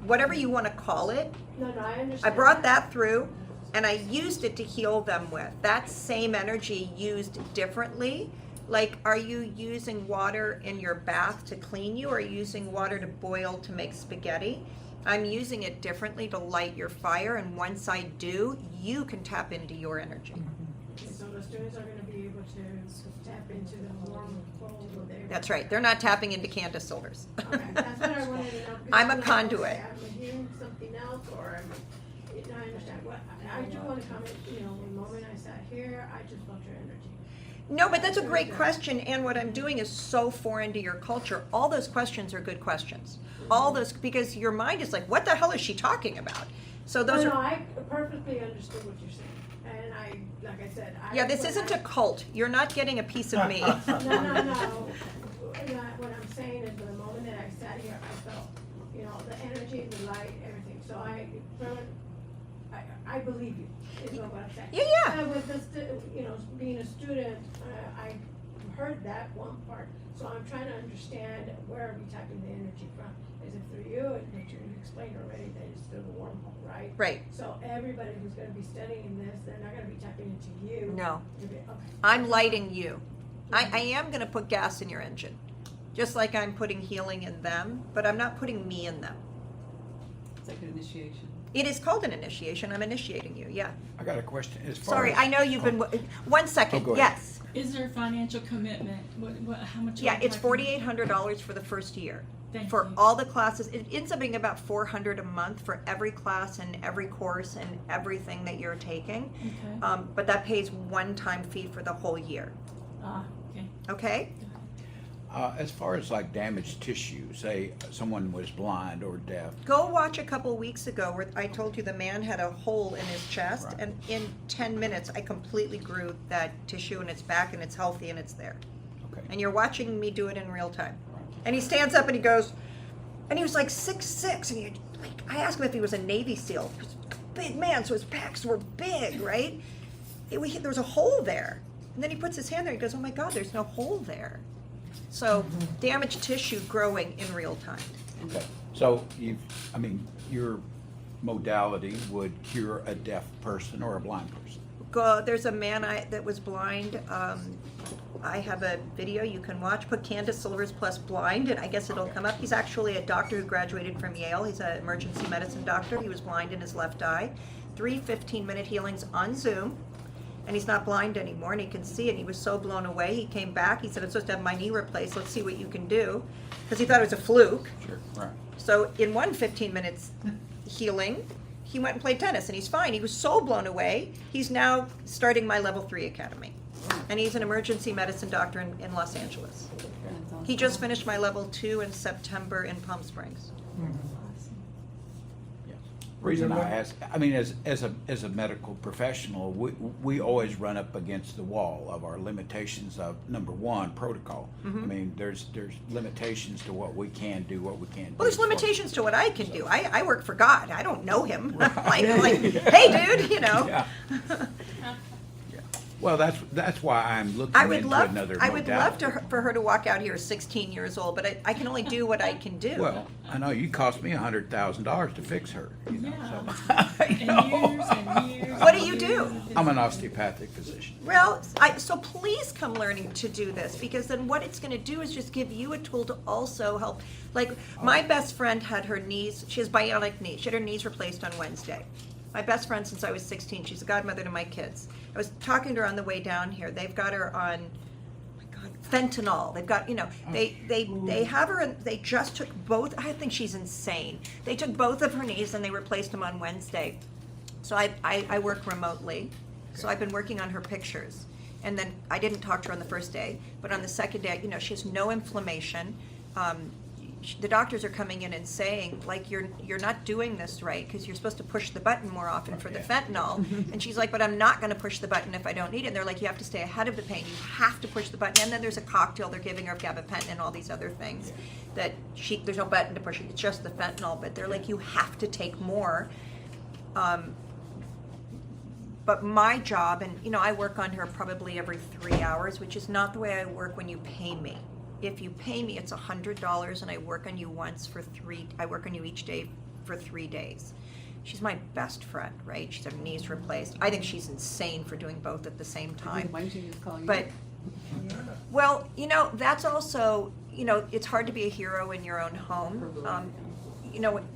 Whatever you want to call it, No, I understand. I brought that through and I used it to heal them with. That same energy used differently. Like, are you using water in your bath to clean you, or are you using water to boil to make spaghetti? I'm using it differently to light your fire, and once I do, you can tap into your energy. So the students are gonna be able to tap into the warm cold of their. That's right. They're not tapping into Candace Silvers. Okay, that's what I wanted to know. because I'm a like, conduit. okay, I'm hearing something else, or I understand what, I do wanna comment, the moment I sat here, I just felt your energy. No, but that's a great question, and what I'm doing is so foreign to your culture. All those questions are good questions. All those, because your mind is like, what the hell is she talking about? So those No, are, I perfectly understood what you're saying, and like I said, yeah, this isn't a cult. You're not getting a piece of me. No. What I'm saying is, the moment that I sat here, I felt, the energy, the light, everything. So I believe you. Is what I'm saying. Yeah, yeah. And with this, being a student, I heard that one part, so I'm trying to understand where are we tapping the energy from? Is it through you, and that you explained already that it's through the wormhole, right? Right. So everybody who's gonna be studying this, they're not gonna be tapping into you. No. Okay. I'm lighting you. I am going to put gas in your engine, just like I'm putting healing in them, but I'm not putting me in them. It's like an initiation. It is called an initiation. I'm initiating you, yeah. I got a question. As far Sorry, as- I know you've been, 1 second, go ahead. yes. Is there a financial commitment? How much? are Yeah, we it's talking? $4,800 for the first year. Thank For you. all the classes, it ends up being about $400 a month for every class and every course and everything that you're taking. Okay. But that pays one-time fee for the whole year, Okay. okay? As far as like damaged tissue, say someone was blind or deaf, Go watch a couple weeks ago where I told you the man had a hole in his chest, Right. and in 10 minutes I completely grew that tissue and it's back and it's healthy and it's there. okay. And you're watching me do it in real time. Right. And he stands up and he goes, and he was like 6'6", and he, like, I asked him if he was a Navy SEAL. He was a big man, so his pecs were big, right? There was a hole there. And then he puts his hand there, he goes, oh my God, there's no hole there. So damaged tissue growing in real time. Okay. So your modality would cure a deaf person or a blind person. There's a man that was blind. I have a video you can watch. Put Candace Silvers plus blind, and I guess it'll come up. He's actually a doctor who graduated from Yale. He's an emergency medicine doctor. He was blind in his left eye. 3 15-minute healings on Zoom. And he's not blind anymore, and he can see, and he was so blown away. He came back. He said, I'm supposed to have my knee replaced. Let's see what you can do. Because he thought it was a fluke. Sure. Right. So in 1 15 minutes healing, he went and played tennis, and he's fine. He was so blown away. He's now starting my level 3 academy. And he's an emergency medicine doctor in Los Angeles. That's awesome. He just finished my level 2 in September in Palm Springs. Awesome. Yes. Reason I ask, as a medical professional, we always run up against the wall of our limitations of, number one, protocol. There's limitations to what we can do, what we can't do. Well, there's limitations to what I can do. I work for God. I don't know him. like, hey, dude, Yeah. Well, that's why I'm looking I would into love, another I would love modality. for her to walk out here 16 years old, but I can only do what I can do. Well, I know you cost me $100,000 to fix her. Yeah. So, And you know. years and years. What and do you years do? of I'm an osteopathic physician. Well, so please come learning to do this, because then what it's going to do is just give you a tool to also help. Like, my best friend had her knees, she has bionic knees. She had her knees replaced on Wednesday. My best friend since I was 16. She's a godmother to my kids. I was talking to her on the way down here. They've got her on, oh my God, fentanyl. They've got, they have her, and they just took both. I think she's insane. They took both of her knees and they replaced them on Wednesday. So I work remotely. So I've been working on her pictures. And then I didn't talk to her on the first day, but on the second day, she has no inflammation. The doctors are coming in and saying, like, you're not doing this right, because you're supposed to push the button more often for the fentanyl. And she's like, but I'm not going to push the button if I don't need it. And they're like, you have to stay ahead of the pain. You have to push the button. And then there's a cocktail they're giving her of gabapentin and all these other things that there's no button to push it. It's just the fentanyl. But they're like, you have to take more. But my job, and I work on her probably every 3 hours, which is not the way I work when you pay me. If you pay me, it's $100, and I work on you I work on you each day for 3 days. She's my best friend, right? She's had her knees replaced. I think she's insane for doing both at the same time. Why don't you just call you? But, well, that's also, it's hard to be a hero in your own home.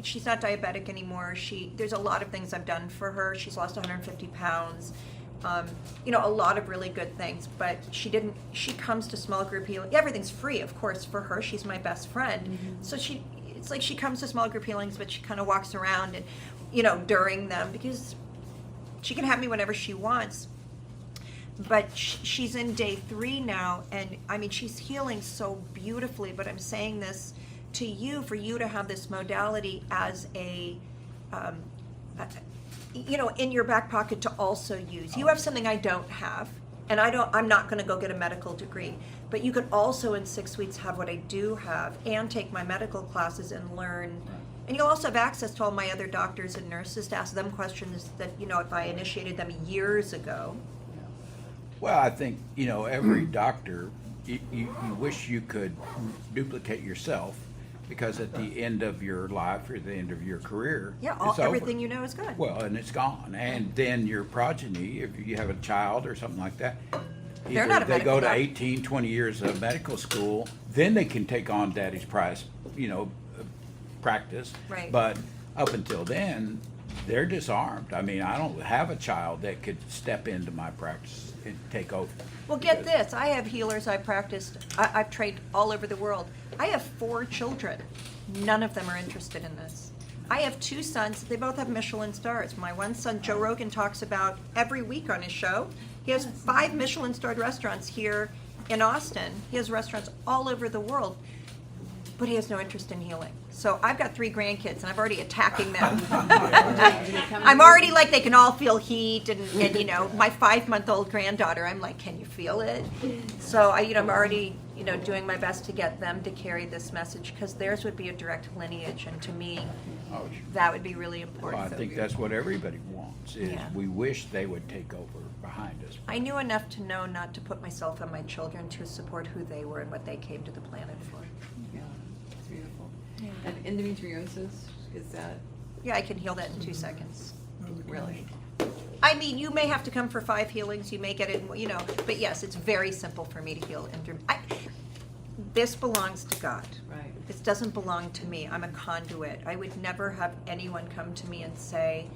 She's not diabetic anymore. There's a lot of things I've done for her. She's lost 150 pounds. A lot of really good things, but she comes to small group healing. Everything's free, of course, for her. She's my best friend. So it's like she comes to small group healings, but she kind of walks around and, during them, because she can have me whenever she wants. But she's in day 3 now, and she's healing so beautifully, but I'm saying this to you, for you to have this modality as in your back pocket to also use. You have something I don't have, and I'm not going to go get a medical degree, but you could also in 6 weeks have what I do have and take my medical classes and learn. And you'll also have access to all my other doctors and nurses to ask them questions that, if I initiated them years ago. Well, I think, every doctor you wish you could duplicate yourself, because at the end of your life or the end of your career, Yeah, it's over. everything you know is good. Well, and it's gone. And then your progeny, if you have a child or something like that, They're either not a they go medical to doctor. 18, 20 years of medical school, then they can take on daddy's prize, practice. Right. But up until then, they're disarmed. I mean, I don't have a child that could step into my practice and take over. Well, get Because- this, I have healers I practiced, I've trained all over the world. I have 4 children. None of them are interested in this. I have 2 sons, they both have Michelin stars. My one son, Joe Rogan, talks about every week on his show. He has 5 Michelin starred restaurants here in Austin. He has restaurants all over the world, but he has no interest in healing. So I've got 3 grandkids, and I'm already attacking them. I'm already like, they can all feel heat, and my 5-month-old granddaughter, I'm like, can you feel it? So I'm already, doing my best to get them to carry this message, because theirs would be a direct lineage, and to me, Oh, sure. that would be really Well, important. I think that's what everybody wants, is Yeah. we wish they would take over behind us. I knew enough to know not to put myself and my children to support who they were and what they came to the planet for. Yeah, it's beautiful. And endometriosis, is that Yeah, I can heal that in 2 seconds. really? I mean, you may have to come for 5 healings, you may get it, but yes, it's very simple for me to heal. This belongs to God. Right. This doesn't belong to me. I'm a conduit. I would never have anyone come to me and say,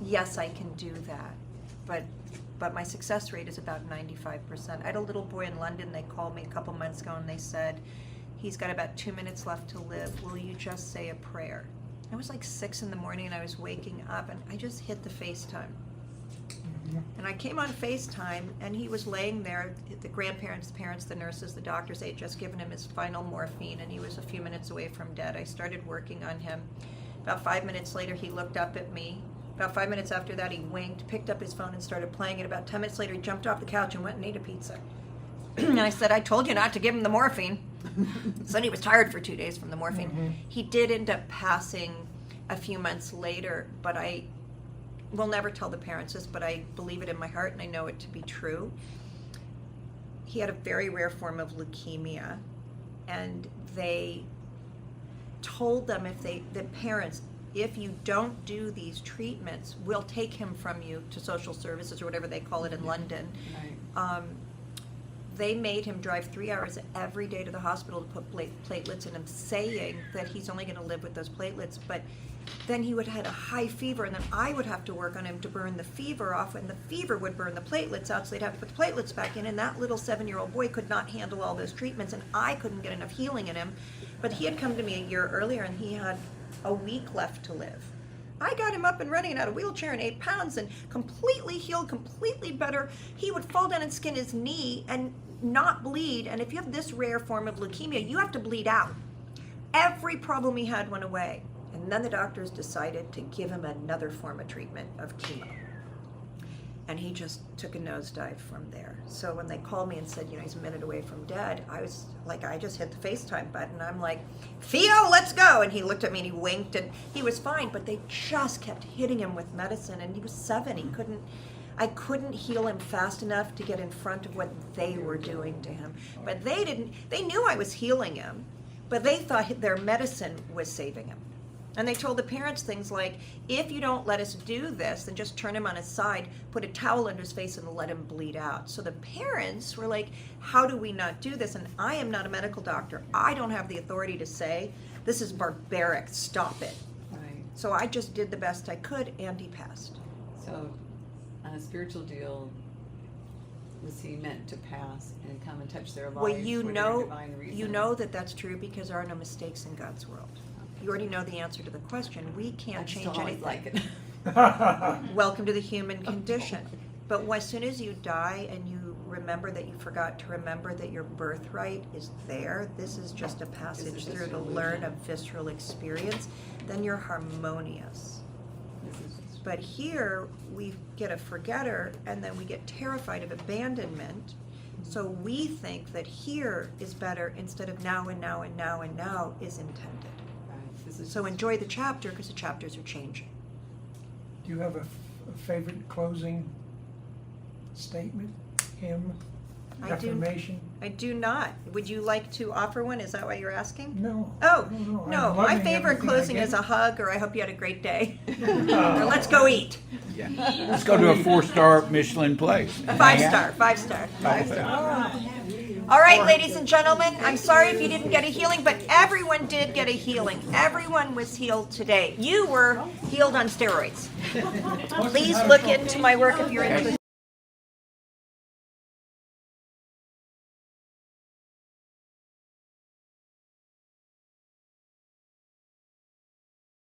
yes, I can do that. But my success rate is about 95%. I had a little boy in London, they called me a couple months ago and they said, he's got about 2 minutes left to live. Will you just say a prayer? It was like 6 in the morning and I was waking up and I just hit the FaceTime. And I came on FaceTime and he was laying there, the grandparents, the parents, the nurses, the doctors, they had just given him his final morphine and he was a few minutes away from dead. I started working on him. About 5 minutes later, he looked up at me. About 5 minutes after that, he winked, picked up his phone and started playing it. About 10 minutes later, he jumped off the couch and went and ate a pizza. And I said, I told you not to give him the morphine. Said he was tired for 2 days from the morphine. He did end up passing a few months later, but I will never tell the parents this, but I believe it in my heart and I know it to be true. He had a very rare form of leukemia, and they told them the parents, if you don't do these treatments, we'll take him from you to social services or whatever they call it in London. Right. They made him drive 3 hours every day to the hospital to put platelets in him, saying that he's only going to live with those platelets. But then he would have had a high fever, and then I would have to work on him to burn the fever off, and the fever would burn the platelets out, so they'd have to put the platelets back in. And that little 7-year-old boy could not handle all those treatments, and I couldn't get enough healing in him. But he had come to me a year earlier, and he had a week left to live. I got him up and running out of a wheelchair in 8 pounds and completely healed, completely better. He would fall down and skin his knee and not bleed. And if you have this rare form of leukemia, you have to bleed out. Every problem he had went away. And then the doctors decided to give him another form of treatment of chemo. And he just took a nosedive from there. So when they called me and said, he's a minute away from dead, I was like, I just hit the FaceTime button. I'm like, Theo, let's go. And he looked at me and he winked and he was fine, but they just kept hitting him with medicine. And he was 7. I couldn't heal him fast enough to get in front of what they were doing to him. But they knew I was healing him, but they thought their medicine was saving him. And they told the parents things like, if you don't let us do this, then just turn him on his side, put a towel under his face and let him bleed out. So the parents were like, how do we not do this? And I am not a medical doctor. I don't have the authority to say, this is barbaric, stop it. Right. So I just did the best I could, and he passed. So, on a spiritual deal, was he meant to pass and come and touch their lives Well, for their divine reason? you know that that's true because there are no mistakes in God's world. You already know the answer to the question. We can't I just change don't always anything. like it. Welcome to the human condition. But as soon as you die and you remember that you forgot to remember that your birthright is there, this is just a passage This is through to illusion. learn a visceral experience, then you're harmonious. But here we get a forgetter and then we get terrified of abandonment. So we think that here is better instead of now and now and now and now is intended. Right. This is So enjoy the chapter because the chapters are changing. Do you have a favorite closing statement, hymn? affirmation? I do not. Would you like to offer one? Is that what you're asking? No. Oh, I'm no. My loving favorite everything I closing get. is a hug, or I hope you had a great day. Or let's go eat. Yeah. Let's go to a 4-star Michelin place. A 5-star, 5-star, 5-star. All right, ladies and gentlemen, I'm sorry if you didn't get a healing, but everyone did get a healing. Everyone was healed today. You were healed on steroids. Please look into my work if you're interested.